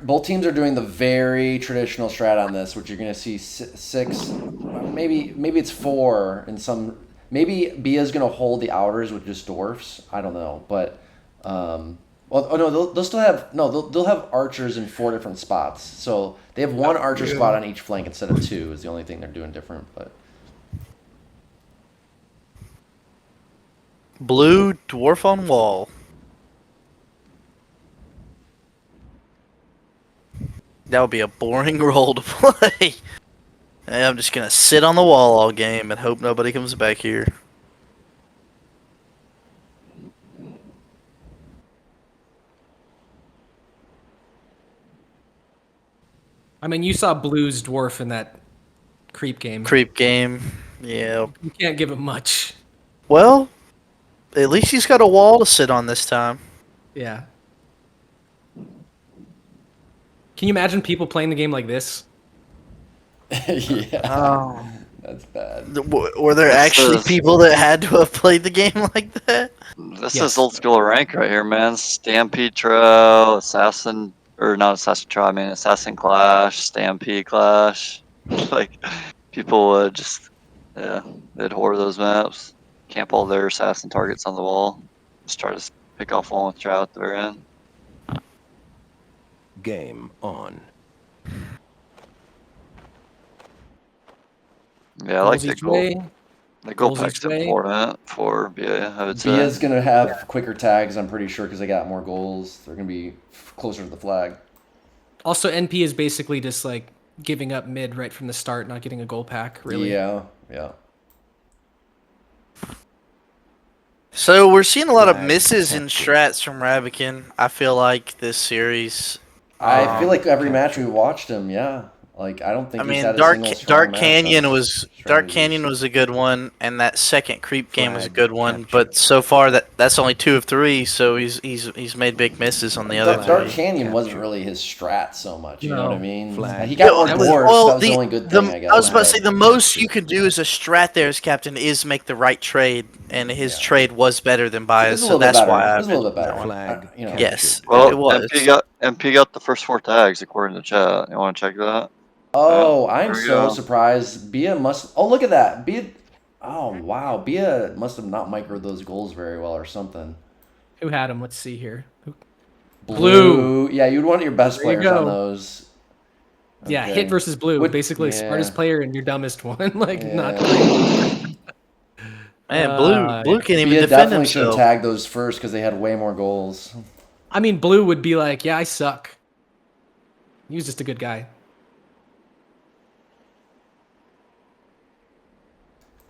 both teams are doing the very traditional strat on this, which you're going to see 6, maybe it's 4 in some. Maybe Bia's going to hold the outers with just dwarfs. I don't know, but they'll still have they'll have archers in 4 different spots. So they have 1 archer squad on each flank instead of 2 is the only thing they're doing different. But Blue dwarf on wall. That would be a boring role to play. Hey, I'm just gonna sit on the wall all game and hope nobody comes back here. I mean, you saw Blue's dwarf in that creep game. Creep game. Yeah. You can't give him much. Well, at least he's got a wall to sit on this time. Yeah. Can you imagine people playing the game like this? yeah, Oh. that's bad. Were there actually is- people that had to have played the game like that? This Yes. is old school rank right here, man. Stampede Trail, Assassin, or not Assassin Trail, I mean Assassin Clash, Stampede Clash. Like, people would just, yeah, they'd whore those maps, camp all their assassin targets on the wall, just try to pick off one with Trail at the very end. Game on. Yeah, I like Goals the each goal. way. The goal goals pack's each way. important for BA, I would say. Bia's going to have quicker tags, I'm pretty sure, because they got more goals. They're going to be closer to the flag. Also, NP is basically just like giving up mid right from the start, not getting a goal pack, really. Yeah. So we're seeing a lot of Flag misses in protected. strats from Rabican. I feel like this series. I feel like every match we watched him, yeah. Like, I don't think I he's mean, had a Dark single strong Dark match Canyon on was Dark strategies. Canyon was a good one, and that second creep game was a Flag good one. captured. But so far, that's only 2 of 3. So he's made big misses on the other Dark 3. Canyon wasn't Captured. really his strat so much, you know what I No. mean? Flag. He got more that was- dwarfs, that was the only good thing, I guess. I was about to but- say the most you could do as a strat there as captain is make the right trade, and his Yeah. trade was better than It Bias, was a so little bit that's better. why It I was a little bit mentioned better. that one. Flag You know. Yes. Well, It was. MP got the first 4 tags according to chat. You want to check that? Oh, Yeah, I'm there we so go. surprised. Bia must. Oh, look at that. Bia. Oh, wow. Bia must have not microed those goals very well or something. Who had him? Let's see here. Blue. Yeah, you'd want your best There you players on go. those. Yeah, Okay. hit versus blue. Would- Basically, yeah. smartest player and your dumbest one. Like, not Yeah. great. Man, Blue can't even Bia defend definitely should have himself. tagged those first because they had way more goals. I mean, blue would be like, yeah, I suck. He was just a good guy.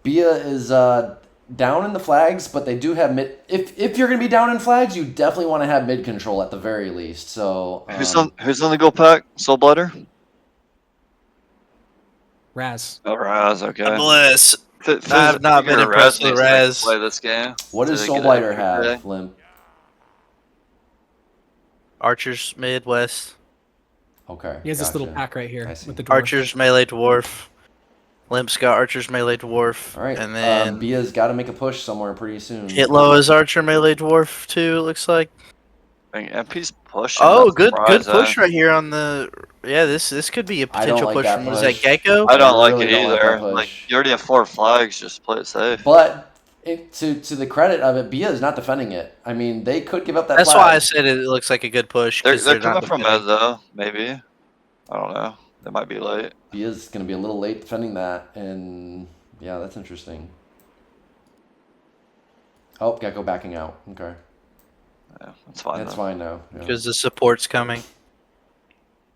Bia is down in the flags, but they do have mid. If you're gonna be down in flags, you definitely want to have mid control at the very least. So Who's on the goal pack? Soulblighter? Raz. Oh, Raz, okay. Bless. Feels I have like not been Raz impressed with needs to Raz. play this game. what does to get Soulblighter it have, okay. Limp? Archers Midwest. Okay. He has this little gotcha. pack right here I see. with the dwarf. Archers Melee Dwarf. Limp's got Archers Melee Dwarf. All right. And then Bia's got to make a push somewhere pretty soon. Hitlow is Archer Melee Dwarf too, it looks like. I think MP's pushing. Oh, That's good surprising. push right here on the. Yeah, this could be a I don't potential like push that from was that push. Gekko? I don't like really it don't like either. that Like, push. you already have 4 flags. Just play it safe. But to the credit of it, Bia is not defending it. I mean, they could give up that That's flag. why I said it looks like a good push They're because they're coming not from defending. mid though. Maybe. I don't know. They might be late. Bia's going to be a little late defending that, and yeah, that's interesting. Oh, Gekko backing out. Okay. Yeah, that's fine. That's though. fine now. Yeah. Because the support's coming.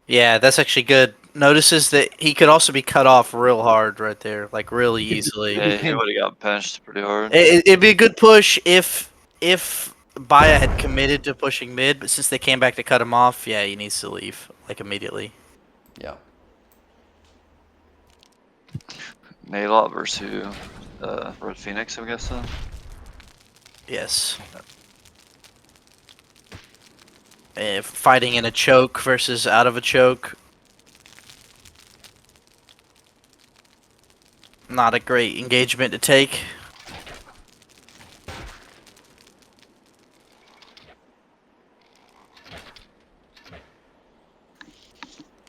Yeah, that's actually good. Notices that he could also be cut off real hard right there, like really easily. Yeah, he would have got pinched pretty hard. It'd be a good push if Baya had committed to pushing mid, but since they came back to cut him off, yeah, he needs to leave like immediately. Yeah. Naelot versus who? RedPhoenix, I'm guessing. Yes. Fighting in a choke versus out of a choke. Not a great engagement to take.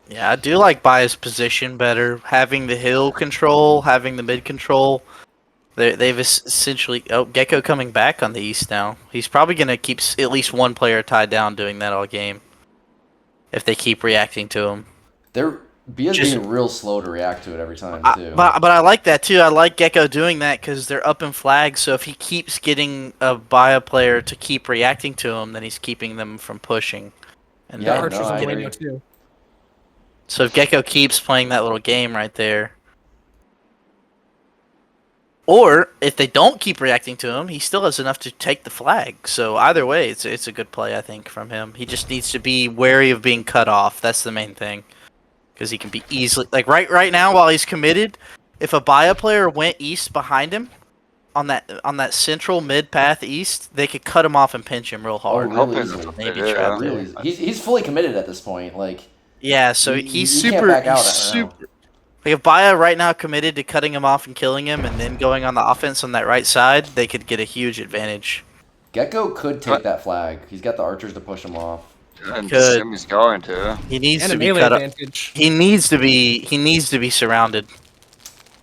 Yeah, I do like Baya's position better. Having the hill control, having the mid control. They've essentially... Oh, Gekko coming back on the east now. He's probably going to keep at least one player tied down doing that all game. If they keep reacting to him. Bia's Just- being real slow to react to it every time, too. But I like that too. I like Gekko doing that because they're up in flags. So if he keeps getting a Bia player to keep reacting to him, then he's keeping them from pushing. And Yeah, then Archer's no, I on the agree. window too. So if Gekko keeps playing that little game right there, or if they don't keep reacting to him, he still has enough to take the flag. So either way, it's a good play I think from him. He just needs to be wary of being cut off. That's the main thing, because he can be easily like right now while he's committed. If a Bia player went east behind him on that central mid path east, they could cut him off and pinch him real hard. really Helping easily. them. Maybe Yeah. trap Really him. easy. He's fully committed at this point. Like, Yeah, so You- he's you can't super. back out He's right now. super. Like if Bia right now committed to cutting him off and killing him, and then going on the offense on that right side, they could get a huge advantage. Gekko could take that flag. He's got the archers to push him off. And Good. Jimmy's going to. He needs And to a be melee cut up. advantage. He needs to be surrounded.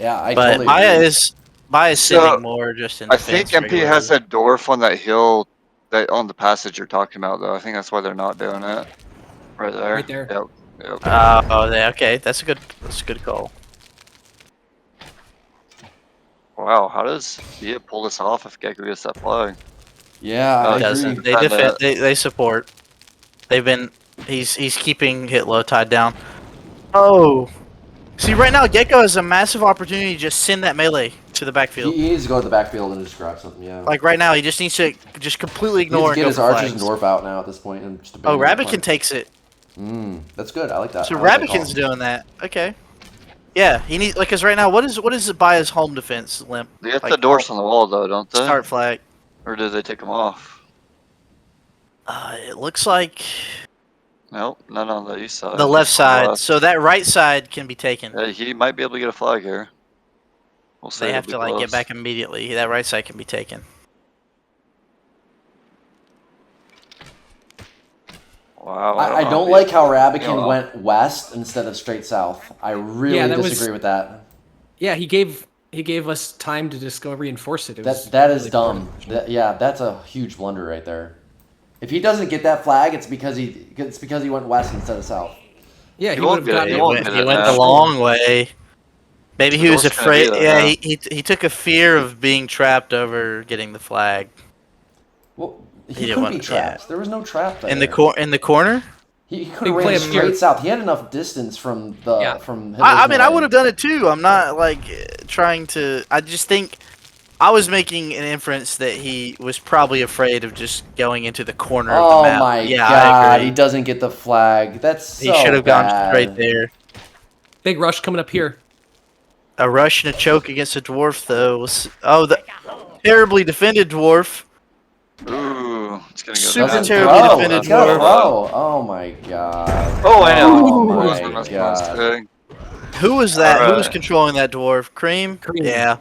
Yeah, I But totally Bia agree. is So, sitting more just in I defense. think MP has that dwarf on that hill, that on the passage you're talking about, though. I think that's why they're not doing it. Right there. Right there. Yep. Yep. Okay. That's a good call. Wow, how does Bia pull this off if Gekko gets that flag? Yeah, Oh, I He agree. doesn't. They Kinda- defend. They support. They've been. He's keeping Hitlow tied down. Oh, see right now Gekko has a massive opportunity to just send that melee to the He backfield. needs to go to the backfield and just grab something, yeah. Like right now, he just needs to just completely He needs ignore to and get go his for archers flags. and dwarf out now at this point. And just Oh, abandon that Rabican plan. takes it. That's good. I like that. So I like that Rabican's call. doing that. Okay. Yeah, he needs like because right now, what is Baya's home defense, Limp? They get Like, the doors on the wall, though, don't they? Start flag. Or do they take them off? It looks like Nope, none on the east side. the left just on the side. left. So that right side can be taken. Yeah, he might be able to get a flag here. We'll see. They have It'll to be like get close. back immediately. That right side can be taken. Wow. I know don't how like how Rabican Yeah. went west instead of straight south. I really Yeah, that was- disagree with that. Yeah, he gave us time to just go reinforce it. It was That is really dumb. poor. That's a huge blunder right there. If he doesn't get that flag, it's because he went west instead of south. Yeah, He he won't would have get it. gotten He it. He won't went, get he it went now. the long way. Maybe he The was door's gonna be afraid. there Yeah, now. he took a fear of being trapped over getting the flag Well, He he didn't couldn't want- be trapped. There was no trap there. in the corner. He could They have play ran him straight here. south. He had enough distance from the Yeah. from. I mean, I Hitler's would have done it too. I'm not like trying to. I just think I was making an inference that he was probably afraid of just going into the corner of Oh the map. my Yeah, I god, agree. he doesn't get the flag. That's so He should have gone bad. straight there. Big rush coming up here. A rush and a choke against a dwarf, though. Oh, the terribly defended dwarf. Ooh, it's gonna go Super down. Doesn't terribly throw. defended He's got to dwarf. throw. Oh my god. Oh, I know. Oh my That's god. mistake. Who was that? Who was Alright. controlling that dwarf? Creme? Creme. Yeah.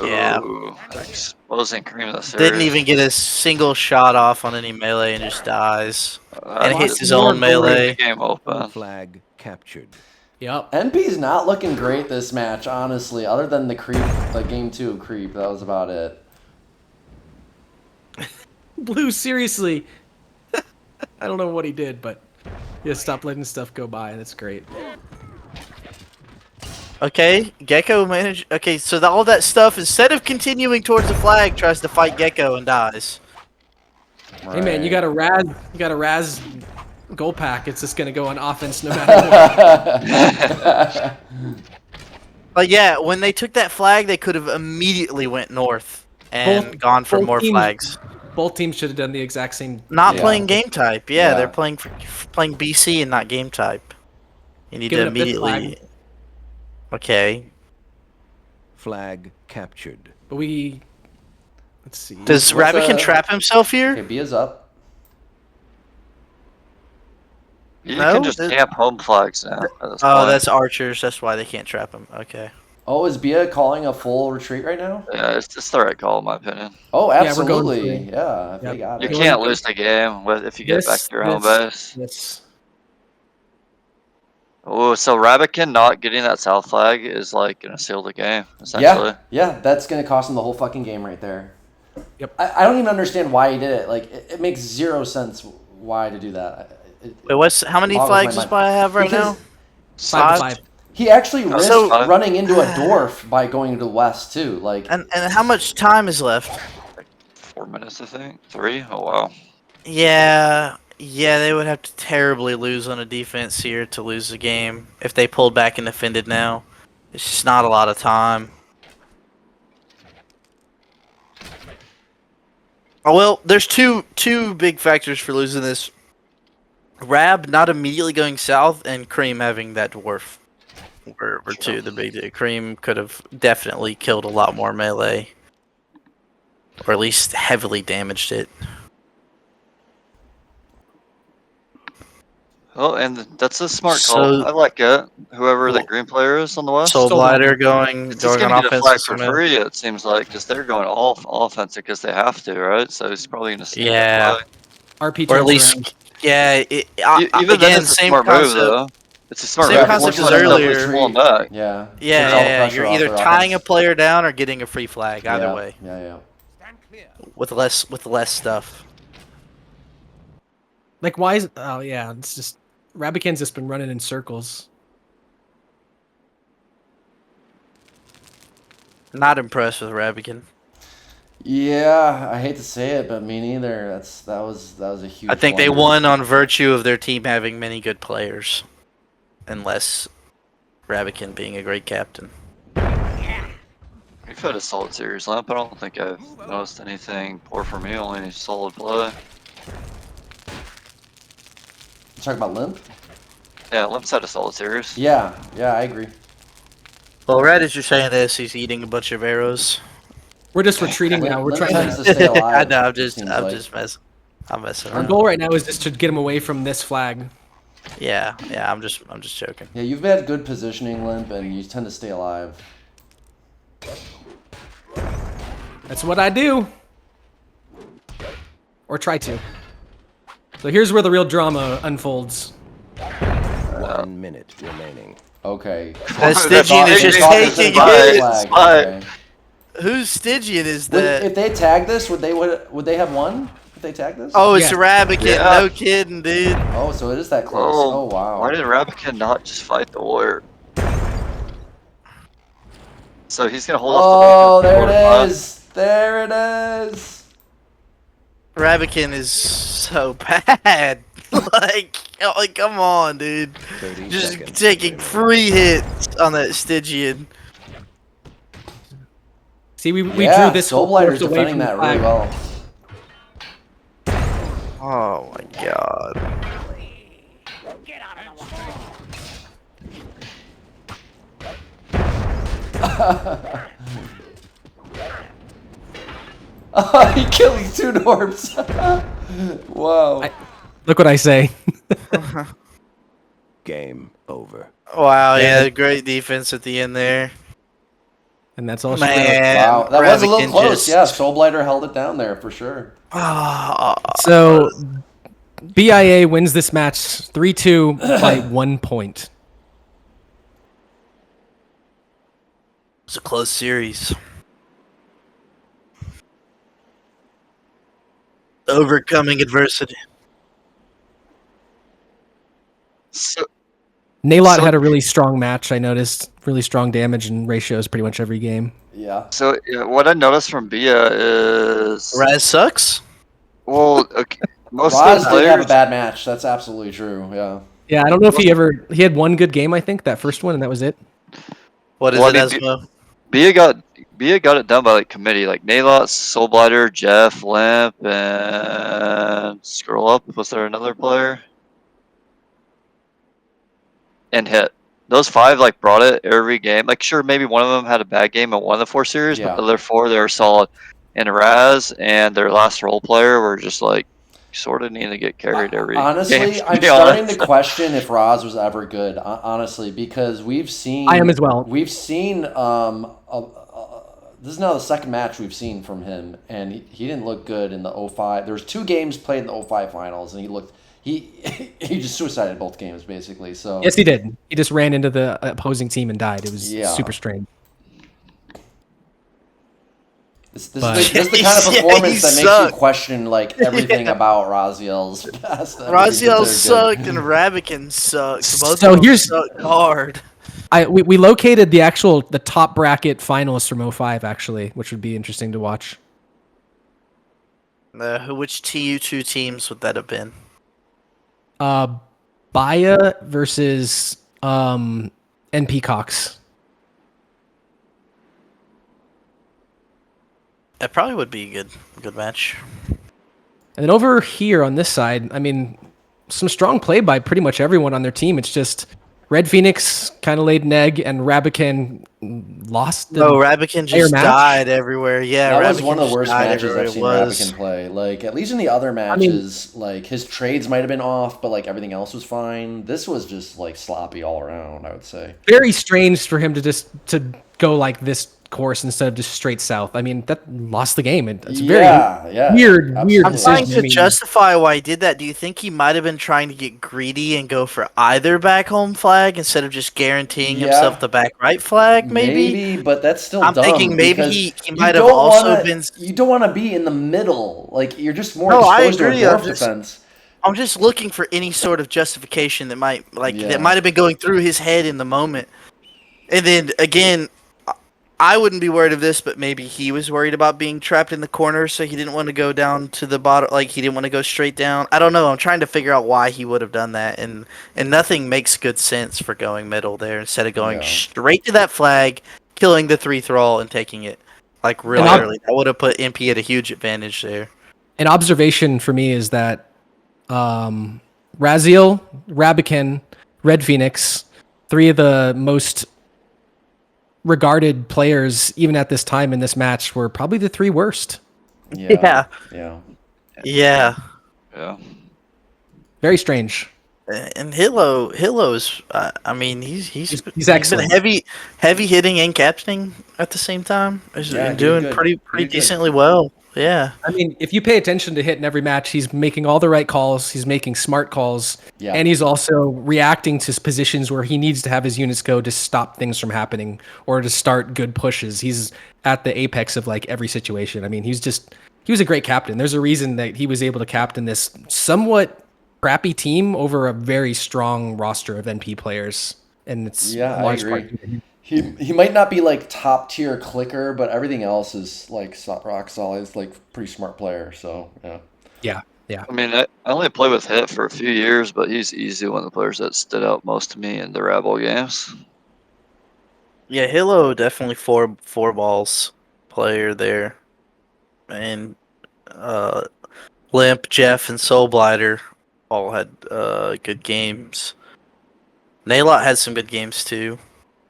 Yeah. Ooh, exposed. Closing Creme of the series. Didn't even get a single shot off on any melee and just dies. And hits his more own melee. Game open. Flag captured. Yep. NP's not looking great this match, honestly. Other than the creep, like game 2 of creep, that was about it. Blue, seriously. I don't know what he did, but yeah, stop letting stuff go by. That's great. Okay, Gekko managed. Okay, so all that stuff, instead of continuing towards the flag, tries to fight Gekko and dies. Hey man, you got a Raz goal pack. It's just gonna go on offense no matter what. But yeah, when they took that flag, they could have immediately went north and gone for both more teams- flags. Both teams should have done the exact same. Not Yeah. playing game type. Yeah, Yeah. they're playing BC and not game type. You need Giving to up this immediately. Okay. Flag captured. But let's see. Does What's Rabican a- trap himself here? Okay, B is up. You No, can just it- camp home flags now. At this Oh, point. that's archers. That's why they can't trap him. Okay. Oh, is Bia calling a full retreat right now? Yeah, it's the right call in my opinion. Oh, we're going absolutely. for Yeah, if Yep. they got You it. Go can't ahead. lose the game if you get back to your home base. Yes. Oh, so Rabican not getting that south flag is like gonna seal the game essentially. Yeah, that's gonna cost him the whole fucking game right there. Yep. I don't even understand why he did it. Like, it makes zero sense why to do that. Wait, how many boggles my flags does mind. Bia have right Because now? 5-5. He actually risked So- running into a dwarf by going to the west too. Like, And how much time is left? 4 minutes, I think. 3. Oh wow. Yeah, they would have to terribly lose on a defense here to lose the game if they pulled back and defended now. It's just not a lot of time. Oh well, there's two big factors for losing this. Rab not immediately going south, and Creme having that dwarf. Were two the big. Creme could have definitely killed a lot more melee, or at least heavily damaged it. Well, and that's a smart So- call. I like it. Whoever the Cool. green player is on the west. Soulblighter going He's just on gonna get a offense. flag with for some- free. It seems like because they're going all offensive because they have to, right? So he's probably gonna steal that Yeah. flag. RP Or at turns least, around. yeah. Even then, again, it's a same smart concept. move though. It's a smart Same move. concept Force as them to earlier. pull 'em back. yeah. Yeah, Takes all the yeah. pressure You're off either their tying a offense. player down or getting a free flag. Either Yeah, way, Yeah. with less stuff. Like, why is? Oh yeah, it's just Rabican's just been running in circles. Not impressed with Rabican. Yeah, I hate to say it, but me neither. That was a huge. I think they blunder. won on virtue of their team having many good players, and less Rabican being a great captain. We've had a solid series, Limp. I don't think I've noticed anything poor for me. Only solid play. Talk about Limp. Yeah, Limp's had a solid series. Yeah, I agree. Well, Red is just saying this. He's eating a bunch of arrows. We're just retreating now. We're Limp trying tends to. to stay alive. I know. I'm it just seems like. messing. I'm messing Our around. goal right now is just to get him away from this flag. Yeah. I'm just joking. Yeah, you've had good positioning, Limp, and you tend to stay alive. That's what I do. Or try to. So here's where the real drama unfolds. 1 minute remaining. Okay. That Stygian is just Talking taking about it. Flag, Flag. okay. Whose Stygian is Would- that? if they tag this, would they have won? If they tag this? Oh, it's Yeah. Rabican. Yeah. No kidding, dude. Oh, so it is that close. Oh, wow. Why did Rabican not just fight the warrior? So he's gonna hold Oh, off the there warrior, it huh? is. There it is. Rabican is so bad. like, come on, dude. 30 Just seconds taking remaining. free hits on that Stygian. See, we Yeah, drew this whole Soulblighter's force away defending from the that really flag. well. Oh my god. He kills 2 dwarves. Whoa. Look what I say. Game over. Wow, Yeah. yeah, great defense at the end there. and that's all she wrote. Man, Wow, that was a little Rabican close. just- Yeah, Soulblighter held it down there for sure. So BIA wins this match 3-2 by 1 point. It's a close series. Overcoming adversity. So, Naelot So- had a really strong match. I noticed really strong damage and ratios pretty much every game. Yeah. so yeah, what I noticed from Bia is, Raz sucks. well, okay, most Raz of the did have a players. bad match. That's absolutely true. Yeah. Yeah, I don't know if he had one good game, I think, that first one, and that was it. What is Well, it, I mean, Asmo? Bia got it done by like committee, like Naelot, Soulblighter, Jeff, Limp, and scroll up. Was there another player? And Hit. Those 5 like brought it every game. Like sure, maybe one of them had a bad game in one of the 4 series, Yeah. but the other 4 they were solid. And Raz and their last role player were just like sort of need to get carried every Honestly, game. To I'm be starting honest. to question if Raz was ever good. Honestly, because we've seen. I am as well. We've seen. This is now the second match we've seen from him, and he didn't look good in the 05. There was 2 games played in the 05 finals, and he looked. He just suicided both games basically. So Yes, he did. He just ran into the opposing team and died. It was Yeah. super strange. this But- is the kind of Yeah, performance he that makes you sucked. question like everything about Raziel's past. Raziel sucked and Rabican sucked. Both So of them here's- sucked hard. We located the top bracket finalists from 05 actually, which would be interesting to watch. Which TU2 teams would that have been? Bia versus NP Cox. That probably would be a good match. And then over here on this side, I mean, some strong play by pretty much everyone on their team. It's just RedPhoenix kind of laid an egg, and Rabican lost. No, Rabican player just match? died everywhere. Yeah, That was Rabican one of the just worst died matches everywhere I've it seen was. Rabican play. Like, at least in the other matches, like, his trades might have been off, but, like, everything else was fine. This was just, like, sloppy all around, I would say. Very strange for him to go like this course instead of just straight south. I mean, that lost the game. It's very Yeah, weird absolutely. I'm trying decision. to I mean, justify why he did that. Do you think he might have been trying to get greedy and go for either back home flag instead of just guaranteeing Yeah. himself the back right flag? Maybe. but that's still I'm dumb. thinking maybe because he you might have don't also wanna- been. You don't want to be in the middle. Like, you're just more No, I exposed to a agree, I'm dwarf just- defense. I'm just looking for any sort of justification that might Yeah. that might have been going through his head in the moment. And then again, I wouldn't be worried of this, but maybe he was worried about being trapped in the corner, so he didn't want to go down to the bottom. Like he didn't want to go straight down. I don't know. I'm trying to figure out why he would have done that, and nothing makes good sense for going middle there instead of going Yeah. straight to that flag, killing the 3 thrall, and taking it. Like really And early. That would have put MP at a huge advantage there. an observation for me is that Raziel, Rabican, RedPhoenix, 3 of the most regarded players, even at this time in this match, were probably the 3 worst. Yeah. Yeah. Yeah. Very strange. And Hitlow's. I mean, he's been excellent. heavy hitting and captaining at the same time. He's Yeah, been he doing did good. pretty He did good. decently well. Yeah. I mean, if you pay attention to Hit in every match, he's making all the right calls. He's making smart calls. Yeah. And he's also reacting to positions where he needs to have his units go to stop things from happening or to start good pushes. He's at the apex of like every situation. I mean, he was a great captain. There's a reason that he was able to captain this somewhat crappy team over a very strong roster of NP players. And it's Yeah, in I large agree. part due to him. He might not be like top tier clicker, but everything else is like rock solid. He's like pretty smart player. So yeah. Yeah. I mean, I only played with Hit for a few years, but he's easily one of the players that stood out most to me in the Rabble games. Yeah, Hitlow definitely four balls player there. And Limp, Jeff, and Soulblighter all had good games. Naelot had some good games too.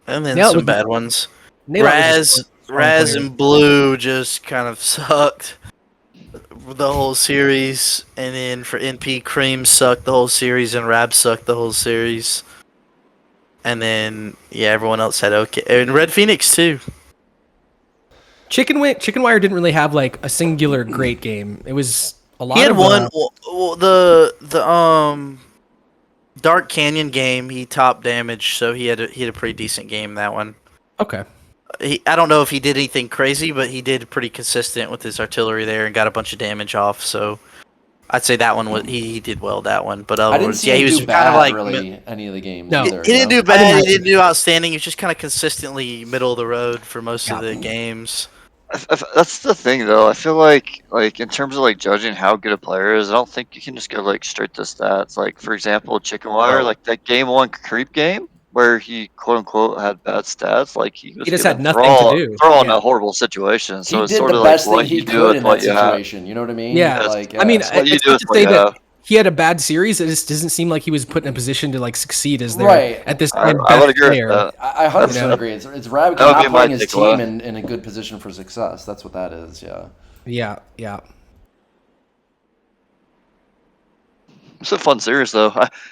And then Naelot some was- bad ones. Naelot was a strong Raz player. and Blue just kind of sucked the whole series, and then for NP, Creme sucked the whole series, and Rab sucked the whole series. And then everyone else had okay, and RedPhoenix too. Chickenwire didn't really have like a singular great game. It was a lot He had of one. The Dark Canyon game. He top damage, so he had a pretty decent game that one. Okay. I don't know if he did anything crazy, but he did pretty consistent with his artillery there and got a bunch of damage off. So I'd say that one was he did well that one. But I didn't see yeah, him he was do kind of bad like really any of the games. No. either, he didn't no. do bad. He didn't do outstanding. He was just kind of consistently middle of the road for most of Yeah. the games. That's the thing, though. I feel like in terms of like judging how good a player is, I don't think you can just go like straight to stats. Like for example, Chickenwire, Oh. like that game one creep game where he quote unquote had bad stats. Like he was just given had nothing to do. thrown Yeah. a horrible situation. So He it's did sort the of like best thing what he you do could with in what that you have. situation. You know what I mean? Yeah. Like, I mean, That's what you it's do not with to what say you that have. he had a bad series. It just doesn't seem like he was put in a position to like succeed as their Right. at this I time would best agree player. with that. I 100% You know? agree. It's Rabican That would not be my putting his takeaway. team in a good position for success. That's what that is. Yeah. Yeah, yeah. It's a fun series, though.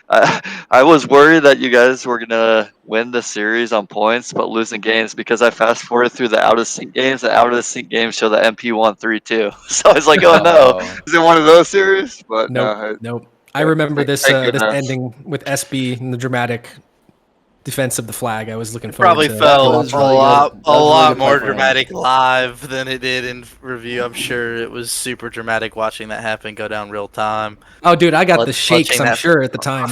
I was worried that you guys were gonna win the series on points, but losing games because I fast forwarded through the out of sync games. The out of sync games show that MP won 3-2. So I was like, oh no, Oh. is it one of those series? But Nope, no, nope. I remember this thank this goodness. ending with SB and the dramatic defense of the flag. I was looking forward Probably to felt was a really lot, good. a That was a really lot good play more for him. dramatic live than it did in review. I'm sure it was super dramatic watching that happen go down real time. Oh, dude, I got the Clutching shakes. I'm that- sure at the time.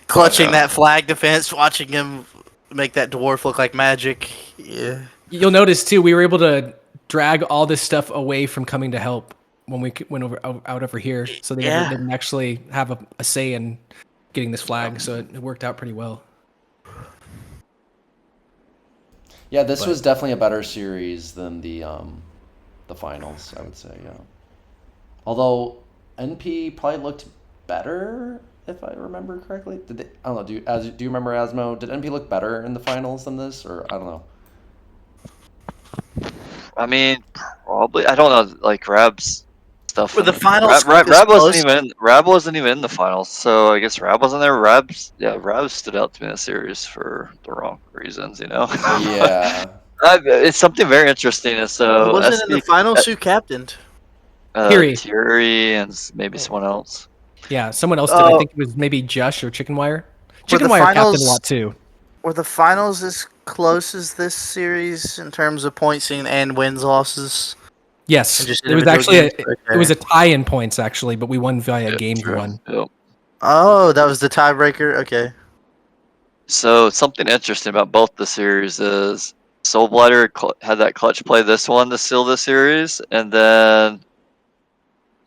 Clutching Oh, yeah. that flag defense, watching him make that dwarf look like magic. Yeah. You'll notice too, we were able to drag all this stuff away from coming to help when we went out over here, so they Yeah. didn't actually have a say in getting this flag. So it worked out pretty well. Yeah, this was definitely a better series than the finals, I would say, yeah. Although NP probably looked better, if I remember correctly. Did they, I don't know, do you remember Asmo? Did NP look better in the finals than this, or I don't know? I mean, probably. I don't know. Like Rab's stuff. Were the from- finals Rab this wasn't close? even. Rab wasn't even in the finals. So I guess Rab wasn't there. Rab stood out to me in the series for the wrong reasons. You know. Yeah. It's something very interesting. Is so Who wasn't in the SB finals? Who captained? Thierry. Thierry and maybe someone else. Yeah, someone else did. I think it was maybe Jush or Chickenwire. Chickenwire captained finals- a lot too. Were the finals as close as this series in terms of points and wins losses? Yes, And just it was individual actually games? it was a tie in points actually, but we won via Yeah, games true. won. Yep. Oh, that was the tiebreaker. Okay. So something interesting about both the series is Soulblighter had that clutch play this one to seal the series, and then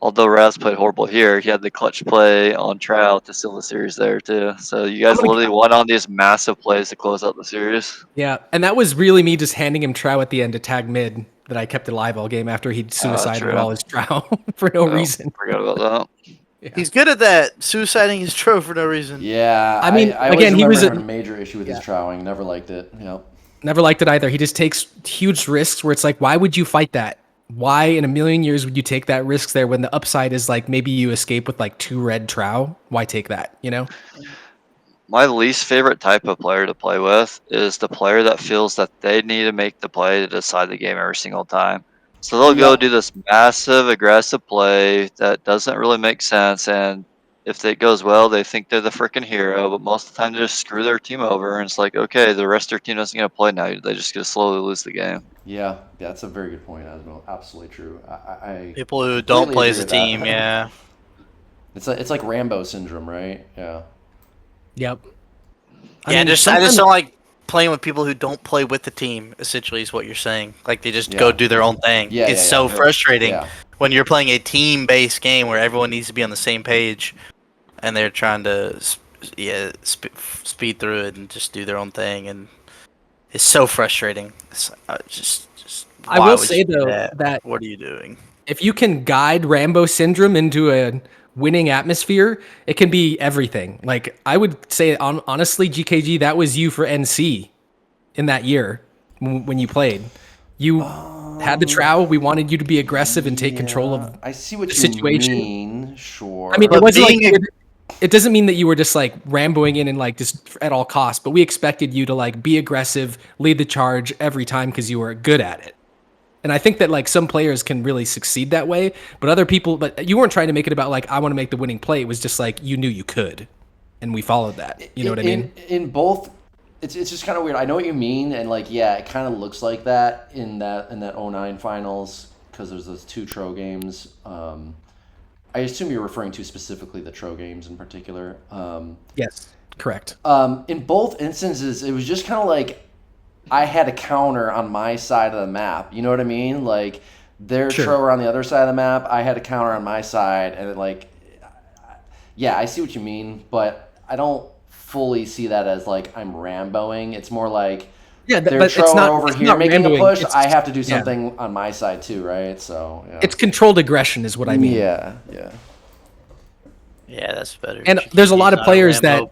although Raz played horrible here, he had the clutch play on Trow to seal the series there too. So you guys literally won on these massive plays to close out the series. Yeah, and that was really me just handing him Trow at the end to tag mid that I kept alive all game after he'd suicided true. all his Trow for no Oh, reason. Forgot about that. He's good at that, suiciding his troll for no reason. Yeah. I mean, I always again, he remember was having a- a major issue with his trowing. Never liked it. Yep. Never liked it either. He just takes huge risks where it's like, why would you fight that? Why in a million years would you take that risk there when the upside is like maybe you escape with like 2 red Trow? Why take that, you know? My least favorite type of player to play with is the player that feels that they need to make the play to decide the game every single time. So they'll go Yep. do this massive aggressive play that doesn't really make sense, and if it goes well, they think they're the freaking hero, but most of the time they just screw their team over, and it's like, okay, the rest of their team doesn't get to play now. They just get to slowly lose the game. Yeah, that's a very good point, Asmo. Absolutely true. I People who don't completely play agree as a with that. team, yeah. It's like Rambo syndrome, right? Yeah. Yep. Yeah, I just sometimes- don't like playing with people who don't play with the team, essentially, is what you're saying. Like, they just go Yeah. do their own thing. Yeah, It's yeah, so yeah. frustrating Yeah. when you're playing a team-based game where everyone needs to be on the same page, and they're trying to speed through it and just do their own thing, and it's so frustrating. It's, just I why will would say you do though that? that What are you doing? if you can guide Rambo syndrome into a winning atmosphere, it can be everything. Like I would say, honestly, GKG, that was you for NC in that year when you played. You had the Trow. We wanted you to be aggressive and take control of. I see what the you situation. mean. Sure. I mean, But it wasn't like being it doesn't mean that you were just like Ramboing in and like just at all costs. But we expected you to like be aggressive, lead the charge every time because you were good at it. And I think that like some players can really succeed that way, but other people, but you weren't trying to make it about like, I want to make the winning play. It was just like, you knew you could. And we followed that. You know what I mean? In both, it's just kind of weird. I know what you mean. And like, yeah, it kind of looks like that in that 09 finals, because there's those 2 Tro games. I assume you're referring to specifically the Tro games in particular. Yes, correct. In both instances, it was just kind of like, I had a counter on my side of the map. You know what I mean? Like, their Tro were on the other side of the map. I had a counter on my side, and like, yeah, I see what you mean, but I don't fully see that as like I'm Ramboing. It's more like, their Tro are over here making a push. I have to do something on my side too, right? So yeah. It's controlled aggression, is what I mean. Yeah. Yeah, that's better. And there's a lot of players that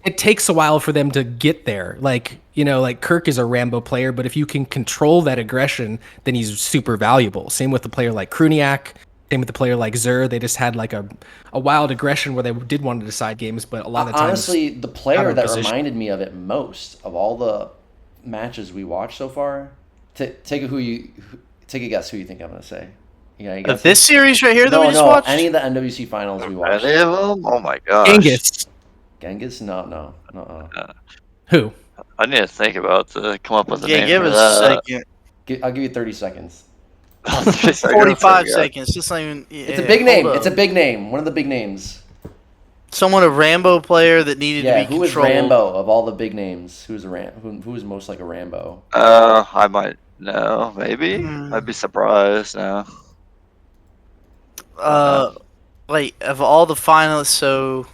it takes a while for them to get there. Like, you know, like Kirk is a Rambo player, but if you can control that aggression, then he's super valuable. Same with a player like Kruniak. Same with the player like Zur. They just had like a wild aggression where they did want to decide games, but a lot of times, honestly, the player that reminded me of it most of all the matches we watched so far. Take a guess who you think I'm gonna say. Yeah, of this series right here that we just watched. Any of the NWC finals we watched. Any of them? Oh my gosh. Genghis? No. Who? I need to think about to come up with a name. Give us a second. I'll give you 30 seconds. 45 seconds. Just not even. It's a big name. It's a big name. One of the big names. Someone a Rambo player that needed to be who controlled. Who is Rambo of all the big names? Who is most like a Rambo? I might know. Maybe. I'd be surprised now. Like of all the finalists, so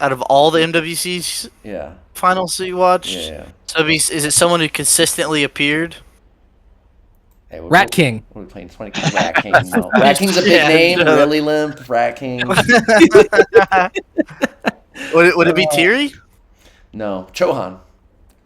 out of all the MWC's finals that you watched, so is it someone who consistently appeared? Hey, Rat King. We're playing 20 Rat King. No. Rat King's a big name. Really Limp. Rat King. Would it be Thierry? No, Chohan.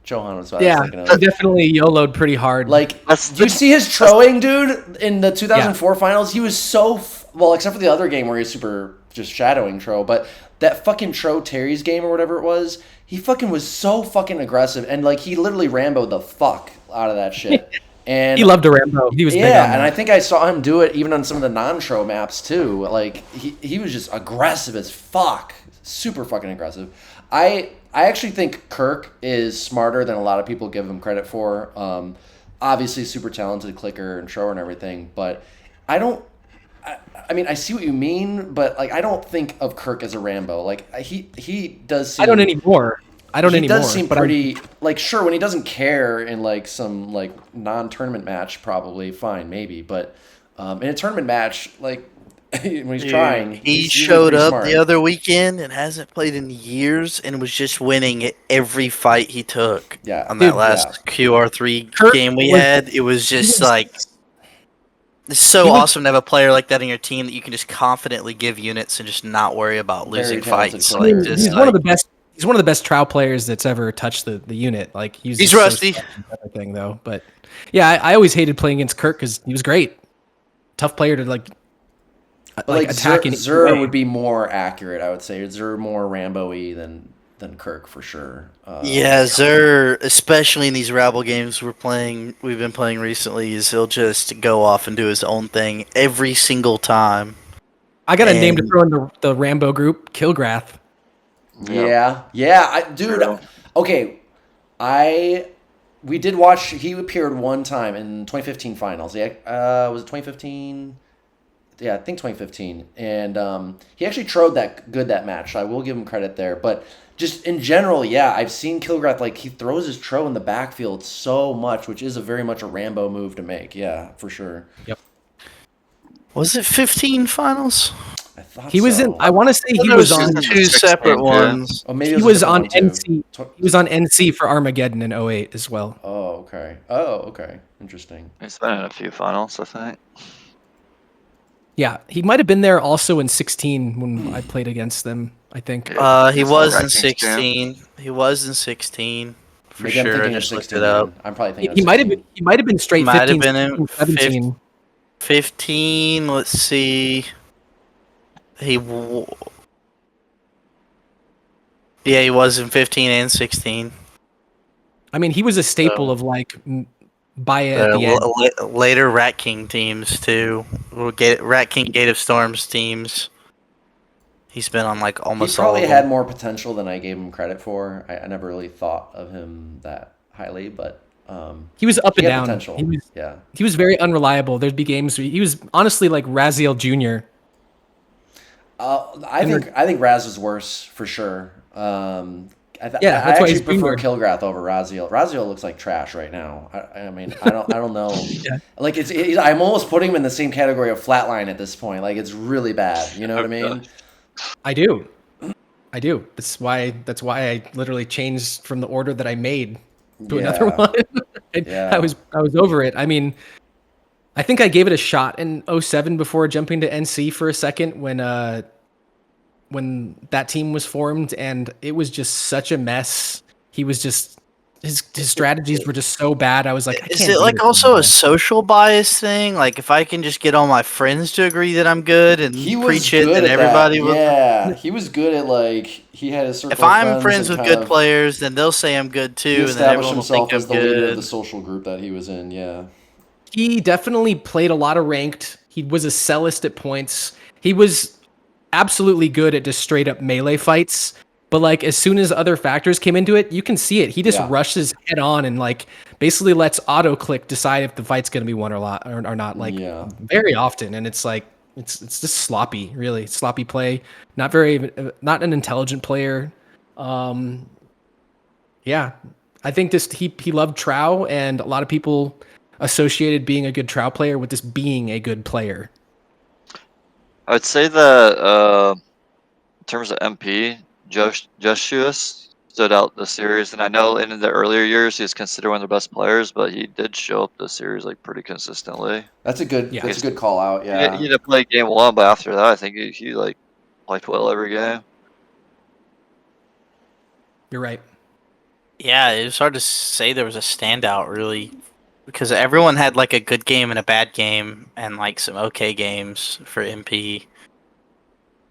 Chohan was what I was thinking of. Definitely YOLO'd pretty hard. Like, do you see his troing, dude, in the 2004 finals? He was so well, except for the other game where he's super just shadowing Tro, but that fucking Tro Terry's game or whatever it was, he fucking was so fucking aggressive, and like he literally Rambo'd the fuck out of that shit. And he loved a Rambo. He was big on that. And I think I saw him do it even on some of the non-Tro maps too. Like he was just aggressive as fuck, super fucking aggressive. I actually think Kirk is smarter than a lot of people give him credit for. Obviously, super talented clicker and thrower and everything, but I don't. I mean, I see what you mean, but like I don't think of Kirk as a Rambo. Like he does. I don't anymore. He does seem pretty like sure when he doesn't care in like some like non-tournament match, probably fine, maybe. But in a tournament match, like when he's trying, he showed up the other weekend and hasn't played in years and was just winning every fight he took. Yeah, on that last QR3 game we had, it was just like it's so awesome to have a player like that in your team that you can just confidently give units and just not worry about losing fights. Like, he's one of the best. He's one of the best Trow players that's ever touched the unit. Like he's rusty. Everything though, but yeah, I always hated playing against Kirk because he was great, tough player to like attack. Zur would be more accurate, I would say. Zur more Rambo-y than Kirk for sure. Zur, especially in these Rabble games we've been playing recently, is he'll just go off and do his own thing every single time. I got a name to throw in the Rambo group, Kilgrath. Yeah. Okay, we did watch. He appeared one time in 2015 finals. Yeah, was it 2015? Yeah, I think 2015. And he actually trod that match. So I will give him credit there. But just in general, yeah, I've seen Kilgrath, like he throws his tro in the backfield so much, which is very much a Rambo move to make. Yeah, for sure. Yep. Was it 15 finals? I thought he was so. in. I want to say he was on two separate ones. Oh, maybe he was on NC. He was on NC for Armageddon in 08 as well. Oh, okay. Interesting. He's been in a few finals, I think. Yeah, he might have been there also in 16 when I played against them. I think. He was in 16. He was in 16. For maybe sure, I'm I just 16, looked it up. I'm probably thinking. He might have been. He might have been straight. Might 15, have been in 17. 15. Let's see. He was in 15 and 16. I mean, he was a staple of like Baya at the end. Later Rat King teams too. We'll get Rat King Gate of Storms teams. He's been on like He almost all probably of had them. more potential than I gave him credit for. I never really thought of him that highly, but He was up he and had down. potential. Yeah. He was very unreliable. There'd be games where he was honestly like Raziel Jr. I think Raz is worse for sure. I Yeah, that's why actually he's prefer junior. Kilgrath over Raziel. Raziel looks like trash right now. I mean, I don't know. Yeah. Like I'm almost putting him in the same category of Flatline at this point. Like it's really bad. You know what I mean? I do. That's why I literally changed from the order that I made to another Yeah. one. Yeah. I was over it. I mean, I think I gave it a shot in 07 before jumping to NC for a second when that team was formed, and it was just such a mess. He was just his strategies were just so bad. I was like, I Is can't it do like this also anymore. a social bias thing? Like if I can just get all my friends to agree that I'm good and He was preach it, good then at everybody that. will. Yeah, he was good at like he had his circle If of I'm friends and with kind good of players, then they'll say I'm good he too, and then established everyone will think himself I'm as the leader of the good. social group that he was in. Yeah. He definitely played a lot of ranked. He was a cellist at points. He was absolutely good at just straight up melee fights. But like as soon as other factors came into it, you can see it. He just Yeah. rushes head on and like basically lets auto click decide if the fight's gonna be won or not. Like Yeah. very often, and it's like it's just sloppy, really sloppy play. Not an intelligent player. Yeah, I think this he loved Trow, and a lot of people associated being a good Trow player with just being a good player. I would say that in terms of MP, Jushius stood out the series, and I know in the earlier years he was considered one of the best players, but he did show up the series like pretty consistently. That's a good. Yeah. That's a good call out. He Yeah. didn't play game one, but after that, I think he like played well every game. You're right. Yeah, it was hard to say there was a standout really, because everyone had like a good game and a bad game, and like some okay games for MP. They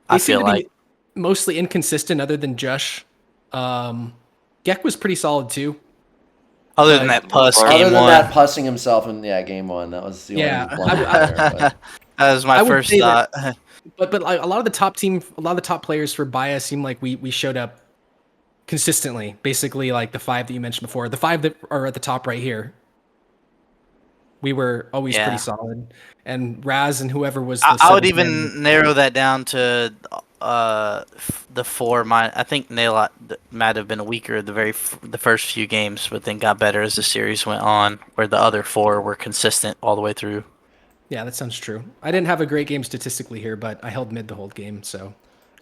I seem feel to like. be mostly inconsistent, other than Jush. Gekko was pretty solid too. Other than Like, that Puss Other Other game than one. that, pussing himself in game one. That was the Yeah, only blunder there. That was my I would first say that- thought. but like a lot of the top players for Bias seem like we showed up consistently. Basically, like the five that you mentioned before, the five that are at the top right here. We were always Yeah. pretty solid, and Raz and whoever was. I would seventh man- even narrow that down to the four. I think Naelot might have been weaker the first few games, but then got better as the series went on. Where the other four were consistent all the way through. Yeah, that sounds true. I didn't have a great game statistically here, but I held mid the whole game, so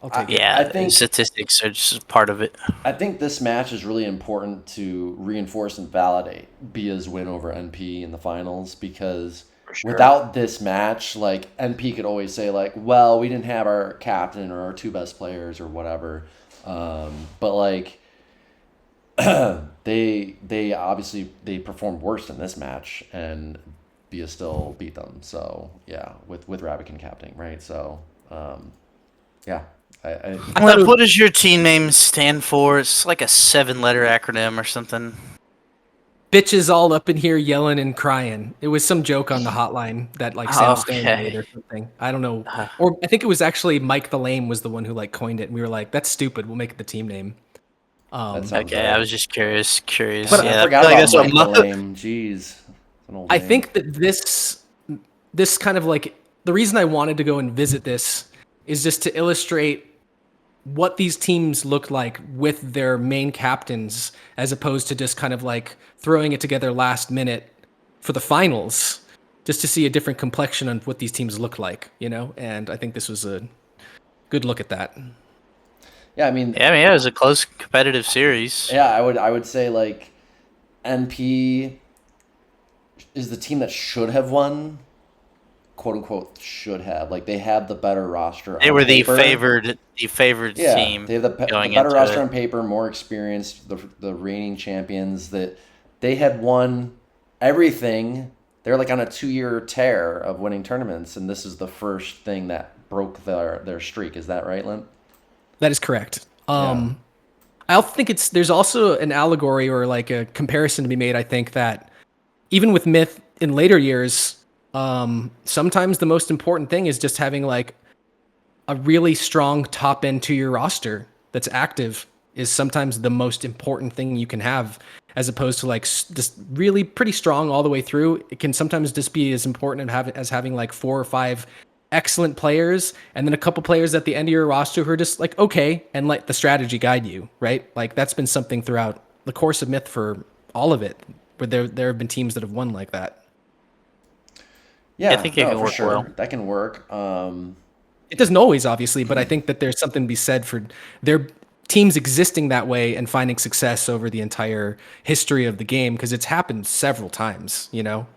I'll take it. Yeah, I think- statistics are just part of it. I think this match is really important to reinforce and validate Bia's win over NP in the finals, because For sure. without this match, like NP could always say like, well, we didn't have our captain or our two best players or whatever. But like they obviously they performed worse in this match, and Bia still beat them. So yeah, with Rabican captaining, right? So yeah. What does your team name stand for? It's like a 7-letter acronym or something. Bitches all up in here yelling and crying. It was some joke on the hotline that like Sam Stone Okay. made or something. I don't know. Or I think it was actually Mike the Lame was the one who like coined it, and we were like, "That's stupid. We'll make it the team name." That sounds Okay, right. I was just curious. But Yeah, I forgot feel like about that's what Mike Mo- the Lame. Jeez. It's an old I name. think that this kind of like the reason I wanted to go and visit this is just to illustrate what these teams look like with their main captains, as opposed to just kind of like throwing it together last minute for the finals, just to see a different complexion on what these teams look like, you know? And I think this was a good look at that. Yeah, I mean, Yeah, it was a close competitive series. yeah, I would say like NP is the team that should have won, quote unquote should have. Like they had the better roster. They on were the paper. favored Yeah, team. they have the going better into roster it. on paper, more experienced, the reigning champions. That they had won everything. They're like on a 2-year tear of winning tournaments, and this is the first thing that broke their streak. Is that right, Limp? That is correct. I also think there's also an allegory or like a comparison to be made. I think that even with Myth in later years, sometimes the most important thing is just having like a really strong top end to your roster that's active is sometimes the most important thing you can have, as opposed to like just really pretty strong all the way through. It can sometimes just be as important as having like 4 or 5 excellent players and then a couple players at the end of your roster who are just like okay and let the strategy guide you, right? Like that's been something throughout the course of Myth for all of it, where there have been teams that have won like that. Yeah, I think it can for work sure. well. That can work. It doesn't always, obviously, but I think that there's something to be said for their teams existing that way and finding success over the entire history of the game, because it's happened several times, you know?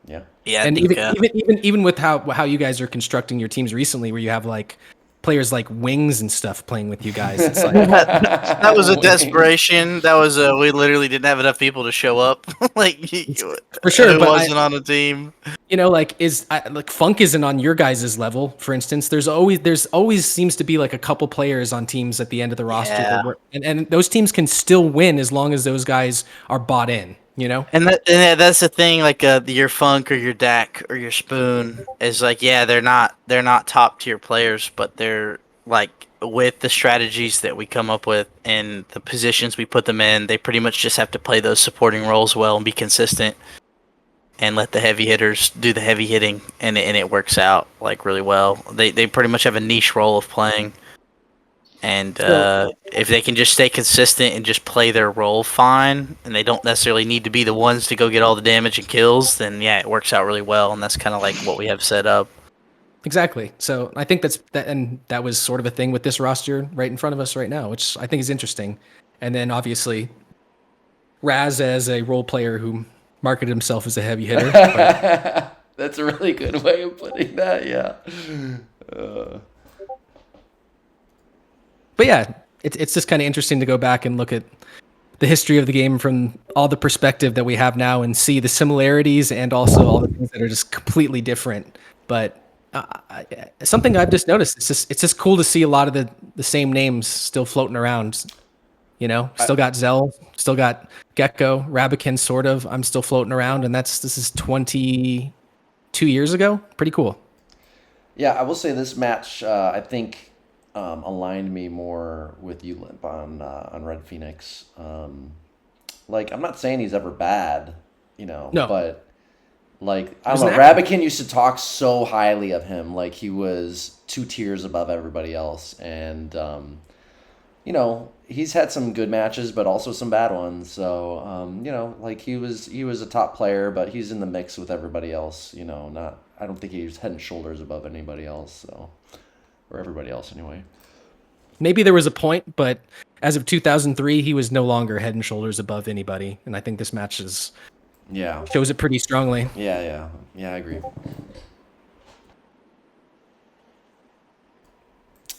Yeah. Yeah, I And think, even with how you guys are constructing your teams recently, where you have like players like Wings and stuff playing with you guys, it's like that was a desperation. That was we literally didn't have enough people to show up. Like for sure, who but wasn't on the team. you know, like like Funk isn't on your guys' level, for instance. There's always seems to be like a couple players on teams at the end of the roster, Yeah. and those teams can still win as long as those guys are bought in, you know? And that's the thing, like your Funk or your Dak or your Spoon is like, yeah, they're not top tier players, but they're like with the strategies that we come up with and the positions we put them in, they pretty much just have to play those supporting roles well and be consistent and let the heavy hitters do the heavy hitting, and it works out like really well. They pretty much have a niche role of playing. And if they can just stay consistent and just play their role fine, and they don't necessarily need to be the ones to go get all the damage and kills, then yeah, it works out really well. And that's kind of like what we have set up. Exactly. So I think that was sort of a thing with this roster right in front of us right now, which I think is interesting. And then obviously Raz as a role player who marketed himself as a heavy hitter. But That's a really good way of putting that. Yeah. But yeah, it's just kind of interesting to go back and look at the history of the game from all the perspective that we have now and see the similarities and also all the things that are just completely different. But something I've just noticed, it's just cool to see a lot of the same names still floating around. You know, still got Zell, still got Gekko, Rabican, sort of. I'm still floating around, and this is 22 years ago. Pretty cool. Yeah, I will say this match, I think, aligned me more with you, Limp, on RedPhoenix. Like, I'm not saying he's ever bad, you know, No. but like, I was don't know, an actor. Rabican used to talk so highly of him, like he was 2 tiers above everybody else, and you know, he's had some good matches, but also some bad ones. So, you know, like he was a top player, but he's in the mix with everybody else. You know, I don't think he's head and shoulders above anybody else. So, or everybody else anyway. Maybe there was a point, but as of 2003, he was no longer head and shoulders above anybody. And I think this match Yeah, shows it pretty strongly. yeah, I agree.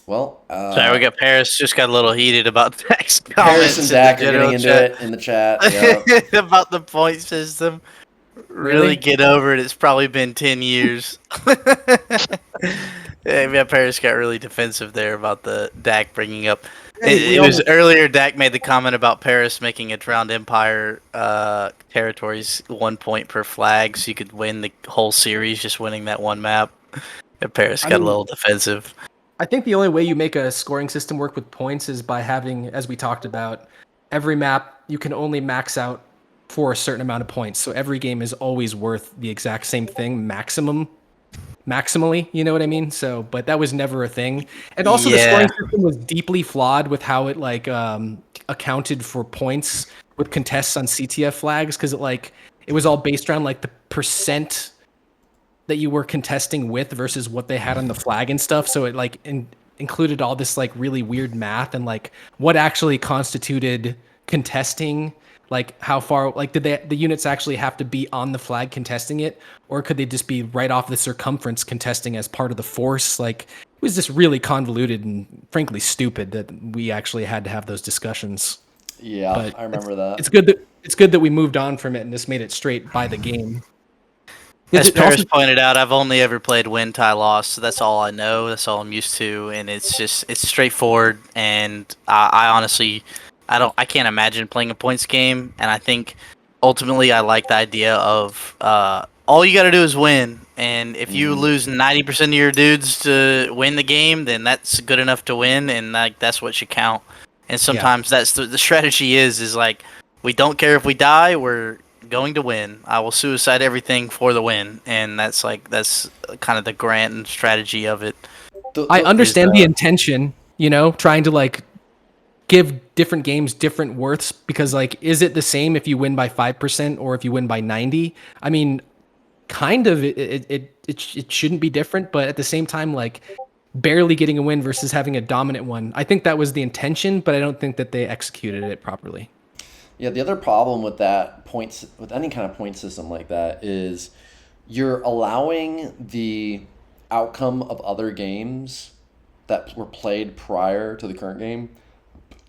Well, Sorry, we got Paris just got a little heated about Dak's Paris comments and in Dak the are general getting into chat. it in the chat. Yeah. About the point system. Really Really? get over it. It's probably been 10 years. Yeah, Paris got really defensive there about the Dak bringing up. Hey, It was earlier. Dak made the comment about Paris making it around Empire territories 1 point per flag, so you could win the whole series just winning that one map. And Paris got a little defensive. I think the only way you make a scoring system work with points is by having, as we talked about, every map you can only max out for a certain amount of points. So every game is always worth the exact same thing, maximally, you know what I mean? So, but that was never a thing. And also the scoring system was deeply flawed with how it like accounted for points with contests on CTF flags, because it was all based around like the percent that you were contesting with versus what they had on the flag and stuff. So it like included all this like really weird math and like what actually constituted contesting. Like how far, like did the units actually have to be on the flag contesting it, or could they just be right off the circumference contesting as part of the force? Like it was just really convoluted and frankly stupid that we actually had to have those discussions. Yeah, But I remember that. It's good that we moved on from it and just made it straight by the game. As It also- Paris pointed out, I've only ever played win, tie, loss, so that's all I know. That's all I'm used to, and it's straightforward. And I honestly I can't imagine playing a points game, and I think ultimately I like the idea of all you got to do is win, and if you lose 90% of your dudes to win the game, then that's good enough to win, and like that's what should count. And sometimes that's the strategy is like we don't care if we die, we're going to win. I will suicide everything for the win, and that's kind of the grand strategy of it. I understand the intention, trying to like give different games different worths because like, is it the same if you win by 5% or if you win by 90? I mean, kind of it shouldn't be different, but at the same time, like barely getting a win versus having a dominant one. I think that was the intention, but I don't think that they executed it properly. Yeah, the other problem with with any kind of point system like that is you're allowing the outcome of other games that were played prior to the current game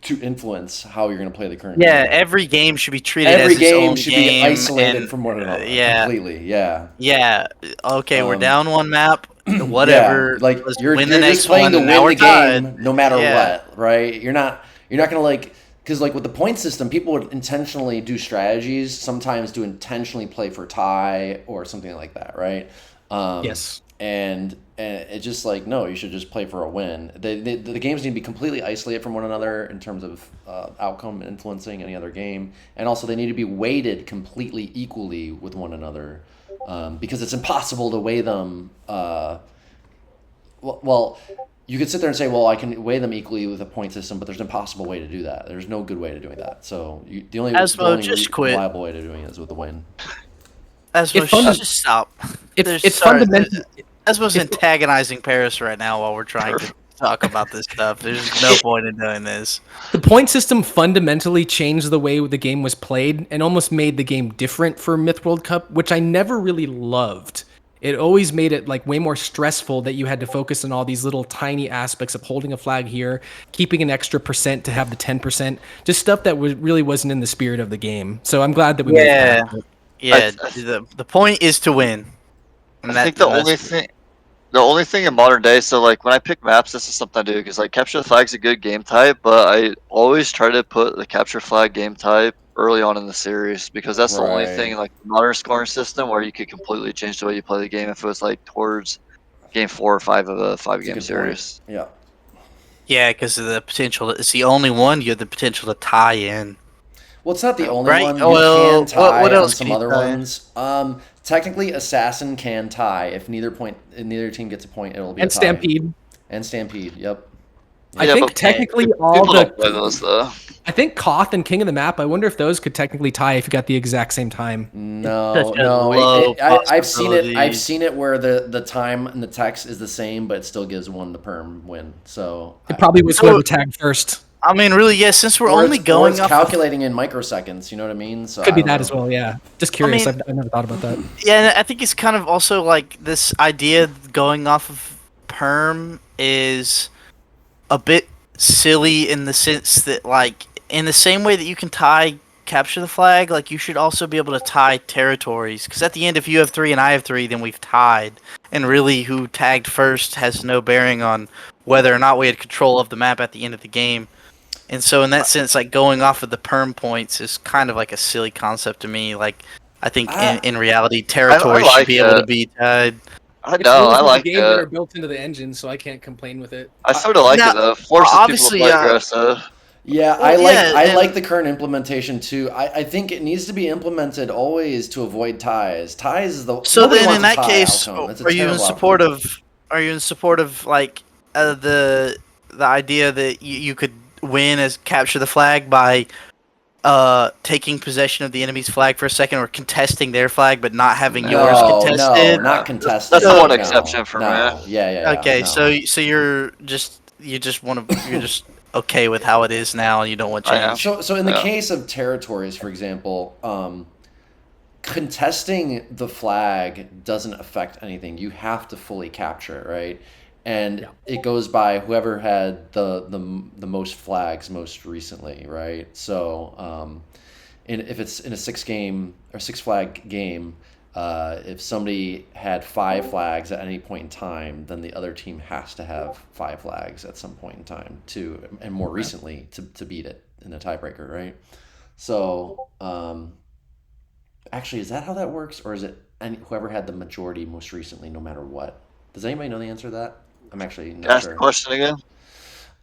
to influence how you're going to play the current game. Yeah, every game should be treated Every as its game own should game be isolated and, from one another. yeah. Completely. Yeah. Yeah. Okay, we're Um, down one map. Whatever. Yeah, like Let's you're win the just next playing one. to And now win we're the game tied. no matter Yeah. what, right? You're not gonna like because like with the point system, people would intentionally do strategies. Sometimes do intentionally play for tie or something like that, right? Yes. And it's just like no, you should just play for a win. The games need to be completely isolated from one another in terms of outcome influencing any other game, and also they need to be weighted completely equally with one another. Because it's impossible to weigh them. Well, you could sit there and say, "Well, I can weigh them equally with a point system," but there's an impossible way to do that. There's no good way to doing that. So the only Asmo, just quit. reliable way to doing it is with the win. Asmo, just stop. It's fundamental. Asmo's antagonizing Paris right now while we're trying to talk about this stuff. There's no point in doing this. The point system fundamentally changed the way the game was played and almost made the game different for Myth World Cup, which I never really loved. It always made it like way more stressful that you had to focus on all these little tiny aspects of holding a flag here, keeping an extra percent to have the 10%, just stuff that really wasn't in the spirit of the game. So I'm glad that we moved past it. Yeah. The point is to win. And I think the only thing in modern day, so like when I pick maps, this is something I do because like capture the flag's a good game type, but I always try to put the capture flag game type early on in the series because that's the only thing Right. like the modern scoring system where you could completely change the way you play the game if it was like towards game 4 or 5 of a That's a 5-game good series. point. Yeah. Yeah, because of the potential. It's the only one you have the potential to tie in. Well, it's not the only Right, one. You well, can tie what on else some can you other tie? ones. Technically, Assassin can tie. If neither team gets a point, it'll be And a tie. Stampede. And Stampede. Yep. I think but technically all people don't play the those though. I think Koth and King of the Map, I wonder if those could technically tie if you got the exact same time. No, Such a no. low I've seen it. I've possibility. seen it where the time and the text is the same, but it still gives one the perm win. So It probably was whoever tagged first. I mean, really, yeah. Since we're or only it's going off, calculating in microseconds. You know what I mean? So Could I be don't that know. as well, yeah. Just curious. mean- I've never thought about that. yeah, and I think it's kind of also like this idea going off of perm is a bit silly in the sense that, like, in the same way that you can tie capture the flag, like you should also be able to tie territories. Because at the end, if you have 3 and I have 3, then we've tied. And really, who tagged first has no bearing on whether or not we had control of the map at the end of the game. And so, in that sense, like going off of the perm points is kind of like a silly concept to me. Like, I think in reality, territories like should be able to it. be tied. I know, I like game that are it. built into the engine, so I can't complain with it. I sort of like Now, it though. Forces people to obviously, play aggressive. Yeah, Well, I and- like the current implementation too. I think it needs to be implemented always to avoid ties. Ties is the So nobody then, wants in a that tie case, outcome. It's a are you in terrible support outcome. of? Are you in support of like the idea that you could win as capture the flag by taking possession of the enemy's flag for a second, or contesting their flag but not having yours No, contested? not contested. That's the one no, exception for no. me. Yeah. Okay, no. so you're just you're just okay with how it is now, and you don't want I am. change. So in the Yeah. case of territories, for example, contesting the flag doesn't affect anything. You have to fully capture it, right? And it goes by whoever had the most flags most recently, right? So if it's in a 6 flag game, if somebody had 5 flags at any point in time, then the other team has to have 5 flags at some point in time and more recently to beat it in a tiebreaker, right? So, actually, is that how that works, or is it whoever had the majority most recently, no matter what? Does anybody know the answer to that? I'm actually not Ask sure. the question again.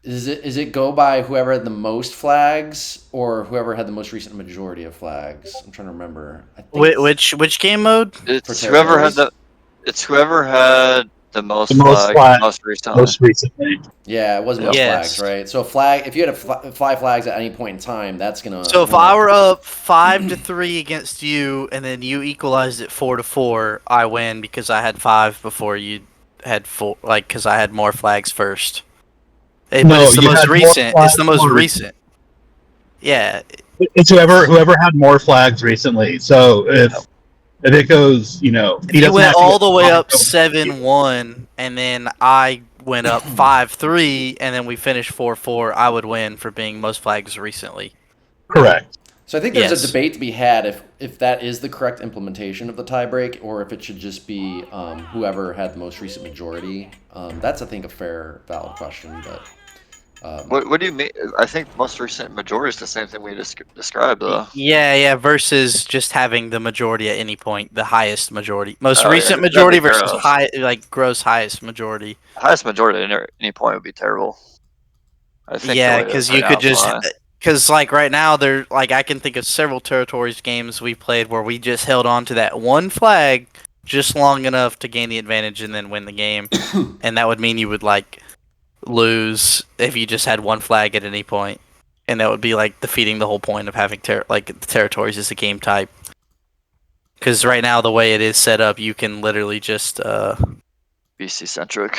Is it go by whoever had the most flags or whoever had the most recent majority of flags? I'm trying to remember. I think Which game mode? It's For whoever had territories? whoever had the most The most flags flag, most recently. most recently. Yeah, it was most Yes. flags, right? So if you had 5 flags at any point in time, that's gonna. So if I were up 5-3 against you, and then you equalized it 4-4, I win because I had 5 before you had 4. Like, because I had more flags first. But No, it's the you most had more recent. It's flags the most more recent. Yeah. It's whoever had more flags recently. So if it goes, he If you doesn't went have to all get the way up 5. 7-1, and then I went up 5-3, and then we finished 4-4, I would win for being most flags recently. Correct. So I think there's Yes. a debate to be had if that is the correct implementation of the tiebreak, or if it should just be whoever had the most recent majority. That's, I think, a fair, valid question. But What do you mean? I think most recent majority is the same thing we described though. Yeah, versus just having the majority at any point, the highest majority. Most Oh, yeah, recent that'd be majority versus gross. gross highest majority. Highest majority at any point would be terrible. I think Yeah, the way it is because right you now could is just, fine. because like right now, I can think of several territories games we played where we just held on to that one flag just long enough to gain the advantage and then win the game, and that would mean you would lose if you just had one flag at any point, and that would be like defeating the whole point of having the territories as a game type. Because right now, the way it is set up, you can literally just BC centric.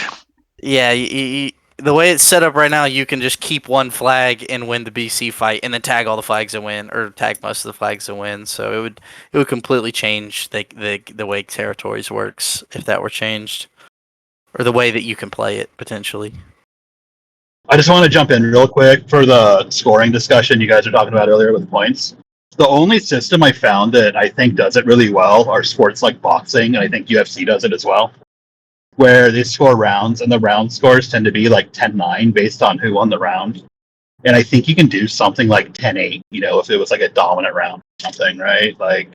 yeah, the way it's set up right now, you can just keep one flag and win the BC fight, and then tag all the flags and win, or tag most of the flags and win. So it would completely change the way territories works if that were changed, or the way that you can play it potentially. I just want to jump in real quick for the scoring discussion you guys were talking about earlier with points. The only system I found that I think does it really well are sports like boxing, and I think UFC does it as well, where they score rounds, and the round scores tend to be like 10-9 based on who won the round. And I think you can do something like 10-8, if it was like a dominant round or something, right? Like,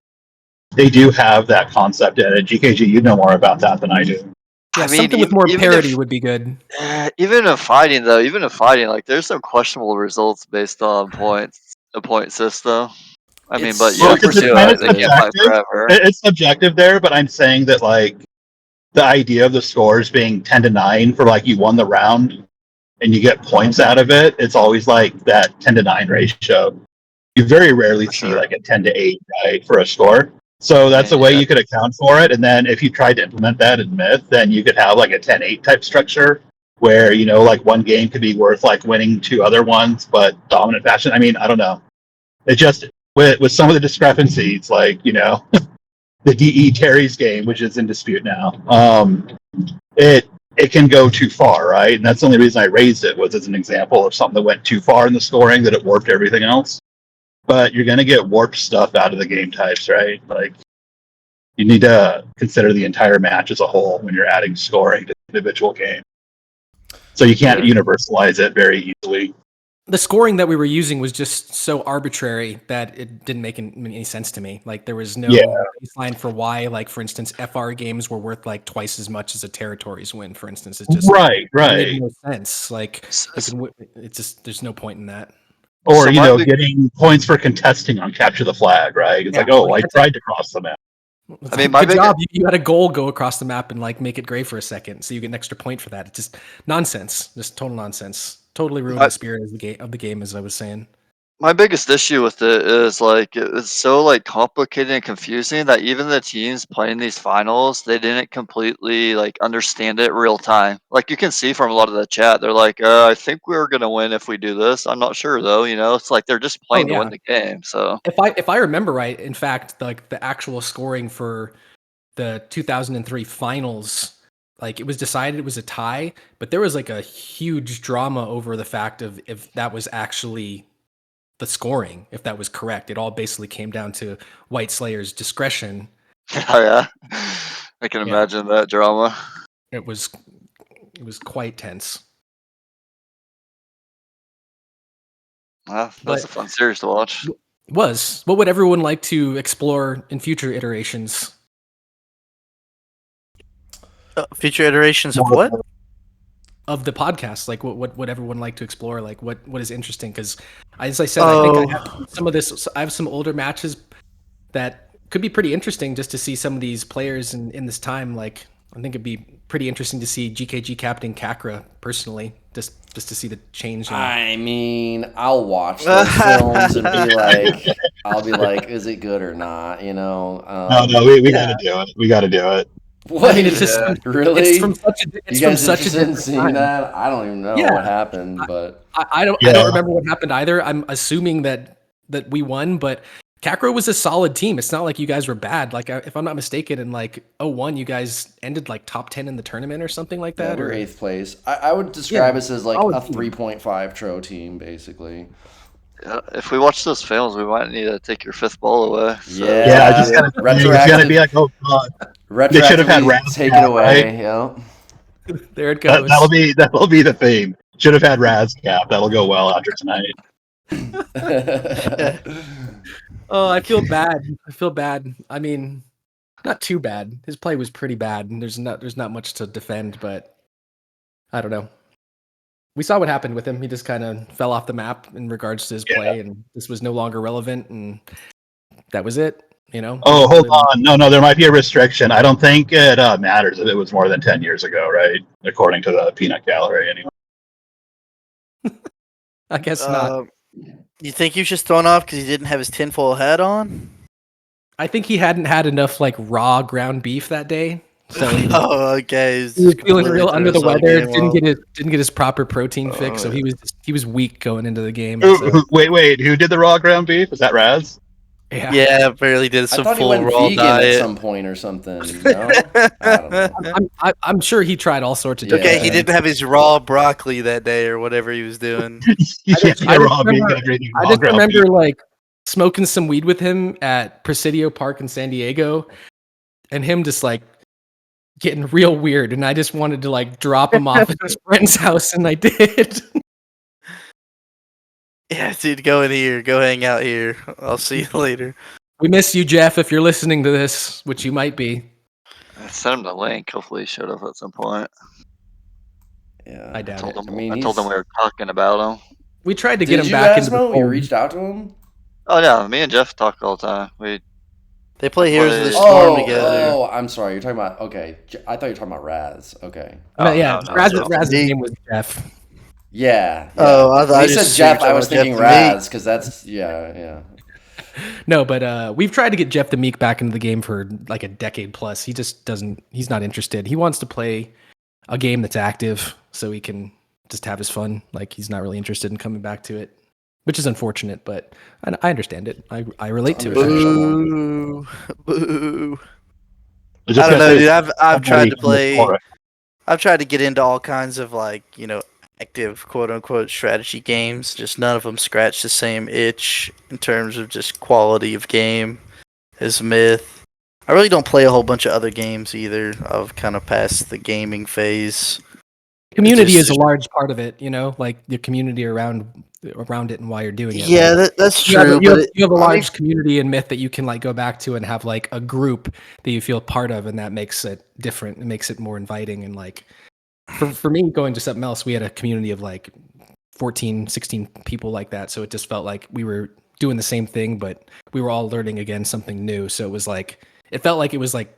they do have that concept in it. GKG, you know more about that than I do. Yeah, I mean, something with more even parity if- would be good. Even in fighting, like there's some questionable results based on points, a point system. I mean, It's but super UFC, it's kind of they can't fight subjective. forever. It's subjective there, but I'm saying that like the idea of the scores being 10-9 for like you won the round and you get points out of it, it's always like that 10-9 ratio. You very rarely For see sure. like a 10-8, right, for a score. So that's the way you could account for it. And then if you tried to implement that in Myth, then you could have like a 10-8 type structure where, like one game could be worth like winning 2 other ones, but dominant fashion. I mean, I don't know. It just, with some of the discrepancies, like, the DE Terry's game, which is in dispute now, it can go too far, right? And that's the only reason I raised it was as an example of something that went too far in the scoring that it warped everything else. But you're going to get warped stuff out of the game types, right? Like, you need to consider the entire match as a whole when you're adding scoring to the individual game. So you can't universalize it very easily. The scoring that we were using was just so arbitrary that it didn't make any sense to me. Like there was no baseline for why, like for instance, FR games were worth like twice as much as a territories win. For instance, it just right. made no sense. Like it's just there's no point in that. Or So getting points for contesting on capture the flag, right? It's Yeah, like, oh, like, I tried to cross the map. I mean, my good big- job. You had a goal go across the map and like make it gray for a second, so you get an extra point for that. It's just nonsense. Just total nonsense. Totally ruined the spirit of the game, as I was saying. My biggest issue with it is like it's so like complicated and confusing that even the teams playing these finals, they didn't completely like understand it real time. Like you can see from a lot of the chat, they're like, I think we're gonna win if we do this. I'm not sure though, it's like they're just playing to win the game. So If I remember right, in fact, like the actual scoring for the 2003 finals, like it was decided it was a tie, but there was like a huge drama over the fact of if that was actually the scoring, if that was correct. It all basically came down to White Slayer's discretion Oh yeah, I can Yeah. imagine that drama. It was quite tense. Well, But that's a fun series to watch. what would everyone like to explore in future iterations? Future iterations of what? Of the podcast, like what would everyone like to explore? Like what is interesting? Because as I said, I think I have some of this. I have some older matches that could be pretty interesting just to see some of these players in this time. Like I think it'd be pretty interesting to see GKG captain Kakra personally, just to see the change. I mean, I'll watch those films and be like, I'll be like, is it good or not? You know? No, we got to do it. We got to do it. What? I mean, it's just really. It's from such a. It's you guys from such a interested in different seeing time. that? I don't even know Yeah. what happened, but I don't remember what happened either. I'm assuming that we won, but Kakro was a solid team. It's not like you guys were bad. Like if I'm not mistaken, in like 01, you guys ended like top 10 in the tournament or something like yeah, that. we're or 8th place. I would describe us as like solid a team. 3.5 tro team, basically. Yeah, if we watch those films, we might need to take your 5th ball away. So. Yeah. I just gotta. It's Retroactive- gonna be like, oh god, Retroactively they should have had Raz take cap, it away. right? Yeah. There it goes. That'll be the theme. Should have had Raz cap. That'll go well after tonight. Oh, I feel bad. I mean, not too bad. His play was pretty bad, and there's not much to defend. But I don't know. We saw what happened with him. He just kind of fell off the map in regards to his play, and this was no longer relevant, and that was it. You know. Oh, hold on. No, there might be a restriction. I don't think it matters if it was more than 10 years ago, right? According to the peanut gallery, anyway. I guess not. You think he was just thrown off because he didn't have his tinfoil hat on? I think he hadn't had enough like raw ground beef that day, so he okay. he was feeling real under the weather. Game Didn't get his proper protein fix, so he was weak going into the game. Ooh, So, wait, who did the raw ground beef? Is that Raz? Yeah, apparently did I some thought he full went raw vegan diet. at some point or something. No? I don't know. I'm sure he tried all sorts of. Yeah. Okay, different he things. didn't have his raw broccoli that day or whatever he was doing. Yeah, raw beef after eating I raw just ground remember beef. like smoking some weed with him at Presidio Park in San Diego, and him just like getting real weird, and I just wanted to like drop him off at his friend's house, and I did. Yeah, dude, go in here. Go hang out here. I'll see you later. We miss you, Jeff, if you're listening to this, which you might be. I sent him the link. Hopefully, he showed up at some point. Yeah. I doubt it. I mean, I told him we were talking about him. We tried to Did get him you, back into the Asmo? You fold. reached out to him? Oh yeah, me and Jeff talk all the time. They play Heroes of the Oh, Storm together. Oh, I'm sorry. You're talking about I thought you were talking about Raz. Okay. But yeah, no, Raz's Meek. name was Jeff. Yeah. Oh, I thought When I you just said Jeff, assumed I was you were thinking talking about Jeff Raz because that's yeah. No, but we've tried to get Jeff the Meek back into the game for like a decade plus. He just doesn't. He's not interested. He wants to play a game that's active so he can just have his fun. Like he's not really interested in coming back to it, which is unfortunate. But I understand it. I relate to it. Boo. Boo. was just I don't gonna know, say, dude. I've tried to play. before. I've tried to get into all kinds of like, active quote unquote strategy games. Just none of them scratch the same itch in terms of just quality of game as Myth. I really don't play a whole bunch of other games either. I've kind of passed the gaming phase. Community Just- is a large part of it. You know, like the community around it and why you're doing it. Yeah, Like, that's you have, true. you have, But you have a I mean, large community in Myth that you can like go back to and have like a group that you feel part of, and that makes it different. It makes it more inviting. And like for me, going to something else, we had a community of like 14, 16 people like that. So it just felt like we were doing the same thing, but we were all learning again something new. So it was like it felt like it was like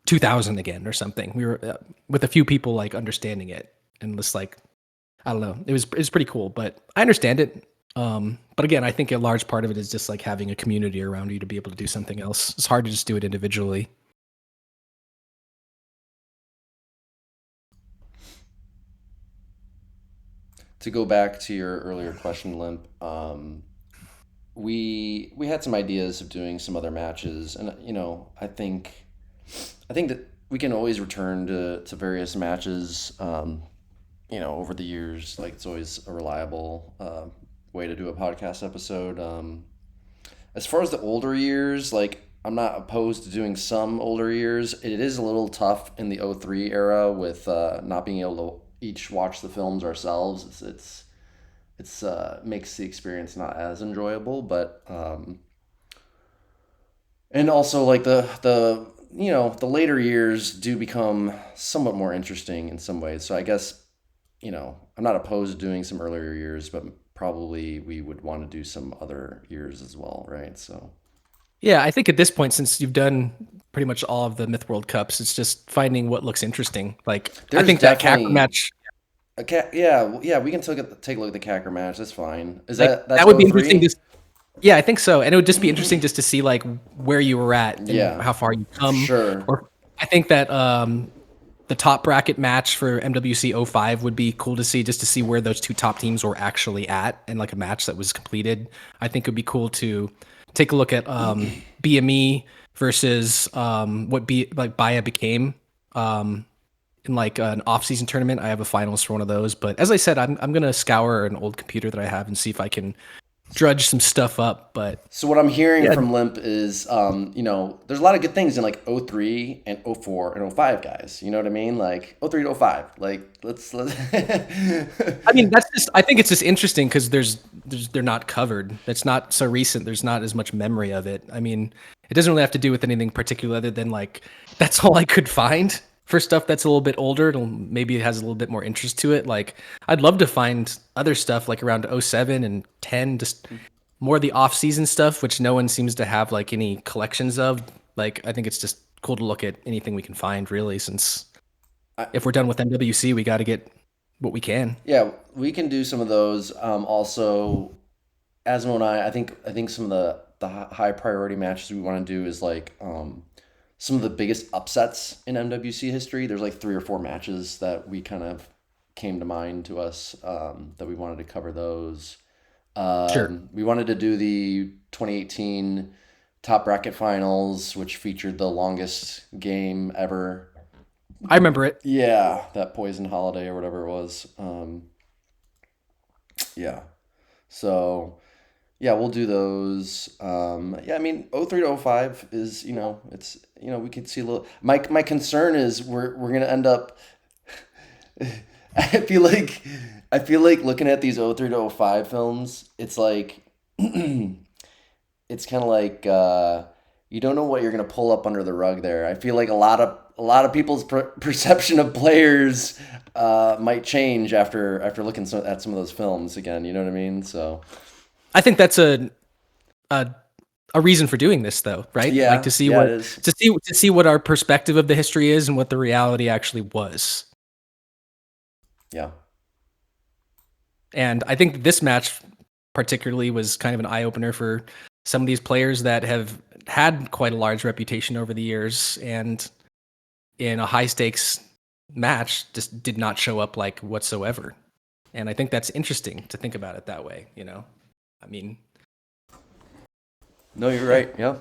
2000 again or something. We were with a few people like understanding it and just like I don't know. It was pretty cool, but I understand it. But again, I think a large part of it is just like having a community around you to be able to do something else. It's hard to just do it individually. To go back to your earlier question, Limp, we had some ideas of doing some other matches, and I think that we can always return to various matches. Over the years, like it's always a reliable way to do a podcast episode. As far as the older years, like not opposed to doing some older years. It is a little tough in the '03 era with not being able to each watch the films ourselves. It's makes the experience not as enjoyable, but and also like the the later years do become somewhat more interesting in some ways. So I guess I'm not opposed to doing some earlier years, but probably we would want to do some other years as well, right? So Yeah, I think at this point, since you've done pretty much all of the Myth World Cups, it's just finding what looks interesting. Like, I there's think that Kacker definitely match, yeah, we can take a look at the Kacker match. That's fine. Is like, that's that would be interesting. 03? Yeah, I think so. And it would just be interesting just to see like where you were at and Yeah, how far you come. sure. Or I think that the top bracket match for MWC 05 would be cool to see, just to see where those two top teams were actually at and like a match that was completed. I think it would be cool to take a look at BME versus what BIA became in like an off-season tournament. I have a finals for one of those, but as I said, I'm gonna scour an old computer that I have and see if I can drudge some stuff up. But So what I'm hearing yeah, from Limp is, there's a lot of good things in like '03 and '04 and '05 guys. You know what I mean? Like '03 to '05. Like let's. I mean, that's just. I think it's just interesting because they're not covered. It's not so recent. There's not as much memory of it. I mean, it doesn't really have to do with anything particular other than like that's all I could find for stuff that's a little bit older. Maybe it has a little bit more interest to it. Like I'd love to find other stuff like around '07 and 10, just more of the off-season stuff, which no one seems to have like any collections of. Like I think it's just cool to look at anything we can find, really, since if we're done with MWC, we got to get what we can. Yeah, we can do some of those. Also, Asmo and I think some of the high priority matches we want to do is like some of the biggest upsets in MWC history. There's like 3 or 4 matches that we kind of came to mind to us that we wanted to cover those. Sure. We wanted to do the 2018 top bracket finals, which featured the longest game ever. I remember it. Yeah, that Poison Holiday or whatever it was. Yeah. So, yeah, we'll do those. Yeah, I mean, '03 to '05 is, it's, we could see a little. My concern is we're gonna end up. I feel like looking at these '03 to '05 films, it's like it's kind of like you don't know what you're gonna pull up under the rug there. I feel like a lot of people's perception of players might change after looking at some of those films again. You know what I mean? So I think that's a reason for doing this, though, right? yeah, Like to see yeah, what it is. to see what our perspective of the history is and what the reality actually was. Yeah. And I think this match particularly was kind of an eye opener for some of these players that have had quite a large reputation over the years, and in a high stakes match just did not show up like whatsoever. And I think that's interesting to think about it that way, I mean, No, you're right. Yeah.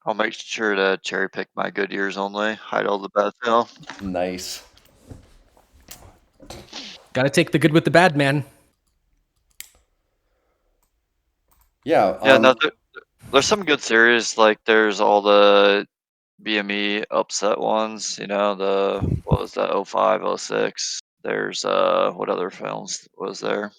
I'll make sure to cherry pick my good years only. Hide all the bad film. Nice. got to take the good with the bad, man. Yeah. Yeah, no, there's some good series. Like there's all the BME upset ones. What was that? 05, 06. There's what other films was there?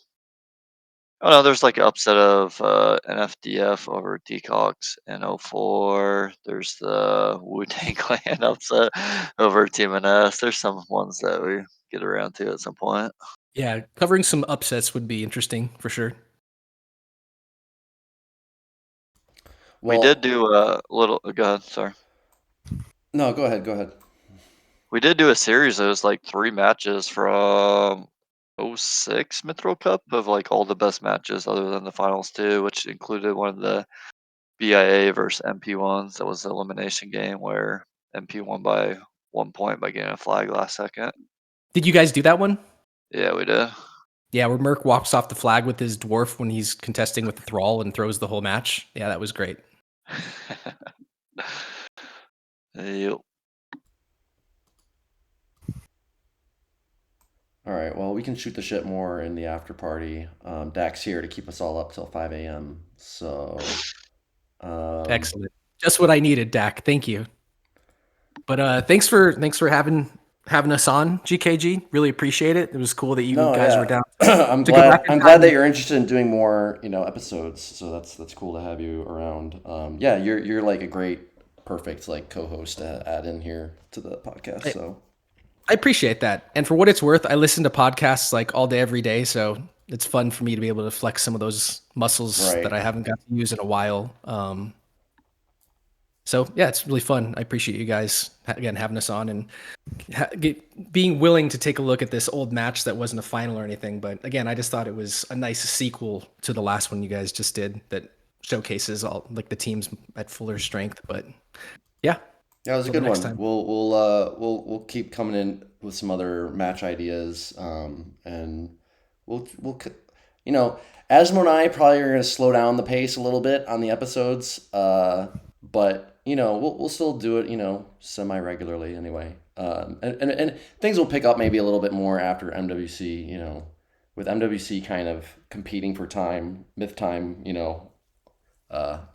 Oh no, there's like an upset of NFDF over Decox in '04. There's the Wu-Tang Clan upset over Team NS. There's some ones that we get around to at some point. Yeah, covering some upsets would be interesting for sure. We Well, did do a little. Go ahead. Sorry. no, go ahead. Go ahead. We did do a series. It was like 3 matches from '06 Mithril Cup of like all the best matches other than the finals two, which included one of the BIA versus MP ones. That was the elimination game where MP won by 1 point by getting a flag last second. Did you guys do that one? Yeah, we did. Yeah, where Merc walks off the flag with his dwarf when he's contesting with the thrall and throws the whole match. Yeah, that was great. Yep. All right. Well, we can shoot the shit more in the after party. Dak's here to keep us all up till 5 a.m. So Excellent. Just what I needed, Dak. Thank you. But thanks for having us on, GKG. Really appreciate it. It was cool that you guys were down. I'm to go back glad. in I'm time. glad that you're interested in doing more, episodes. So that's cool to have you around. Yeah, you're like a great, perfect like co-host to add in here to the podcast. So I appreciate that. And for what it's worth, I listen to podcasts like all day, every day. So it's fun for me to be able to flex some of those muscles Right. that I haven't got to use in a while. So yeah, it's really fun. I appreciate you guys again having us on and being willing to take a look at this old match that wasn't a final or anything. But again, I just thought it was a nice sequel to the last one you guys just did that showcases all like the teams at fuller strength. But yeah, yeah, it was a Till good next one. time. We'll keep coming in with some other match ideas, and we'll Asmo and I probably are going to slow down the pace a little bit on the episodes, but we'll still do it semi regularly anyway, and things will pick up maybe a little bit more after MWC, with MWC kind of competing for time, myth time, kind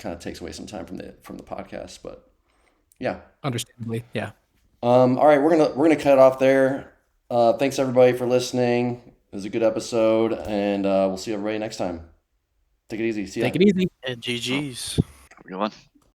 of takes away some time from the podcast, but yeah. Understandably, yeah. All right, we're gonna cut it off there. Thanks everybody for listening. It was a good episode, and we'll see everybody next time. Take it easy. See ya. Take it easy. And GG's. Good one.